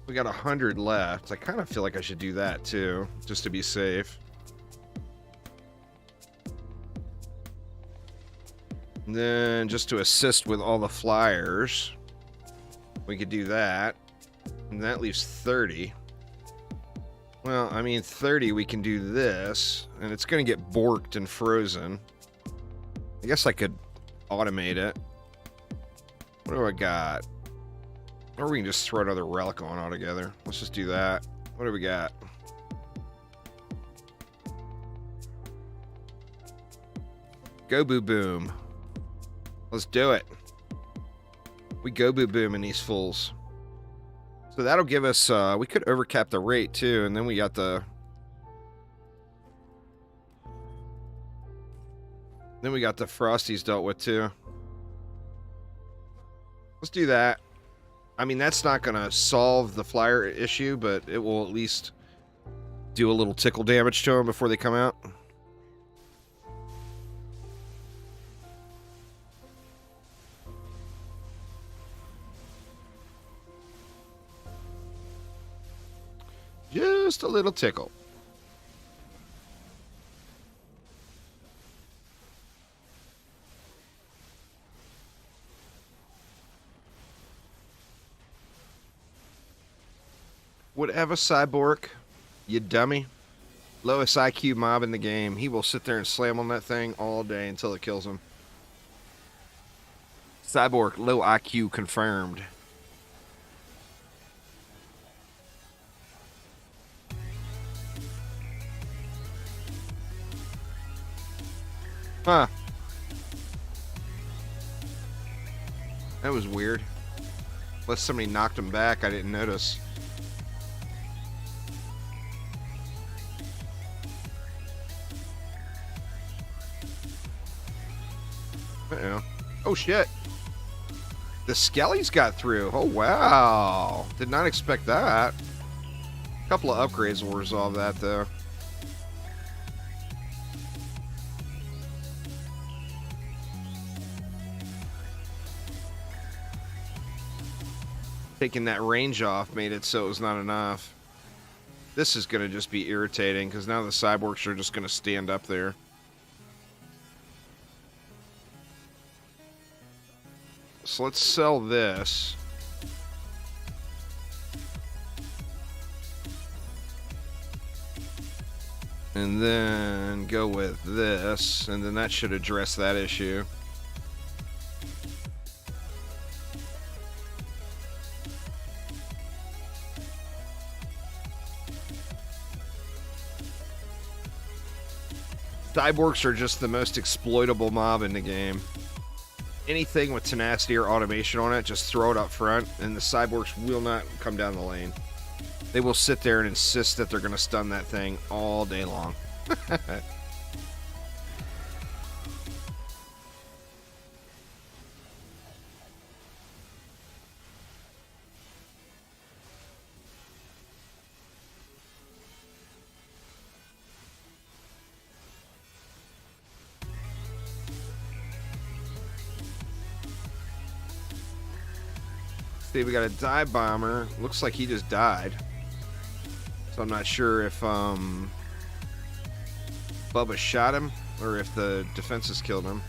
We got 100 left. I kind of feel like I should do that too, just to be safe. And then just to assist with all the flyers, we could do that. And that leaves 30. Well, I mean, 30, we can do this, and it's going to get borked and frozen. I guess I could automate it. What do I got? Or we can just throw another relic on altogether. Let's just do that. What do we got? Go boo boom. Let's do it. We go boo boom in these fools. So that'll give us, we could overcap the rate too, and then we got the... Then we got the Frosties dealt with too. Let's do that. I mean, that's not going to solve the flyer issue, but it will at least do a little tickle damage to them before they come out. Just a little tickle. Whatever, Cyborg, you dummy. Lowest IQ mob in the game. He will sit there and slam on that thing all day until it kills him. Cyborg, low IQ confirmed. Huh. That was weird. Unless somebody knocked him back, I didn't notice. Uh-oh. Oh, shit. The Skellies got through. Oh, wow. Did not expect that. A couple of upgrades will resolve that, though. Taking that range off made it so it was not enough. This is going to just be irritating, because now the cyborgs are just going to stand up there. So let's sell this. And then go with this, and then that should address that issue. Cyborgs are just the most exploitable mob in the game. Anything with tenacity or automation on it, just throw it up front, and the cyborgs will not come down the lane. They will sit there and insist that they're going to stun that thing all day long. See, we got a dive bomber. Looks like he just died. So I'm not sure if Bubba shot him or if the defenses killed him.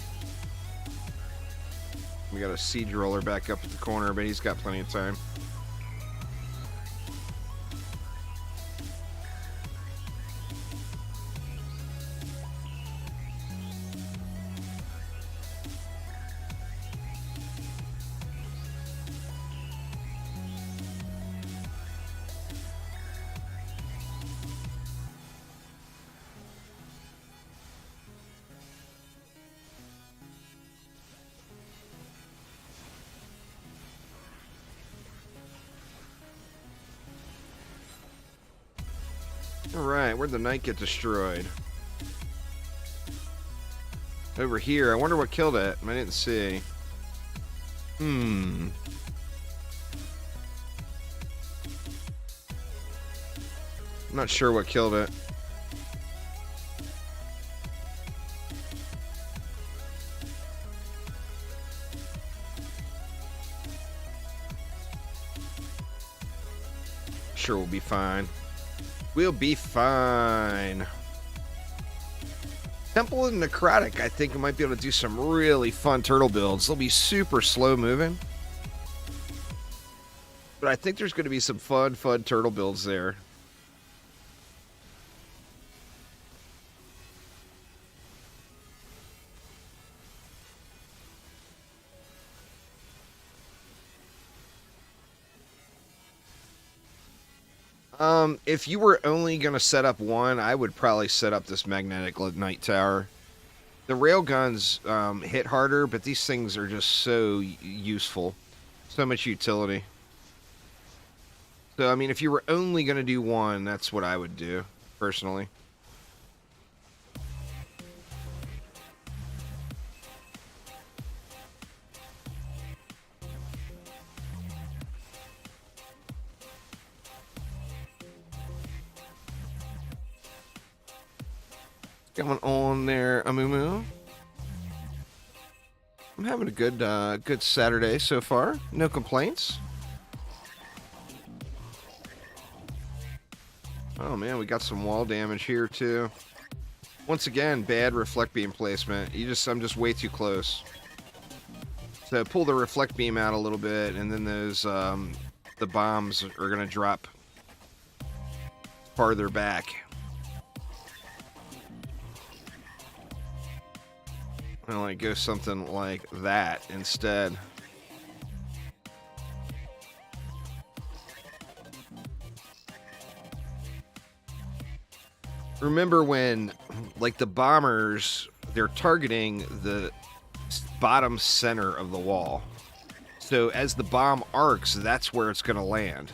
We got a siege roller back up at the corner, but he's got plenty of time. Alright, where'd the knight get destroyed? Over here. I wonder what killed it. I didn't see. I'm not sure what killed it. Sure, we'll be fine. We'll be fine. Temple and Necrotic, I think I might be able to do some really fun turtle builds. They'll be super slow moving. But I think there's going to be some fun turtle builds there. If you were only going to set up one, I would probably set up this magnetic knight tower. The railguns hit harder, but these things are just so useful. So much utility. So, I mean, if you were only going to do one, that's what I would do, personally. Going on there, Amumu. I'm having a good Saturday so far. No complaints. Oh man, we got some wall damage here too. Once again, bad reflect beam placement. I'm just way too close. So pull the reflect beam out a little bit, and then those the bombs are gonna drop farther back. I like go something like that instead. Remember when, like, the bombers, they're targeting the bottom center of the wall. So as the bomb arcs, that's where it's going to land.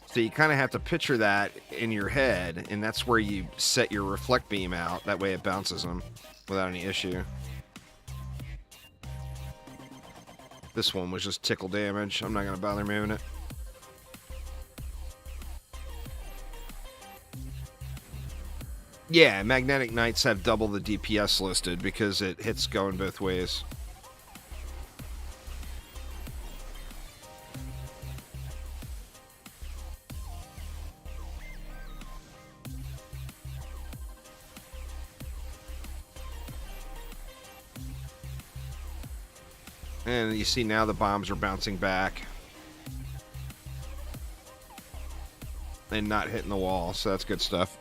So you kind of have to picture that in your head, and that's where you set your reflect beam out. That way it bounces them without any issue. This one was just tickle damage. I'm not going to bother moving it. Yeah, magnetic knights have double the DPS listed because it hits going both ways. And you see now the bombs are bouncing back and not hitting the wall, so that's good stuff.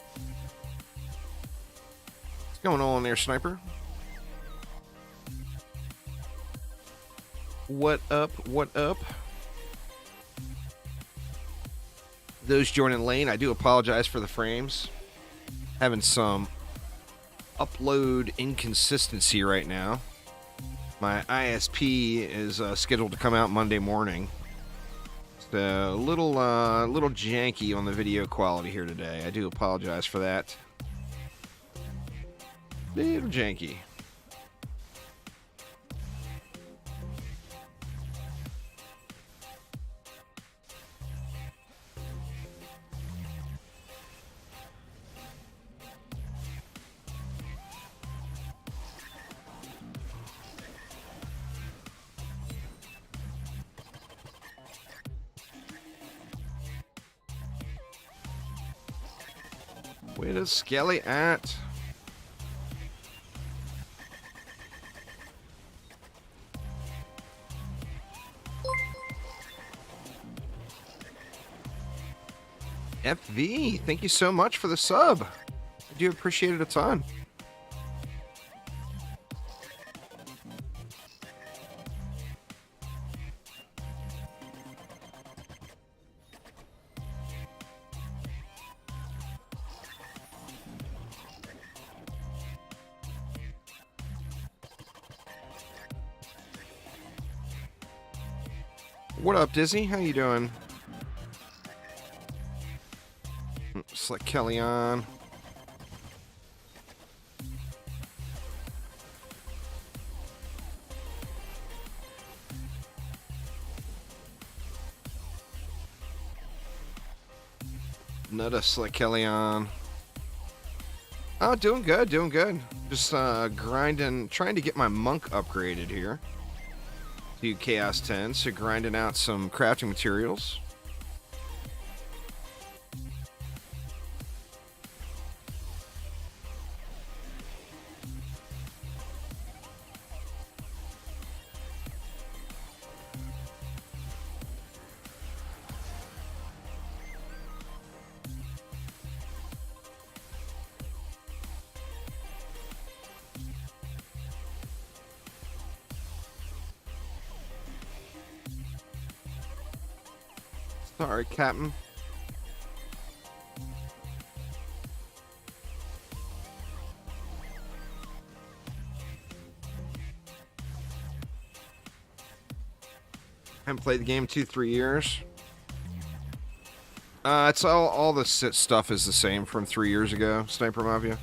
What's going on there, sniper? What up? What up? Those joining lane, I do apologize for the frames. Having some upload inconsistency right now. My ISP is scheduled to come out Monday morning. So a little janky on the video quality here today. I do apologize for that. Little janky. Where is Skelly at? FV, thank you so much for the sub. I do appreciate it a ton. What up, Dizzy? How you doing? Slick Kelly on. Another Slick Kelly on. Oh, doing good, doing good. Just grinding, trying to get my monk upgraded here to Chaos 10, so grinding out some crafting materials. Sorry, Captain. Haven't played the game in 2-3 years. It's all the stuff is the same from 3 years ago, Sniper Mafia.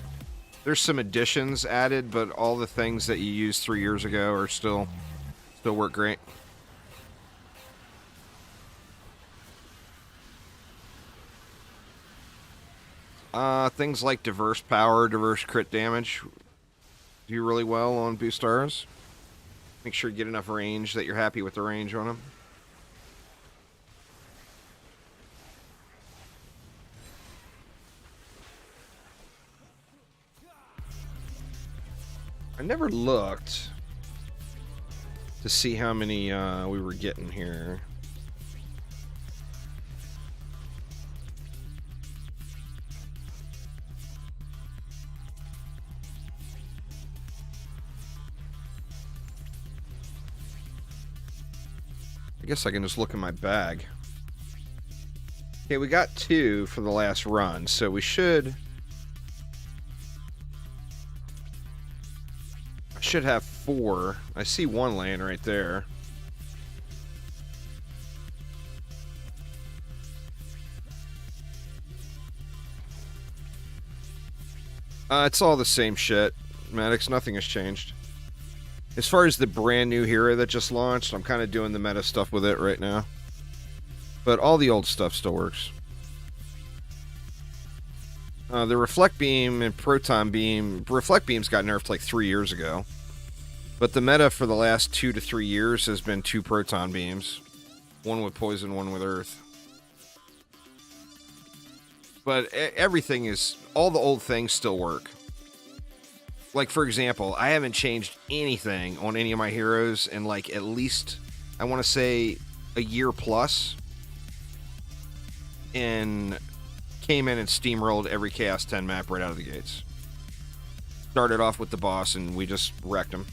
There's some additions added, but all the things that you used 3 years ago are still work great. Things like diverse power, diverse crit damage do really well on boost stars. Make sure you get enough range that you're happy with the range on them. I never looked to see how many we were getting here. I guess I can just look in my bag. Okay, we got 2 for the last run, so we should... I should have 4. I see 1 laying right there. It's all the same shit, Maddox. Nothing has changed. As far as the brand new hero that just launched, I'm kind of doing the meta stuff with it right now. But all the old stuff still works. The Reflect Beam and Proton Beam... Reflect Beams got nerfed like 3 years ago. But the meta for the last 2 to 3 years has been 2 Proton Beams. One with Poison, one with Earth. But everything is... All the old things still work. Like, for example, I haven't changed anything on any of my heroes in, like, at least, I want to say, a year plus. And came in and steamrolled every Chaos 10 map right out of the gates. Started off with the boss, and we just wrecked him.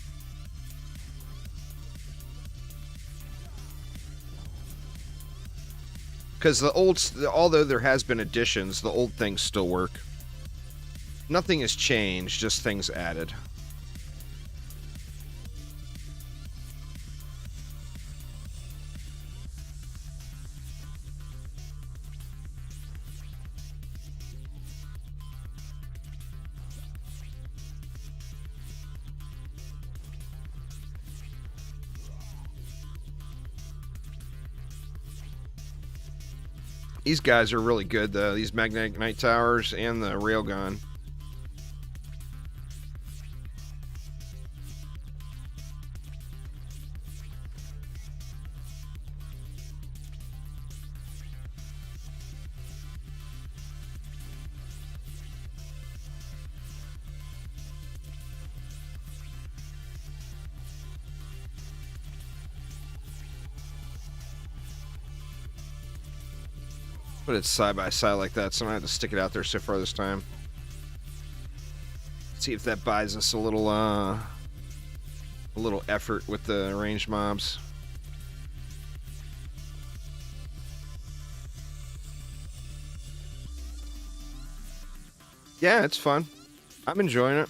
Because the old, although there has been additions, the old things still work. Nothing has changed, just things added. These guys are really good, though. These Magnetic Night Towers and the Railgun. Put it side by side like that, so I don't have to stick it out there so far this time. See if that buys us a little effort with the ranged mobs. Yeah, it's fun. I'm enjoying it.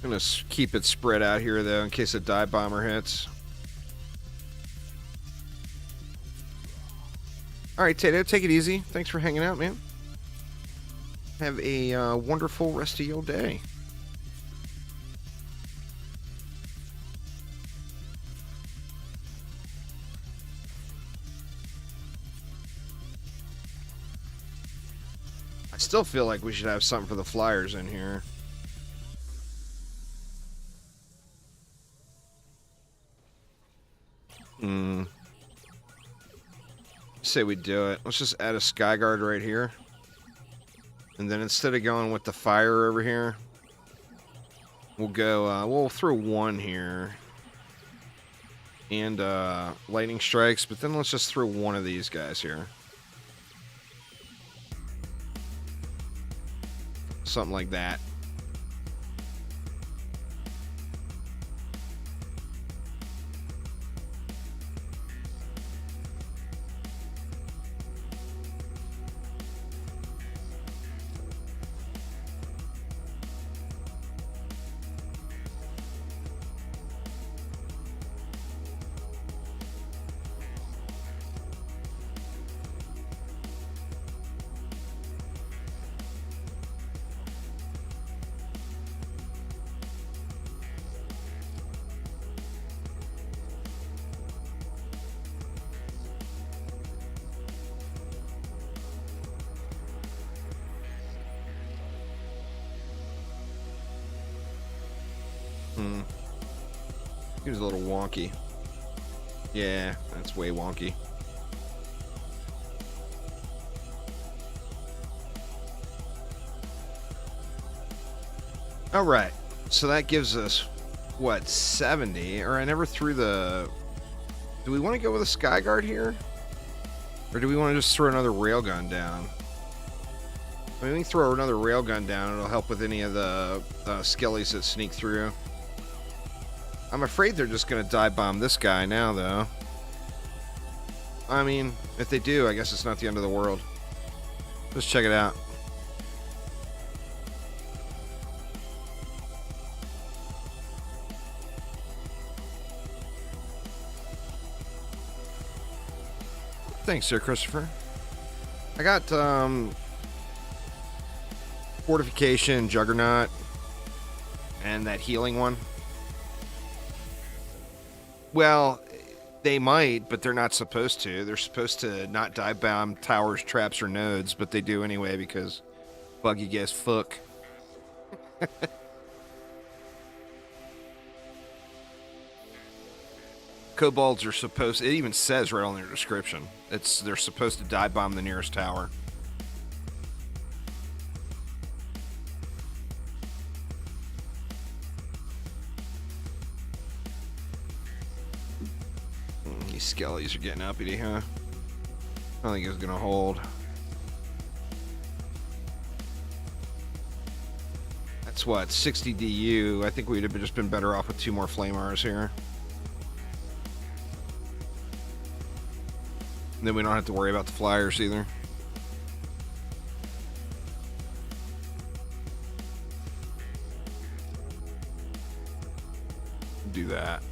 I'm gonna keep it spread out here though, in case a dive bomber hits. All right, Tato, take it easy. Thanks for hanging out, man. Have a wonderful rest of your day. I still feel like we should have something for the flyers in here. Say we do it. Let's just add a sky guard right here. And then instead of going with the fire over here, we'll go, we'll throw one here. And lightning strikes, but then let's just throw one of these guys here. Something like that. He was a little wonky. Yeah, that's way wonky. All right, so that gives us, what, 70? Or I never threw the... Do we want to go with a sky guard here? Or do we want to just throw another railgun down? I mean, we can throw another railgun down. It'll help with any of the skellies that sneak through. I'm afraid they're just going to dive bomb this guy now, though. I mean, if they do, I guess it's not the end of the world. Let's check it out. Thanks, Sir Christopher. I got Fortification, Juggernaut, and that healing one. Well, they might, but they're not supposed to. They're supposed to not dive bomb towers, traps, or nodes, but they do anyway because buggy guess fuck. Kobolds are supposed... It even says right on their description. They're supposed to dive bomb the nearest tower. These skellies are getting uppity, huh? I don't think it's gonna hold. That's what, 60 DU. I think we'd have just been better off with 2 more flamers here. And then we don't have to worry about the flyers either. Do that.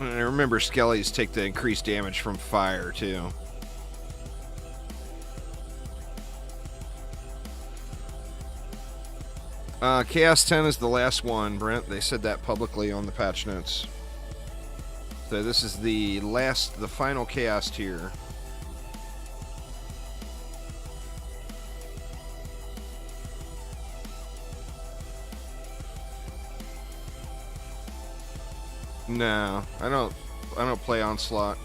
And remember, skellies take the increased damage from fire, too. Chaos 10 is the last one, Brent. They said that publicly on the patch notes. So this is the final Chaos tier. No, I don't play Onslaught.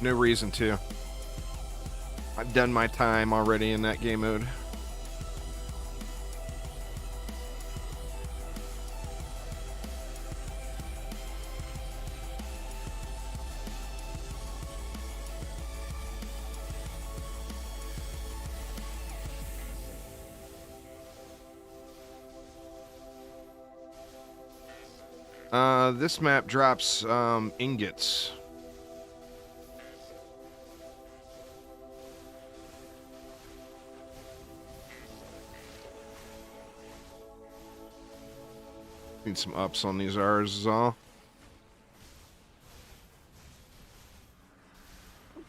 No reason to. I've done my time already in that game mode. This map drops ingots. Need some ups on these R's is all.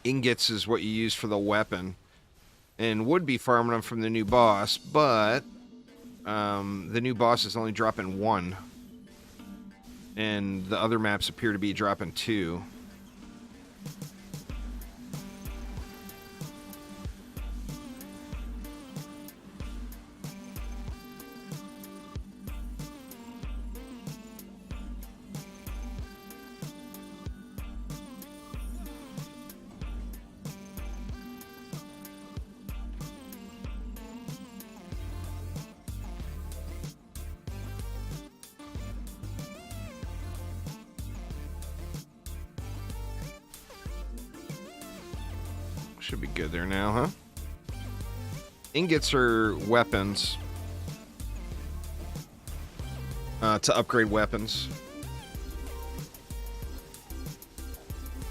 Ingots is what you use for the weapon. And would be farming them from the new boss, but the new boss is only dropping 1. And the other maps appear to be dropping 2. Should be good there now, huh? Ingots are weapons. To upgrade weapons.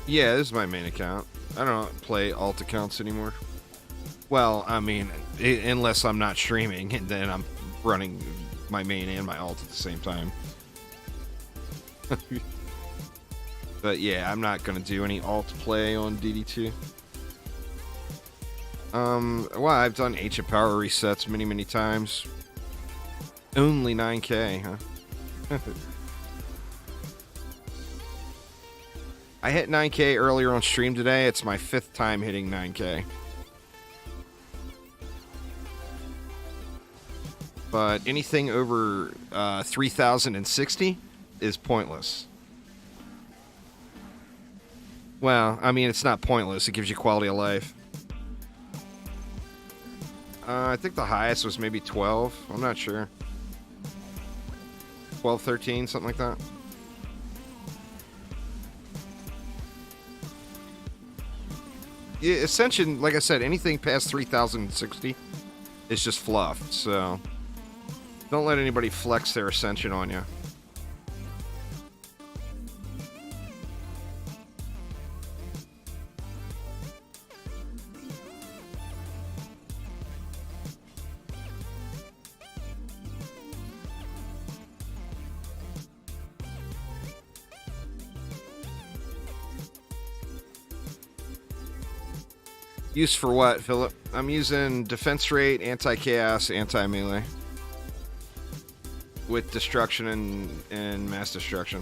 Yeah, this is my main account. I don't play alt accounts anymore. Well, I mean, unless I'm not streaming, and then I'm running my main and my alt at the same time. But yeah, I'm not going to do any alt play on DD2. Well, I've done ancient power resets many times. Only 9k, huh? I hit 9k earlier on stream today. It's my 5th time hitting 9k. But anything over 3060 is pointless. Well, I mean, it's not pointless. It gives you quality of life. I think the highest was maybe 12. I'm not sure. 12, 13, something like that. Yeah, Ascension, like I said, anything past 3060 is just fluff. So don't let anybody flex their Ascension on you. Use for what, Philip? I'm using defense rate, anti-chaos, anti-melee. With destruction and mass destruction.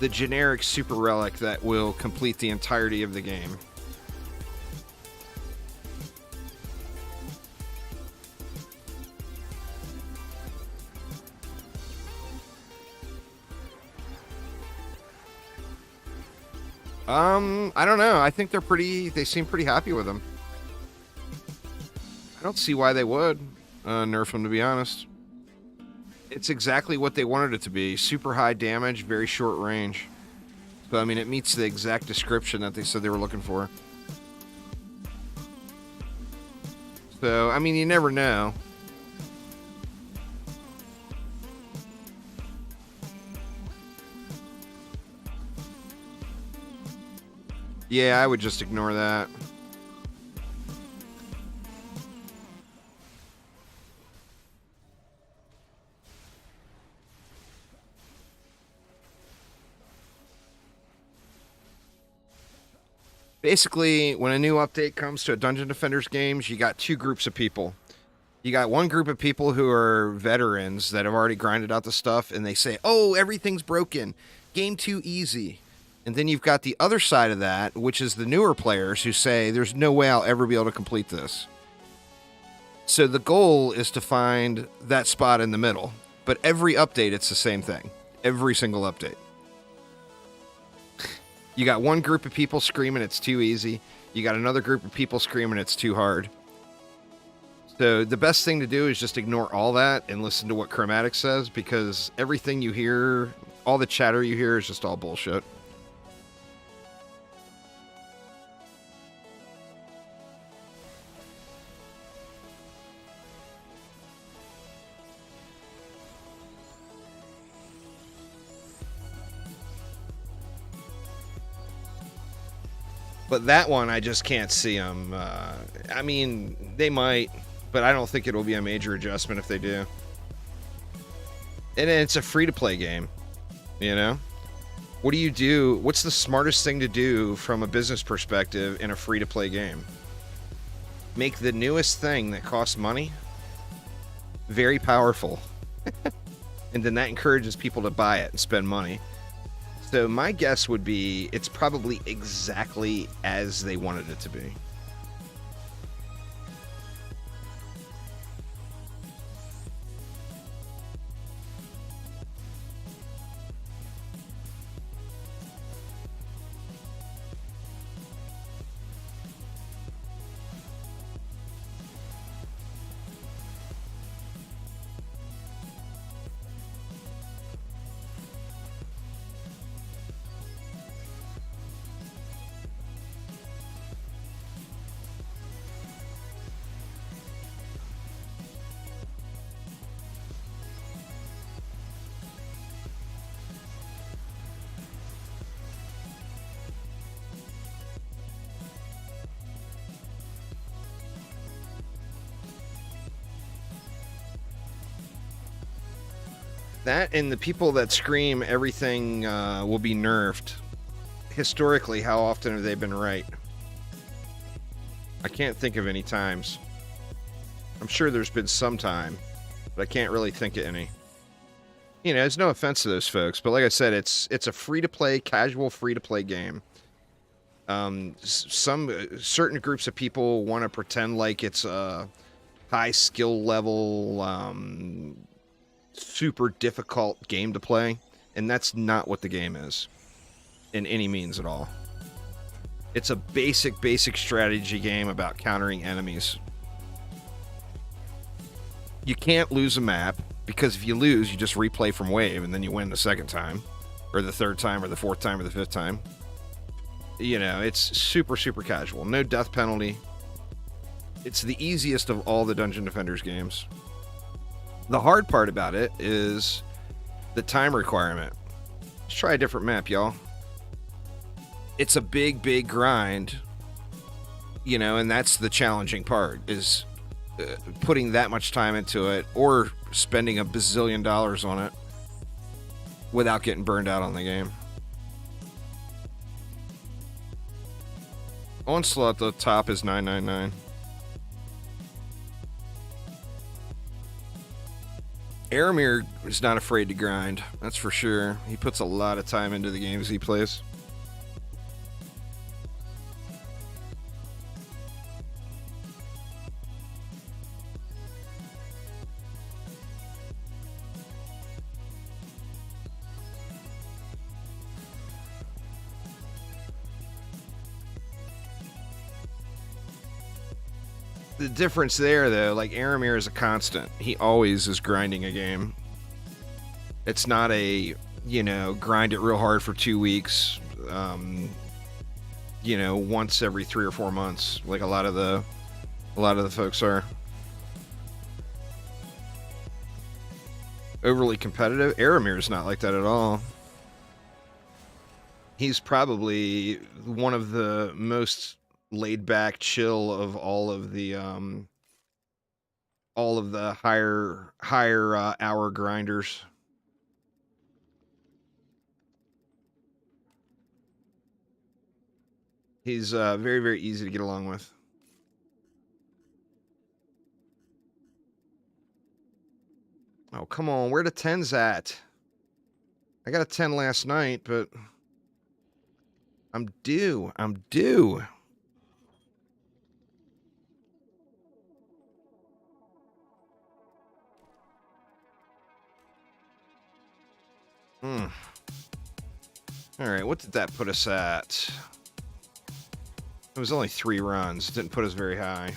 The generic super relic that will complete the entirety of the game. I don't know. I think they seem pretty happy with them. I don't see why they would nerf them, to be honest. It's exactly what they wanted it to be. Super high damage, very short range. So, I mean, it meets the exact description that they said they were looking for. So, I mean, you never know. Yeah, I would just ignore that. Basically, when a new update comes to a Dungeon Defenders games, you got 2 groups of people. You got one group of people who are veterans that have already grinded out the stuff, and they say, oh, everything's broken. Game too easy. And then you've got the other side of that, which is the newer players who say, there's no way I'll ever be able to complete this. So the goal is to find that spot in the middle. But every update, it's the same thing. Every single update. You got one group of people screaming it's too easy. You got another group of people screaming it's too hard. So the best thing to do is just ignore all that and listen to what Chromatic says, because everything you hear, all the chatter you hear is just all bullshit. But that one, I just can't see them. I mean, they might, but I don't think it'll be a major adjustment if they do. And it's a free-to-play game, you know? What do you do? What's the smartest thing to do from a business perspective in a free-to-play game? Make the newest thing that costs money very powerful. And then that encourages people to buy it and spend money. So my guess would be it's probably exactly as they wanted it to be. That and the people that scream everything will be nerfed. Historically, how often have they been right? I can't think of any times. I'm sure there's been some time, but I can't really think of any. You know, there's no offense to those folks, but like I said, it's a free-to-play, casual free-to-play game. Some certain groups of people want to pretend like it's a high skill level, super difficult game to play, and that's not what the game is in any means at all. It's a basic strategy game about countering enemies. You can't lose a map, because if you lose, you just replay from wave, and then you win the second time, or the third time, or the fourth time, or the fifth time. You know, it's super casual. No death penalty. It's the easiest of all the Dungeon Defenders games. The hard part about it is the time requirement. Let's try a different map, y'all. It's a big grind, you know, and that's the challenging part, is putting that much time into it, or spending $1 bazillion on it without getting burned out on the game. Onslaught at the top is 999. Aramir is not afraid to grind, that's for sure. He puts a lot of time into the games he plays. The difference there, though, like, Aramir is a constant. He always is grinding a game. It's not a, you know, grind it real hard for 2 weeks, you know, once every 3 or 4 months, like a lot of the folks are. Overly competitive. Aramir is not like that at all. He's probably one of the most laid back, chill of all of the higher hour grinders. He's very easy to get along with. Oh, come on, where the 10's at? I got a 10 last night, but I'm due. I'm due. All right, what did that put us at? It was only 3 runs. It didn't put us very high.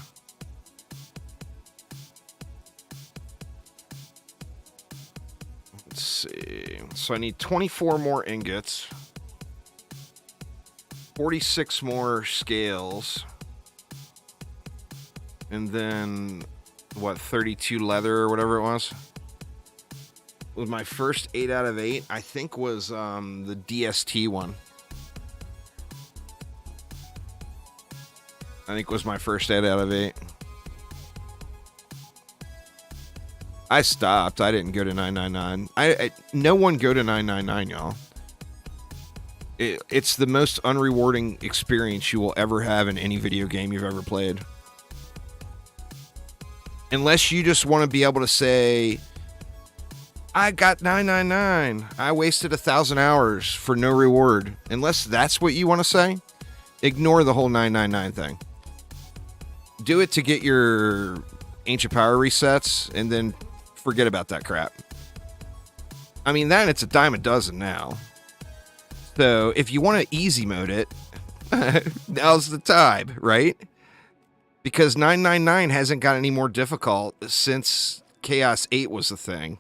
Let's see. So I need 24 more ingots, 46 more scales, and then, what, 32 leather or whatever it was? With my first 8 out of 8, I think was the DST one. I think was my first 8 out of 8. I stopped. I didn't go to 999. No one go to 999, y'all. It's the most unrewarding experience you will ever have in any video game you've ever played. Unless you just want to be able to say, I got 999. I wasted 1,000 hours for no reward. Unless that's what you want to say, ignore the whole 999 thing. Do it to get your ancient power resets, and then forget about that crap. I mean, that it's a dime a dozen now. So if you want to easy mode it, now's the time, right? Because 999 hasn't got any more difficult since Chaos 8 was the thing.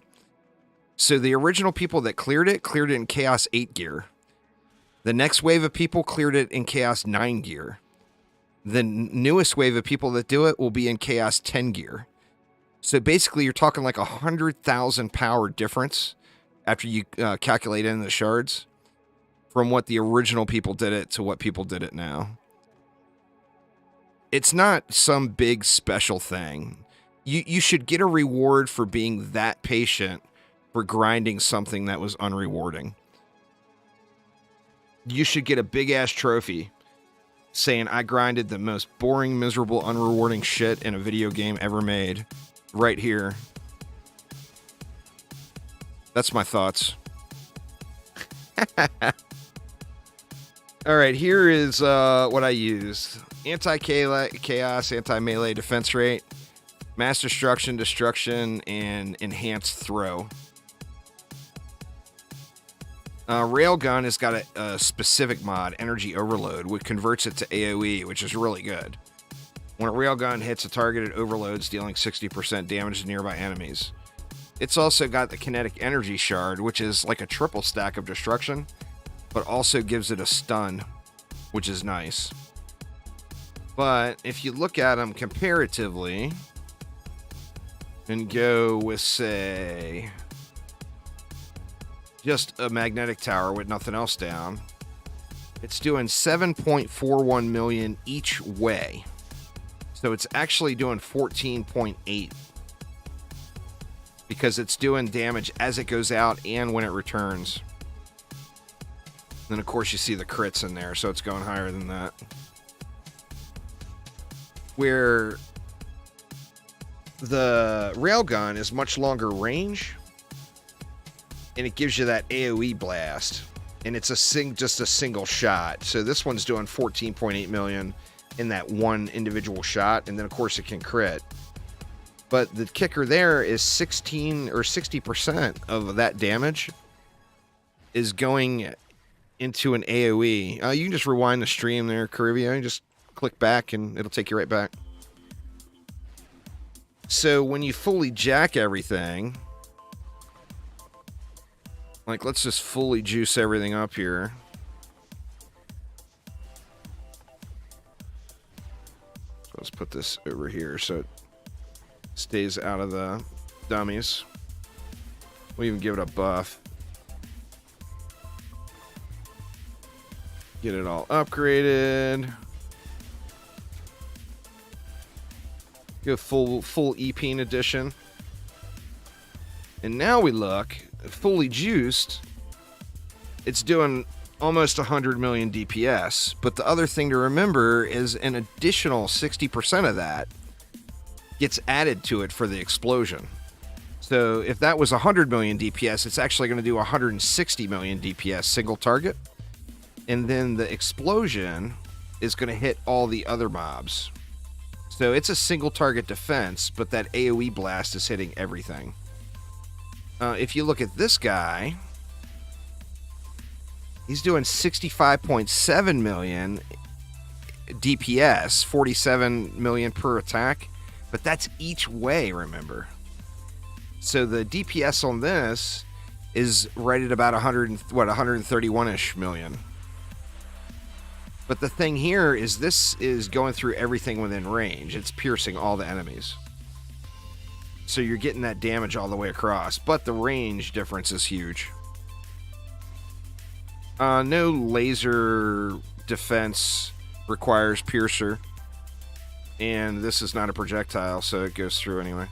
So the original people that cleared it in Chaos 8 gear. The next wave of people cleared it in Chaos 9 gear. The newest wave of people that do it will be in Chaos 10 gear. So basically, you're talking like 100,000 power difference after you calculate in the shards from what the original people did it to what people did it now. It's not some big special thing. You should get a reward for being that patient for grinding something that was unrewarding. You should get a big-ass trophy saying, I grinded the most boring, miserable, unrewarding shit in a video game ever made. Right here. That's my thoughts. Alright, here is what I used. Anti-chaos, anti-melee defense rate, mass destruction, and enhanced throw. Railgun has got a specific mod, Energy Overload, which converts it to AoE, which is really good. When a railgun hits a target, it overloads, dealing 60% damage to nearby enemies. It's also got the Kinetic Energy Shard, which is like a triple stack of destruction, but also gives it a stun, which is nice. But if you look at them comparatively, and go with, say, just a magnetic tower with nothing else down, it's doing 7.41 million each way. So it's actually doing 14.8 because it's doing damage as it goes out and when it returns. Then, of course, you see the crits in there, so it's going higher than that. Where the railgun is much longer range, and it gives you that AoE blast, and it's just a single shot. So this one's doing 14.8 million in that one individual shot, and then of course it can crit. But the kicker there is 16 or 60% of that damage is going into an AoE. You can just rewind the stream there, Caribbean. You just click back and it'll take you right back. So when you fully jack everything, like let's just fully juice everything up here. Let's put this over here so it stays out of the dummies. We'll even give it a buff. Get it all upgraded. Go full EP edition. And now we look, fully juiced, it's doing almost 100 million DPS, but the other thing to remember is an additional 60% of that gets added to it for the explosion. So if that was 100 million DPS, it's actually going to do 160 million DPS single target. and then the explosion is going to hit all the other mobs. So it's a single target defense, but that AoE blast is hitting everything. If you look at this guy, he's doing 65.7 million DPS, 47 million per attack, but that's each way, remember. So the DPS on this is right at about 131-ish million. But the thing here is this is going through everything within range. It's piercing all the enemies. So you're getting that damage all the way across, but the range difference is huge. No laser defense requires piercer, and this is not a projectile, so it goes through anyway.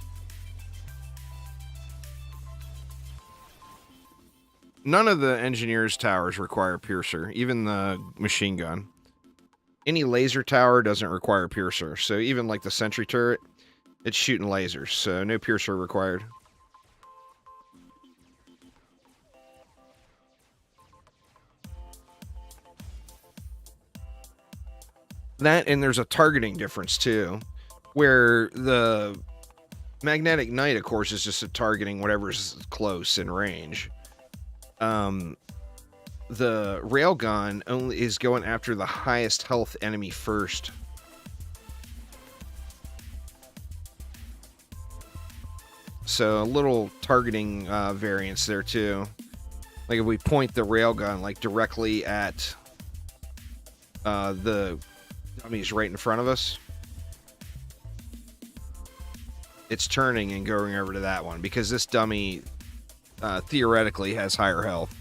None of the engineer's towers require piercer, even the machine gun. Any laser tower doesn't require piercer, so even like the sentry turret, it's shooting lasers, so no piercer required. That, and there's a targeting difference too, where the magnetic knight, of course, is just targeting whatever's close in range. The railgun only is going after the highest health enemy first. So a little targeting variance there too. Like if we point the railgun like directly at the dummies right in front of us, it's turning and going over to that one because this dummy theoretically has higher health.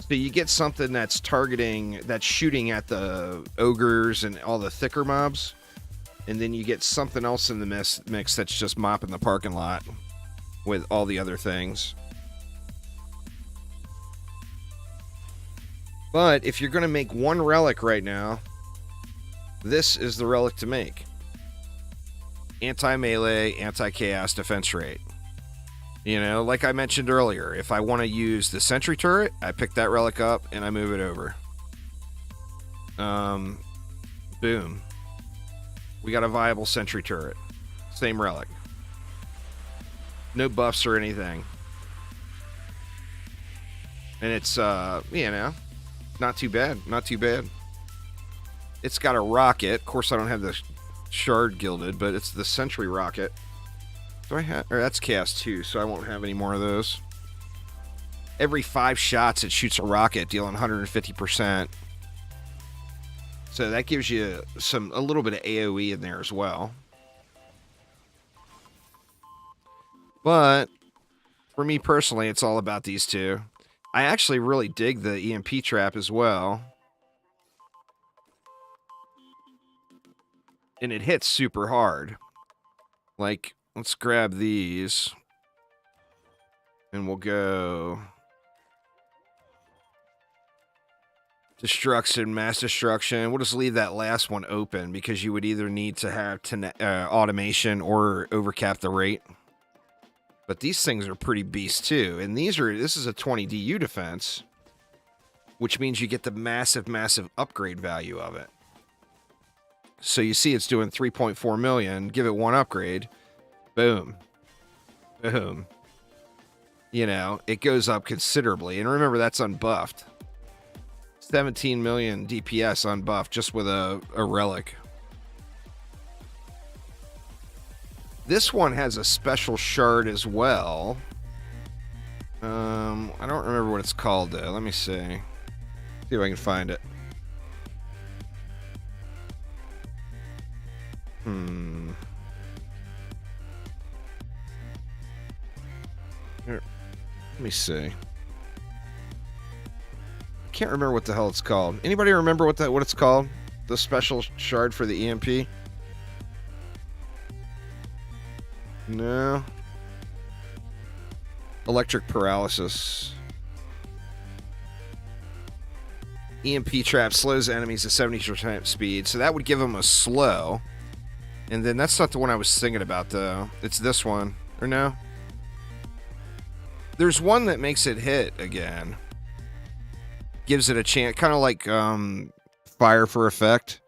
So you get something that's targeting, that's shooting at the ogres and all the thicker mobs, and then you get something else in the mix that's just mopping the parking lot with all the other things. But if you're going to make one relic right now, this is the relic to make. Anti-melee, anti-chaos defense rate. You know, like I mentioned earlier, if I want to use the sentry turret, I pick that relic up and I move it over. Boom. We got a viable sentry turret. Same relic. No buffs or anything. And it's, you know, not too bad. Not too bad. It's got a rocket. Of course, I don't have the shard gilded, but it's the sentry rocket. Do I have... Or that's chaos 2, so I won't have any more of those. Every 5 shots, it shoots a rocket, dealing 150%. So that gives you a little bit of AoE in there as well. But for me personally, it's all about these two. I actually really dig the EMP trap as well. And it hits super hard. Like, let's grab these. And we'll go... Destruction, mass destruction. We'll just leave that last one open because you would either need to have automation or overcap the rate. But these things are pretty beast too. And this is a 20 DU defense, which means you get the massive, massive upgrade value of it. So you see it's doing 3.4 million. Give it one upgrade. Boom. Boom. You know, it goes up considerably. And remember, that's unbuffed. 17 million DPS unbuffed just with a relic. This one has a special shard as well. I don't remember what it's called though. Let me see. See if I can find it. Here. Let me see. Can't remember what the hell it's called. Anybody remember what it's called? The special shard for the EMP? No. Electric paralysis. EMP trap slows enemies to 70% speed, so that would give them a slow. And then that's not the one I was thinking about though. It's this one. Or no? There's one that makes it hit again. Gives it a chance, kind of like fire for effect.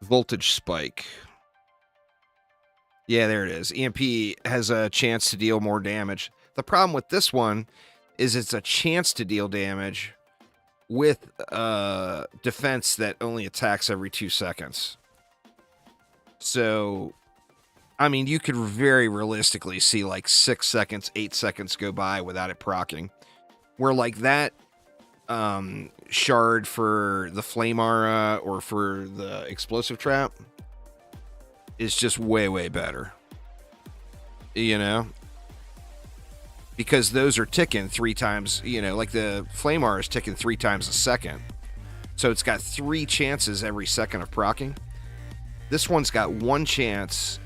Voltage spike. Yeah, there it is. EMP has a chance to deal more damage. The problem with this one is it's a chance to deal damage with defense that only attacks every 2 seconds. So, I mean, you could very realistically see like 6 seconds, 8 seconds go by without it proccing. Where like that shard for the flame aura or for the explosive trap is just way, way better. You know? Because those are ticking 3 times, you know, like the flame aura is ticking 3 times a second. So it's got 3 chances every second of proccing. This one's got 1 chance.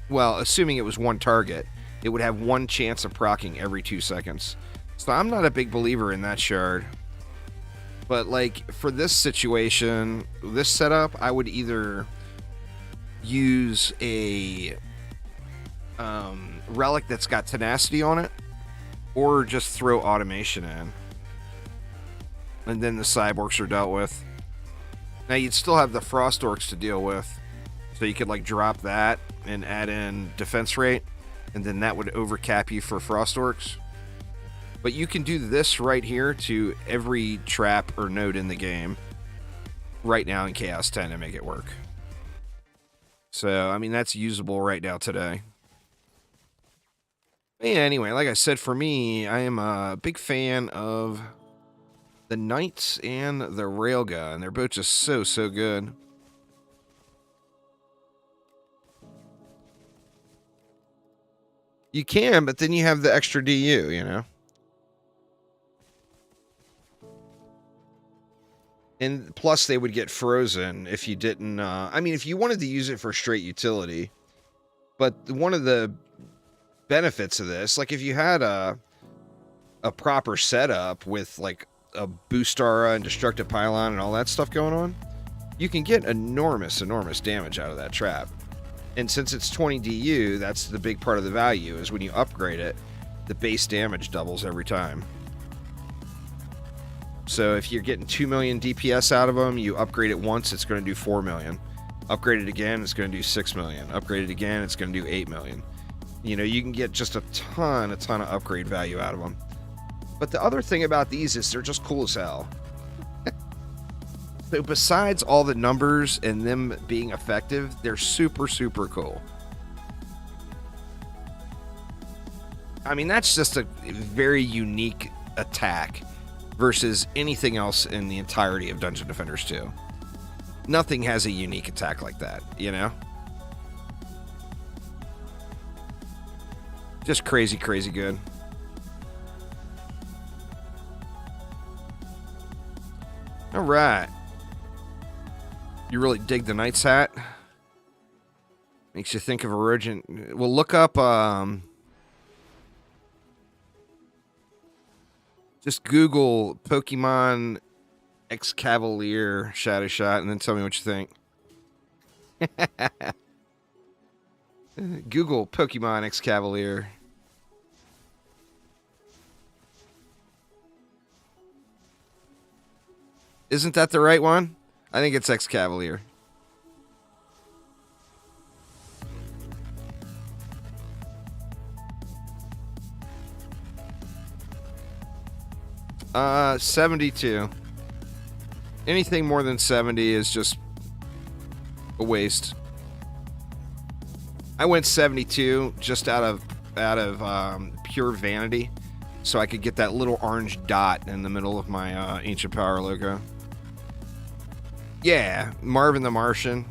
Well, assuming it was 1 target, it would have 1 chance of proccing every 2 seconds. So I'm not a big believer in that shard. But like for this situation, this setup, I would either use a relic that's got tenacity on it, or just throw automation in. And then the cyborgs are dealt with. Now you'd still have the frost orcs to deal with. So you could like drop that and add in defense rate, and then that would overcap you for frost orcs. But you can do this right here to every trap or node in the game right now in Chaos 10 to make it work. So, I mean, that's usable right now today. But yeah, anyway, like I said, for me, I am a big fan of the Knights and the Railgun. They're both just so, so good. You can, but then you have the extra DU, you know? And plus, they would get frozen if you didn't... I mean, if you wanted to use it for straight utility. But one of the benefits of this, like if you had a proper setup with like a boost aura and destructive pylon and all that stuff going on, you can get enormous, enormous damage out of that trap. And since it's 20 DU, that's the big part of the value, is when you upgrade it, the base damage doubles every time. So if you're getting 2 million DPS out of them, you upgrade it once, it's going to do 4 million. Upgrade it again, it's going to do 6 million. Upgrade it again, it's going to do 8 million. You know, you can get just a ton of upgrade value out of them. But the other thing about these is they're just cool as hell. So besides all the numbers and them being effective, they're super, super cool. I mean, that's just a very unique attack versus anything else in the entirety of Dungeon Defenders 2. Nothing has a unique attack like that, you know? Just crazy, crazy good. All right. You really dig the Knight's hat? Makes you think of Origin. Well, look up, just Google Pokemon X Cavalier Shadow Shot and then tell me what you think. Google Pokemon X Cavalier. Isn't that the right one? I think it's X Cavalier. Uh, 72. Anything more than 70 is just a waste. I went 72 just out of pure vanity, so I could get that little orange dot in the middle of my Ancient Power logo. Yeah, Marvin the Martian.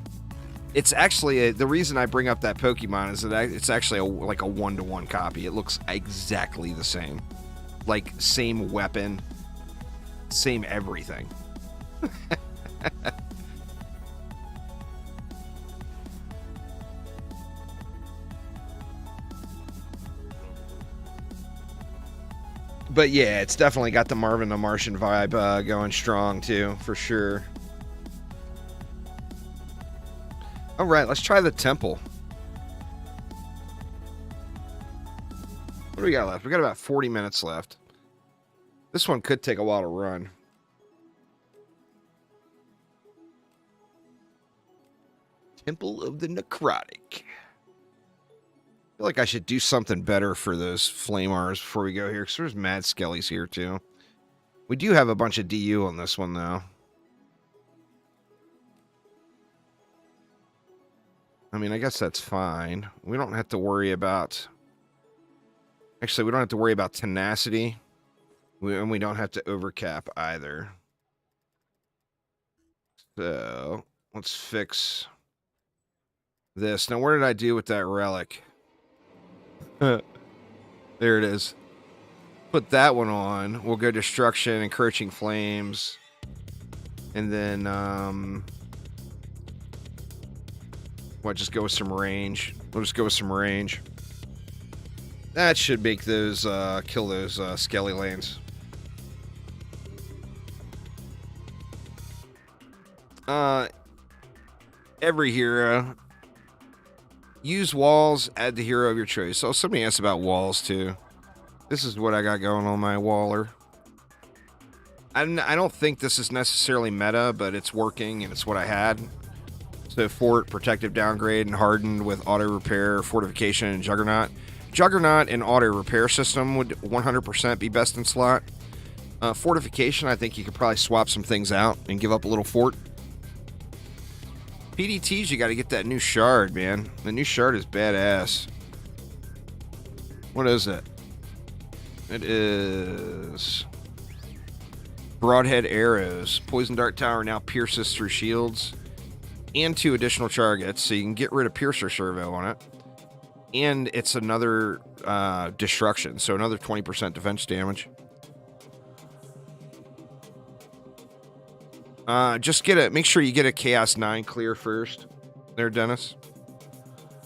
It's actually the reason I bring up that Pokemon is that it's actually like a 1-to-1 copy. It looks exactly the same, like same weapon, same everything. But yeah, it's definitely got the Marvin the Martian vibe going strong too, for sure. All right, let's try the temple. What do we got left? We got about 40 minutes left. This one could take a while to run. Temple of the Necrotic. I feel like I should do something better for those flamers before we go here, because there's mad skellies here, too. We do have a bunch of DU on this one, though. I mean, I guess that's fine. We don't have to worry about... Actually, we don't have to worry about tenacity. And we don't have to overcap either. So, let's fix this. Now, where did I do with that relic? There it is. Put that one on. We'll go Destruction, Encroaching Flames. And then, what, just go with some range. We'll just go with some range. That should make those, kill those, skelly lanes. Every hero. Use walls, add the hero of your choice. So somebody asked about walls, too. This is what I got going on my waller. I don't think this is necessarily meta, but it's working, and it's what I had. So Fort, Protective Downgrade, and Hardened with Auto Repair, Fortification, and Juggernaut. Juggernaut and Auto Repair system would 100% be best in slot. Fortification, I think you could probably swap some things out and give up a little fort. PDTs, you got to get that new shard, man. The new shard is badass. What is it? It is Broadhead Arrows. Poison Dart Tower now pierces through shields and 2 additional targets, so you can get rid of Piercer Servo on it. And it's another destruction, so another 20% defense damage. Just make sure you get a Chaos 9 clear first. There, Dennis.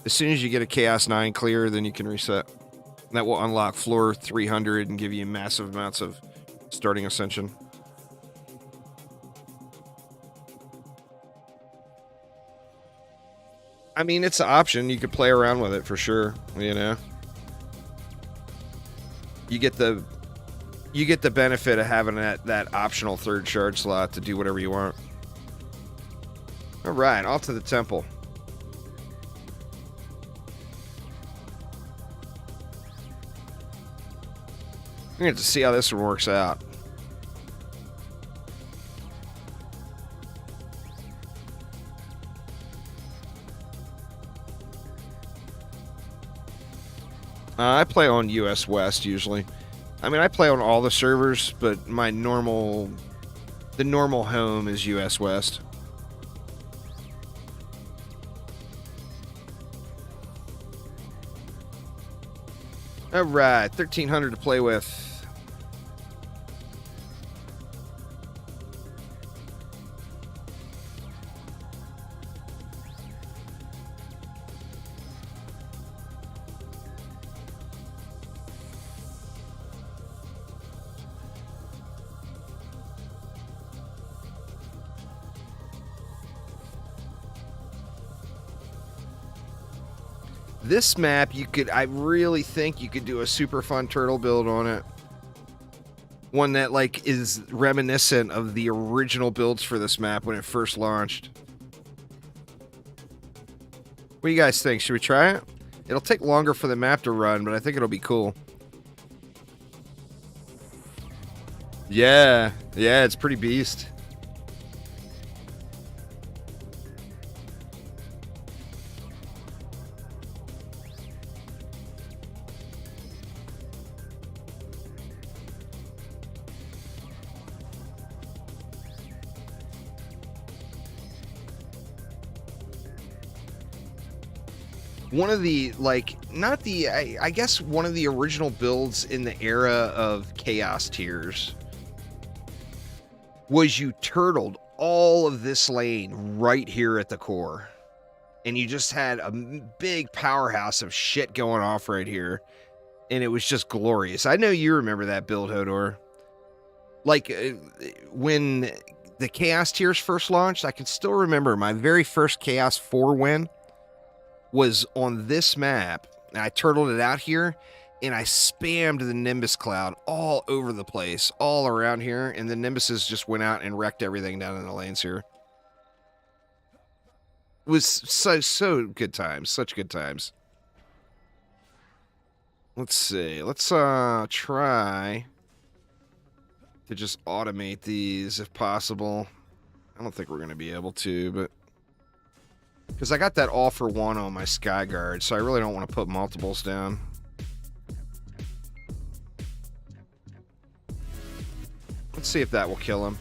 As soon as you get a Chaos 9 clear, then you can reset. That will unlock floor 300 and give you massive amounts of starting ascension. I mean, it's an option. You could play around with it for sure, you know. You get the benefit of having that optional 3rd shard slot to do whatever you want. All right, off to the temple. We're going to have to see how this one works out. I play on US West usually. I mean, I play on all the servers, but the normal home is US West. All right, 1,300 to play with. This map, I really think you could do a super fun turtle build on it. One that, like, is reminiscent of the original builds for this map when it first launched. What do you guys think? Should we try it? It'll take longer for the map to run, but I think it'll be cool. Yeah, it's pretty beast. One of the, like, not the, I guess one of the original builds in the era of Chaos tiers was you turtled all of this lane right here at the core. And you just had a big powerhouse of shit going off right here. And it was just glorious. I know you remember that build, Hodor. Like, when the Chaos tiers first launched, I can still remember my very first Chaos 4 win was on this map, and I turtled it out here, and I spammed the Nimbus cloud all over the place, all around here, and the Nimbuses just went out and wrecked everything down in the lanes here. It was so good times, such good times. Let's see. Let's try to just automate these if possible. I don't think we're going to be able to, but because I got that all for one on my Sky Guard, so I really don't want to put multiples down. Let's see if that will kill him.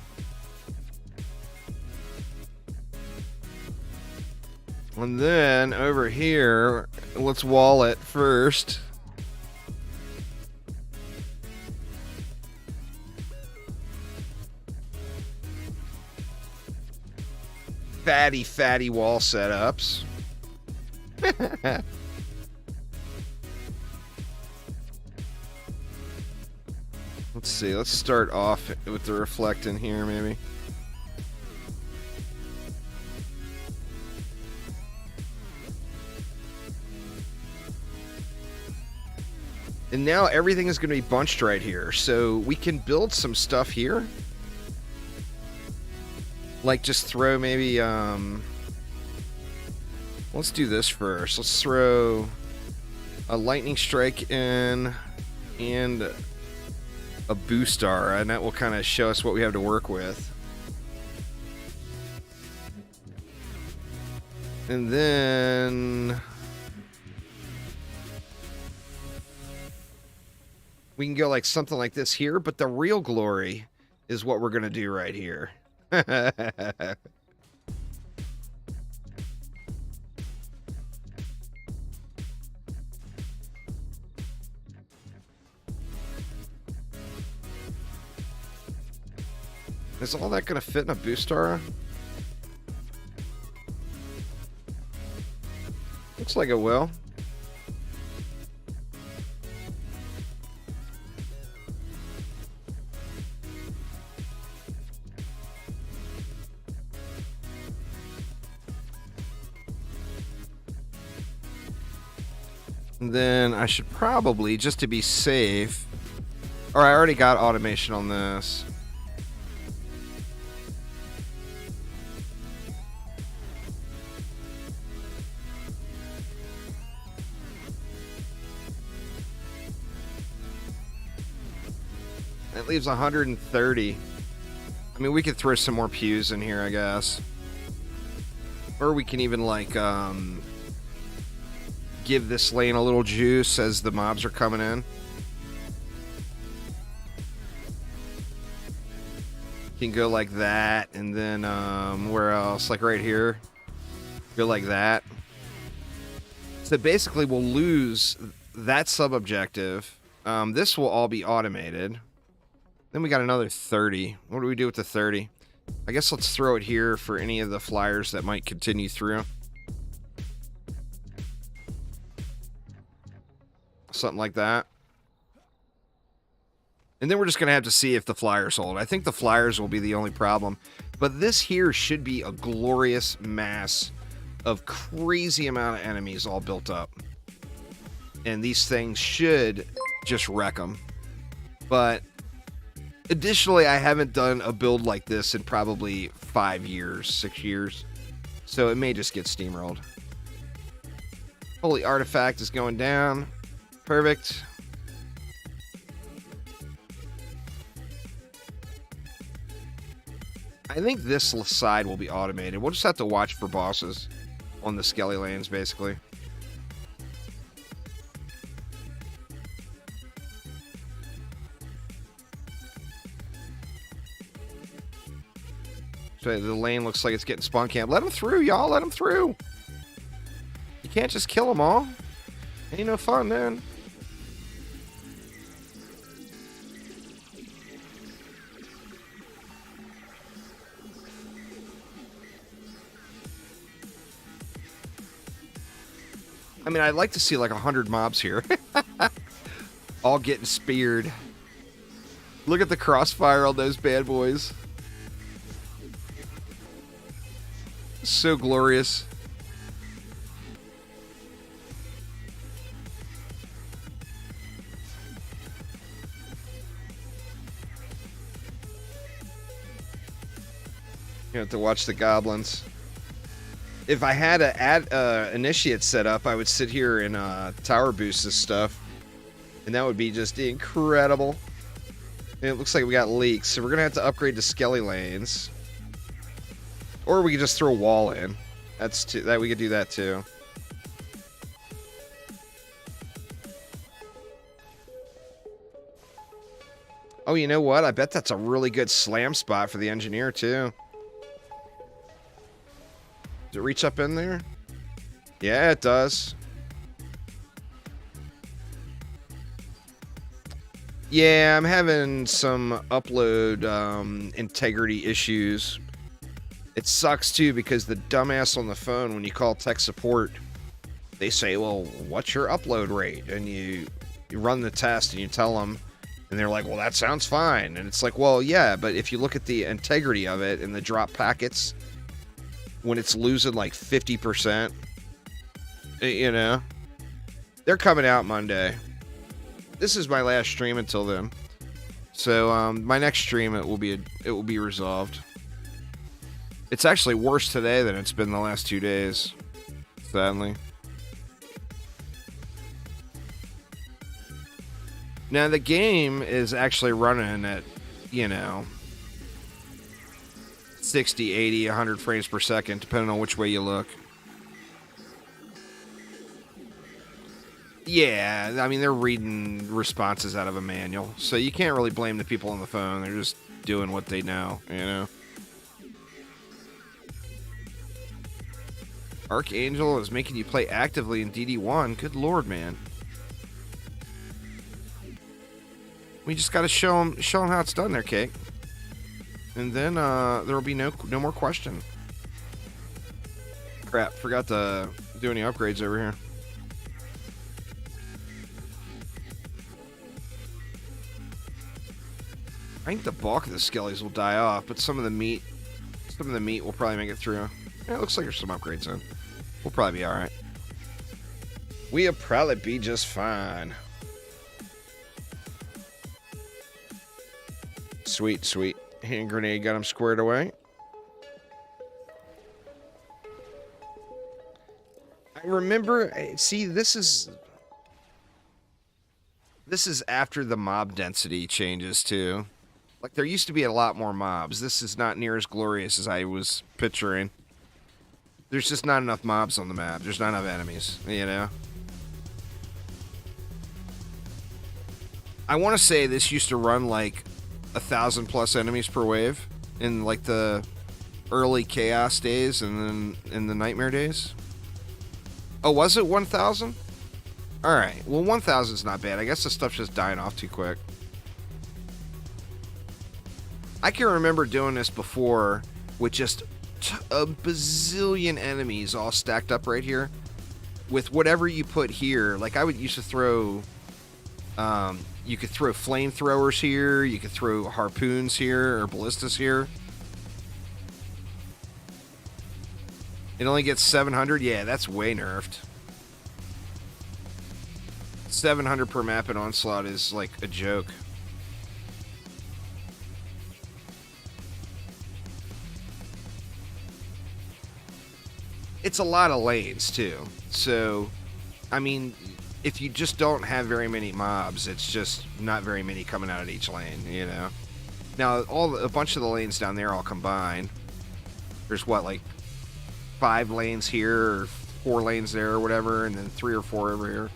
And then over here, let's wall it first. Fatty wall setups. Let's see. Let's start off with the reflecting here, maybe. And now everything is going to be bunched right here, so we can build some stuff here. Like just throw maybe, let's do this first. Let's throw a lightning strike in and a boostar, and that will kind of show us what we have to work with. And then we can go like something like this here, but the real glory is what we're going to do right here. Is all that going to fit in a boostar? Looks like it will. Then I should probably, just to be safe, or I already got automation on this. That leaves 130. I mean, we could throw some more pews in here, I guess. Or we can even, like, give this lane a little juice as the mobs are coming in. You can go like that, and then, where else? Like right here. Go like that. So basically, we'll lose that sub-objective. This will all be automated. Then we got another 30. What do we do with the 30? I guess let's throw it here for any of the flyers that might continue through. Something like that. And then we're just going to have to see if the flyers hold. I think the flyers will be the only problem. But this here should be a glorious mass of crazy amount of enemies all built up. And these things should just wreck them. But additionally, I haven't done a build like this in probably 5 years, 6 years. So it may just get steamrolled. Holy artifact is going down. Perfect. I think this side will be automated. We'll just have to watch for bosses on the skelly lanes, basically. So the lane looks like it's getting spawn camp. Let them through, y'all. Let them through. You can't just kill them all. Ain't no fun, man. I mean, I'd like to see like 100 mobs here. All getting speared. Look at the crossfire on those bad boys. So glorious. You have to watch the goblins. If I had a initiate set up, I would sit here and tower boost this stuff, and that would be just incredible. And it looks like we got leaks, so we're gonna have to upgrade to skelly lanes, or we could just throw a wall in. That we could do that too. Oh, you know what? I bet that's a really good slam spot for the engineer, too. Does it reach up in there? Yeah, it does. Yeah, I'm having some upload integrity issues. It sucks, too, because the dumbass on the phone, when you call tech support, they say, well, what's your upload rate? And you run the test and you tell them, and they're like, well, that sounds fine. And it's like, well, yeah, but if you look at the integrity of it and the drop packets, when it's losing like 50%, you know, they're coming out Monday. This is my last stream until then. So my next stream, it will be resolved. It's actually worse today than it's been the last 2 days, sadly. Now, the game is actually running at, 60, 80, 100 frames per second, depending on which way you look. Yeah, I mean, they're reading responses out of a manual, so you can't really blame the people on the phone. They're just doing what they know, Archangel is making you play actively in DD1. Good lord, man. We just got to show them how it's done there, Cake. And then there will be no more question. Crap, forgot to do any upgrades over here. I think the bulk of the skellies will die off, but some of the meat will probably make it through. Yeah, it looks like there's some upgrades in. We'll probably be alright. We'll probably be just fine. Sweet, sweet. Hand grenade got him squared away. I remember, see, this is after the mob density changes too. Like, there used to be a lot more mobs. This is not near as glorious as I was picturing. There's just not enough mobs on the map. There's not enough enemies, I want to say this used to run like 1,000+ enemies per wave in like the early chaos days and then in the nightmare days. Oh, was it 1,000? Alright, well, 1,000 is not bad. I guess the stuff's just dying off too quick. I can remember doing this before with just a bazillion enemies all stacked up right here. With whatever you put here, like I would used to throw... you could throw flamethrowers here, you could throw harpoons here, or ballistas here. It only gets 700? Yeah, that's way nerfed. 700 per map in Onslaught is like a joke. It's a lot of lanes, too. So, I mean... if you just don't have very many mobs, it's just not very many coming out of each lane, Now, a bunch of the lanes down there all combine. There's what, like 5 lanes here, or 4 lanes there, or whatever, and then 3 or 4 over here.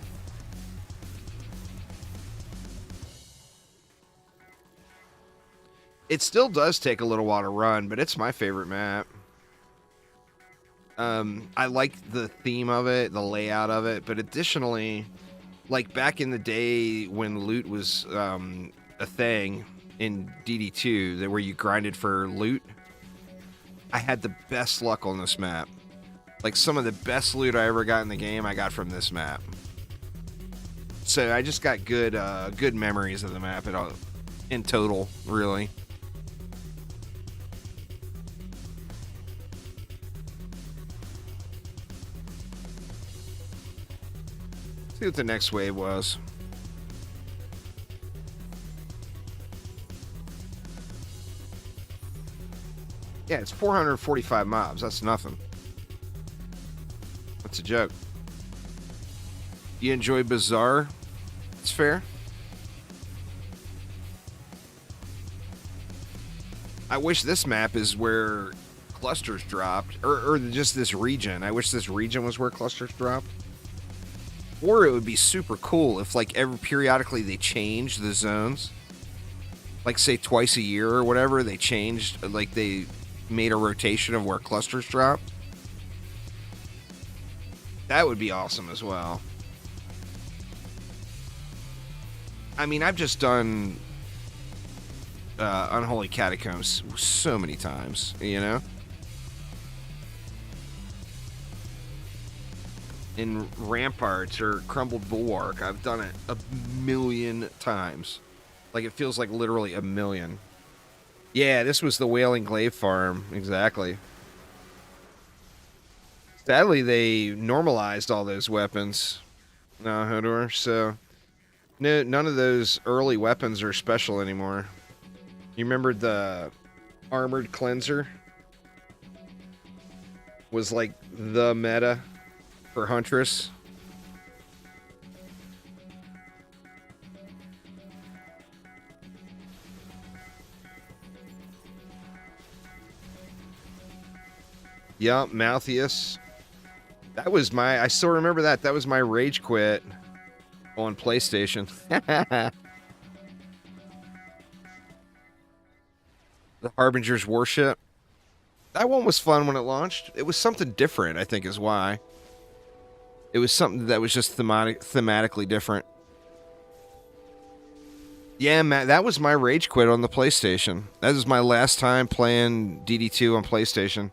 It still does take a little while to run, but it's my favorite map. I like the theme of it, the layout of it, but additionally, like back in the day when loot was a thing in DD2, where you grinded for loot, I had the best luck on this map. Like some of the best loot I ever got in the game, I got from this map. So I just got good memories of the map in total, really. See what the next wave was. Yeah, it's 445 mobs. That's nothing. That's a joke. You enjoy Bizarre? It's fair. I wish this map is where clusters dropped, or just this region. I wish this region was where clusters dropped. Or it would be super cool if, like, periodically they changed the zones. Like, say, twice a year or whatever, they changed, like, they made a rotation of where clusters dropped. That would be awesome as well. I mean, I've just done Unholy Catacombs so many times, you know? In Ramparts or Crumbled Bulwark, I've done it a million times. Like, it feels like literally a million. Yeah, this was the Wailing Glaive farm, exactly. Sadly, they normalized all those weapons, Hodor, so no, none of those early weapons are special anymore. You remember the Armored Cleanser? Was like the meta for Huntress. Yeah, Malthius. That was I still remember that. That was my rage quit on PlayStation. The Harbinger's Worship. That one was fun when it launched. It was something different, I think is why. It was something that was just thematically different. Yeah, Matt, that was my rage quit on the PlayStation. That was my last time playing DD2 on PlayStation.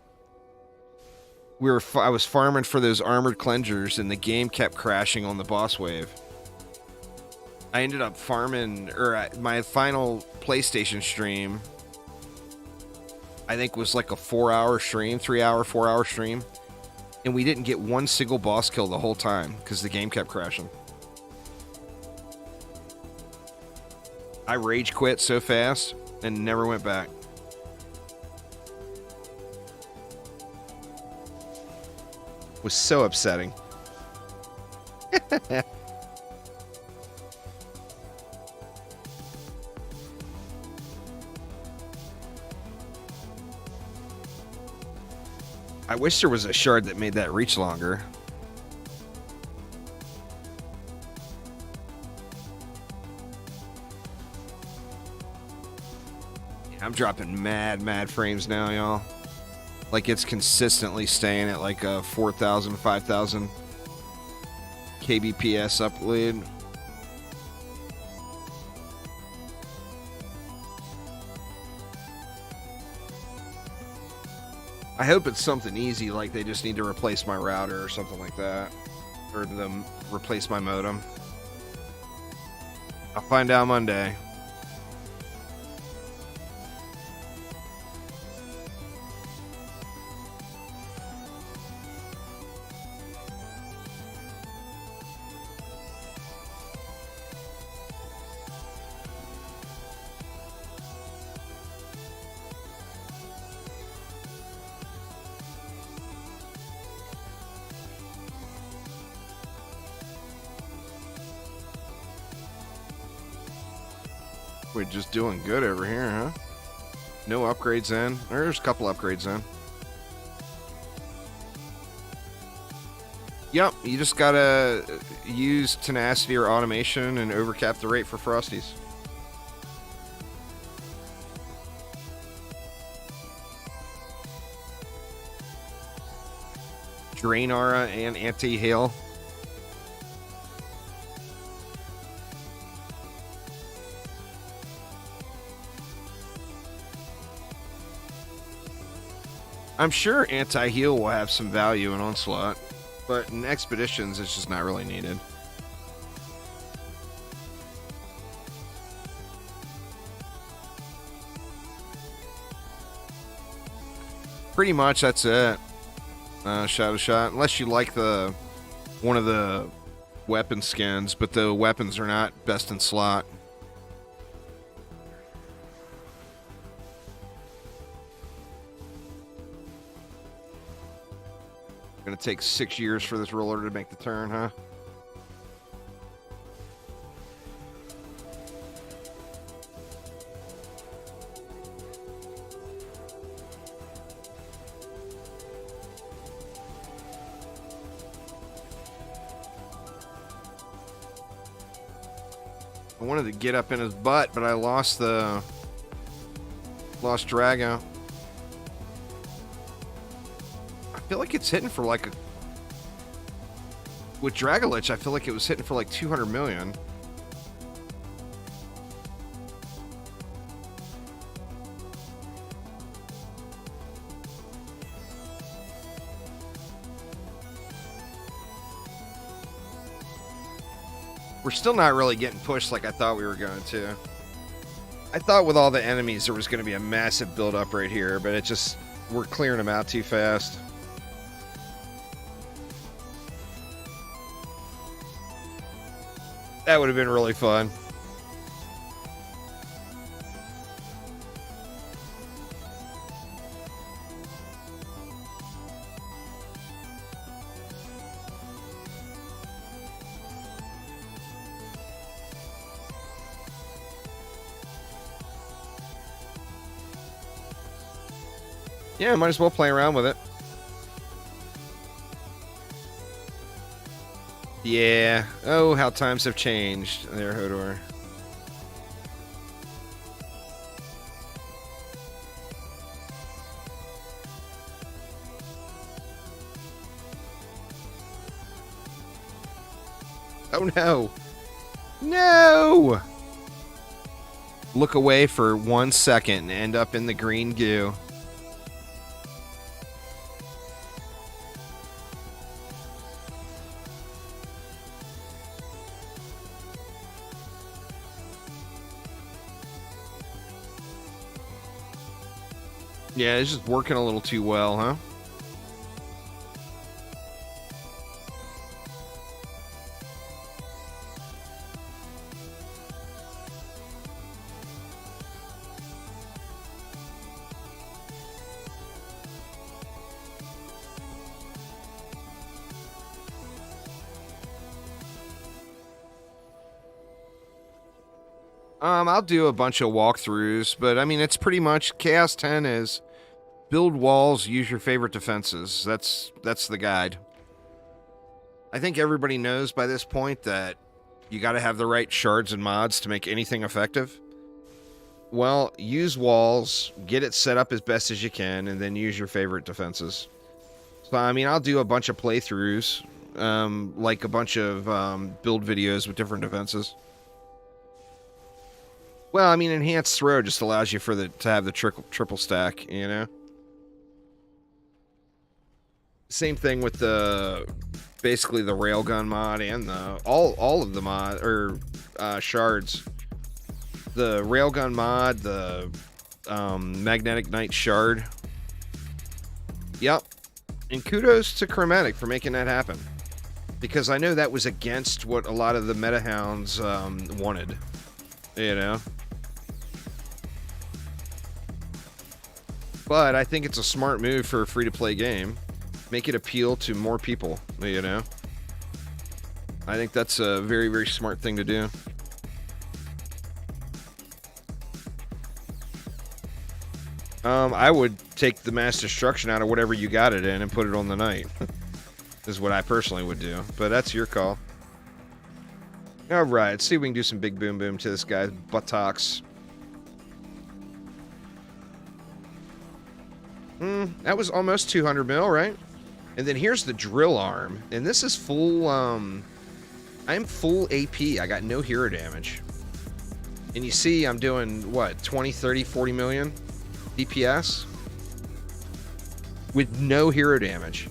I was farming for those armored cleansers, and the game kept crashing on the boss wave. I ended up farming, or my final PlayStation stream, I think was like a 4-hour stream, 3-hour, 4-hour stream. And we didn't get one single boss kill the whole time because the game kept crashing. I rage quit so fast and never went back. It was so upsetting. I wish there was a shard that made that reach longer. Yeah, I'm dropping mad frames now, y'all. Like, it's consistently staying at like a 4,000, 5,000 kbps upload. I hope it's something easy, like they just need to replace my router or something like that. Or them replace my modem. I'll find out Monday. We're just doing good over here, huh? No upgrades in. There's a couple upgrades in. Yep, you just gotta use tenacity or automation and overcap the rate for Frosties. Drain Aura and Anti-Hail. I'm sure Anti-Heal will have some value in Onslaught, but in Expeditions, it's just not really needed. Pretty much, that's it. Shadow Shot, unless you like one of the weapon skins, but the weapons are not best in slot. Gonna take 6 years for this roller to make the turn, huh? I wanted to get up in his butt, but I lost Drago. I feel like it's hitting for like a... With Dragolich, I feel like it was hitting for like 200 million. We're still not really getting pushed like I thought we were going to. I thought with all the enemies there was going to be a massive build-up right here, but it just... We're clearing them out too fast. That would have been really fun. Yeah, might as well play around with it. Yeah. Oh, how times have changed there, Hodor. Oh, no. No! Look away for 1 second and end up in the green goo. Yeah, it's just working a little too well, huh? I'll do a bunch of walkthroughs, but I mean, it's pretty much Chaos 10 is build walls, use your favorite defenses. That's the guide. I think everybody knows by this point that you got to have the right shards and mods to make anything effective. Well, use walls, get it set up as best as you can, and then use your favorite defenses. So, I mean, I'll do a bunch of playthroughs, like a bunch of build videos with different defenses. Well, I mean, enhanced throw just allows you to have the triple stack, you know? Same thing with basically the railgun mod and all of the mod or shards. The railgun mod, the magnetic knight shard. Yep. And kudos to Chromatic for making that happen, because I know that was against what a lot of the meta hounds wanted, you know. But I think it's a smart move for a free-to-play game. Make it appeal to more people, you know? I think that's a very, very smart thing to do. I would take the mass destruction out of whatever you got it in and put it on the knight. Is what I personally would do. But that's your call. Alright, let's see if we can do some big boom boom to this guy's buttocks. That was almost 200 mil, right? And then here's the drill arm. And this is full, I'm full AP. I got no hero damage. And you see I'm doing, what, 20, 30, 40 million DPS? With no hero damage.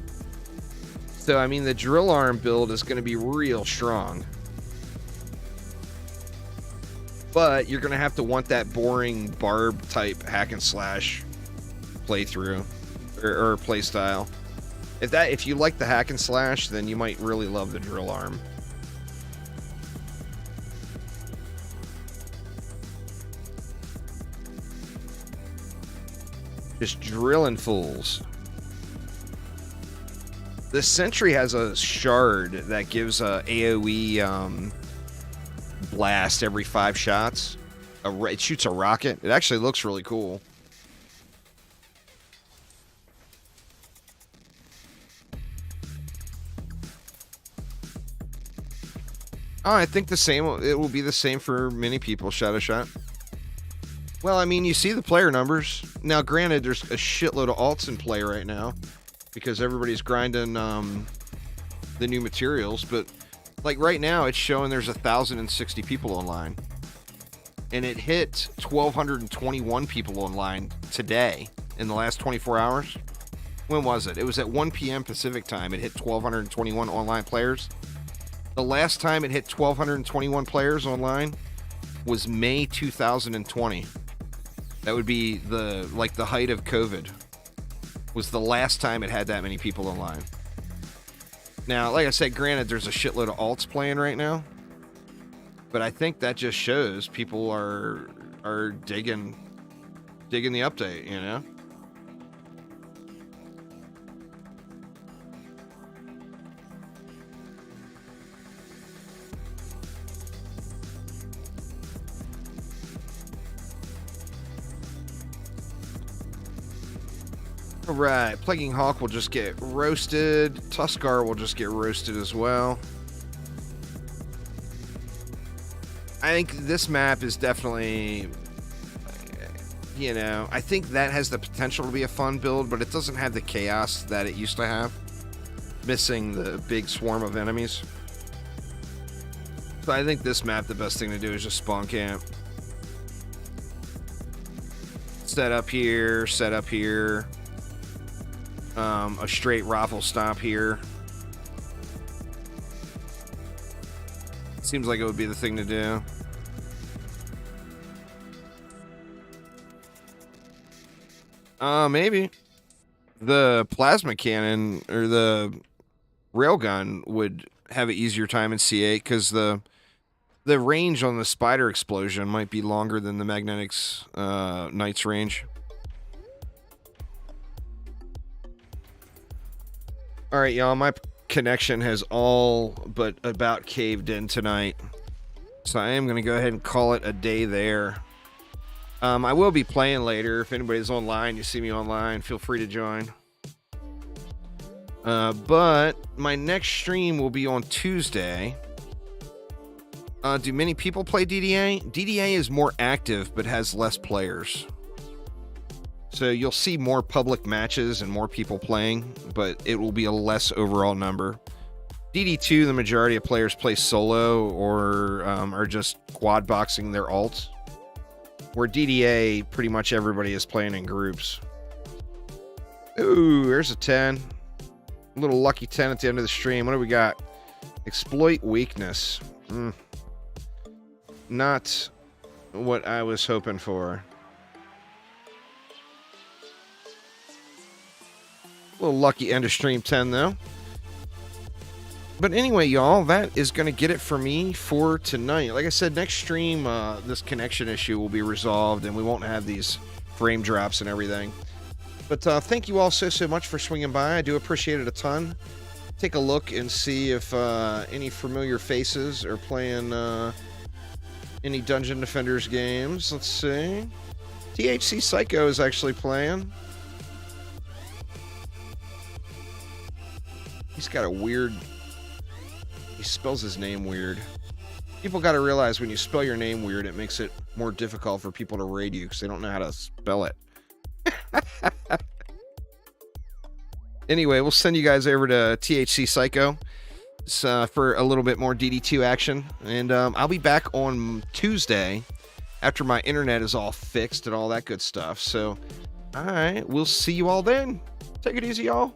So, I mean, the drill arm build is going to be real strong. But you're going to have to want that boring barb type hack and slash playthrough or play style. If you like the hack and slash, then you might really love the drill arm. Just drilling fools. The Sentry has a shard that gives a AoE blast every 5 shots. It shoots a rocket. It actually looks really cool. Oh, I think the same. It will be the same for many people. Shadow Shot. Well, I mean, you see the player numbers. Now, granted, there's a shitload of alts in play right now because everybody's grinding the new materials. But like right now, it's showing there's 1,060 people online, and it hit 1,221 people online today in the last 24 hours. When was it? It was at 1 p.m. Pacific time. It hit 1,221 online players. The last time it hit 1,221 players online was May 2020. That would be the height of COVID. Was the last time it had that many people online. Now, like I said, granted, there's a shitload of alts playing right now, but I think that just shows people are digging the update, you know. Alright, Plaguing Hawk will just get roasted. Tuskar will just get roasted as well. I think this map is definitely, you know, I think that has the potential to be a fun build, but it doesn't have the chaos that it used to have. Missing the big swarm of enemies. So I think this map, the best thing to do is just spawn camp. Set up here, set up here. A straight raffle stop here. Seems like it would be the thing to do. Maybe. The plasma cannon or the railgun would have an easier time in C8 because the range on the spider explosion might be longer than the magnetics knight's range. All right, y'all, my connection has all but about caved in tonight. So I am going to go ahead and call it a day there. I will be playing later. If anybody's online, you see me online, feel free to join. But my next stream will be on Tuesday. Do many people play DDA? DDA is more active, but has less players. So you'll see more public matches and more people playing, but it will be a less overall number. DD2, the majority of players play solo or are just quad boxing their alts. Where DDA, pretty much everybody is playing in groups. Ooh, there's a 10. A little lucky 10 at the end of the stream. What do we got? Exploit weakness. Not what I was hoping for. A little lucky end of stream 10, though. But anyway, y'all, that is going to get it for me for tonight. Like I said, next stream, this connection issue will be resolved, and we won't have these frame drops and everything. But thank you all so much for swinging by. I do appreciate it a ton. Take a look and see if any familiar faces are playing any Dungeon Defenders games. Let's see. THC Psycho is actually playing. He's got a weird... He spells his name weird. People got to realize when you spell your name weird, it makes it more difficult for people to raid you because they don't know how to spell it. Anyway, we'll send you guys over to THC Psycho for a little bit more DD2 action. And I'll be back on Tuesday after my internet is all fixed and all that good stuff. So, all right, we'll see you all then. Take it easy, y'all.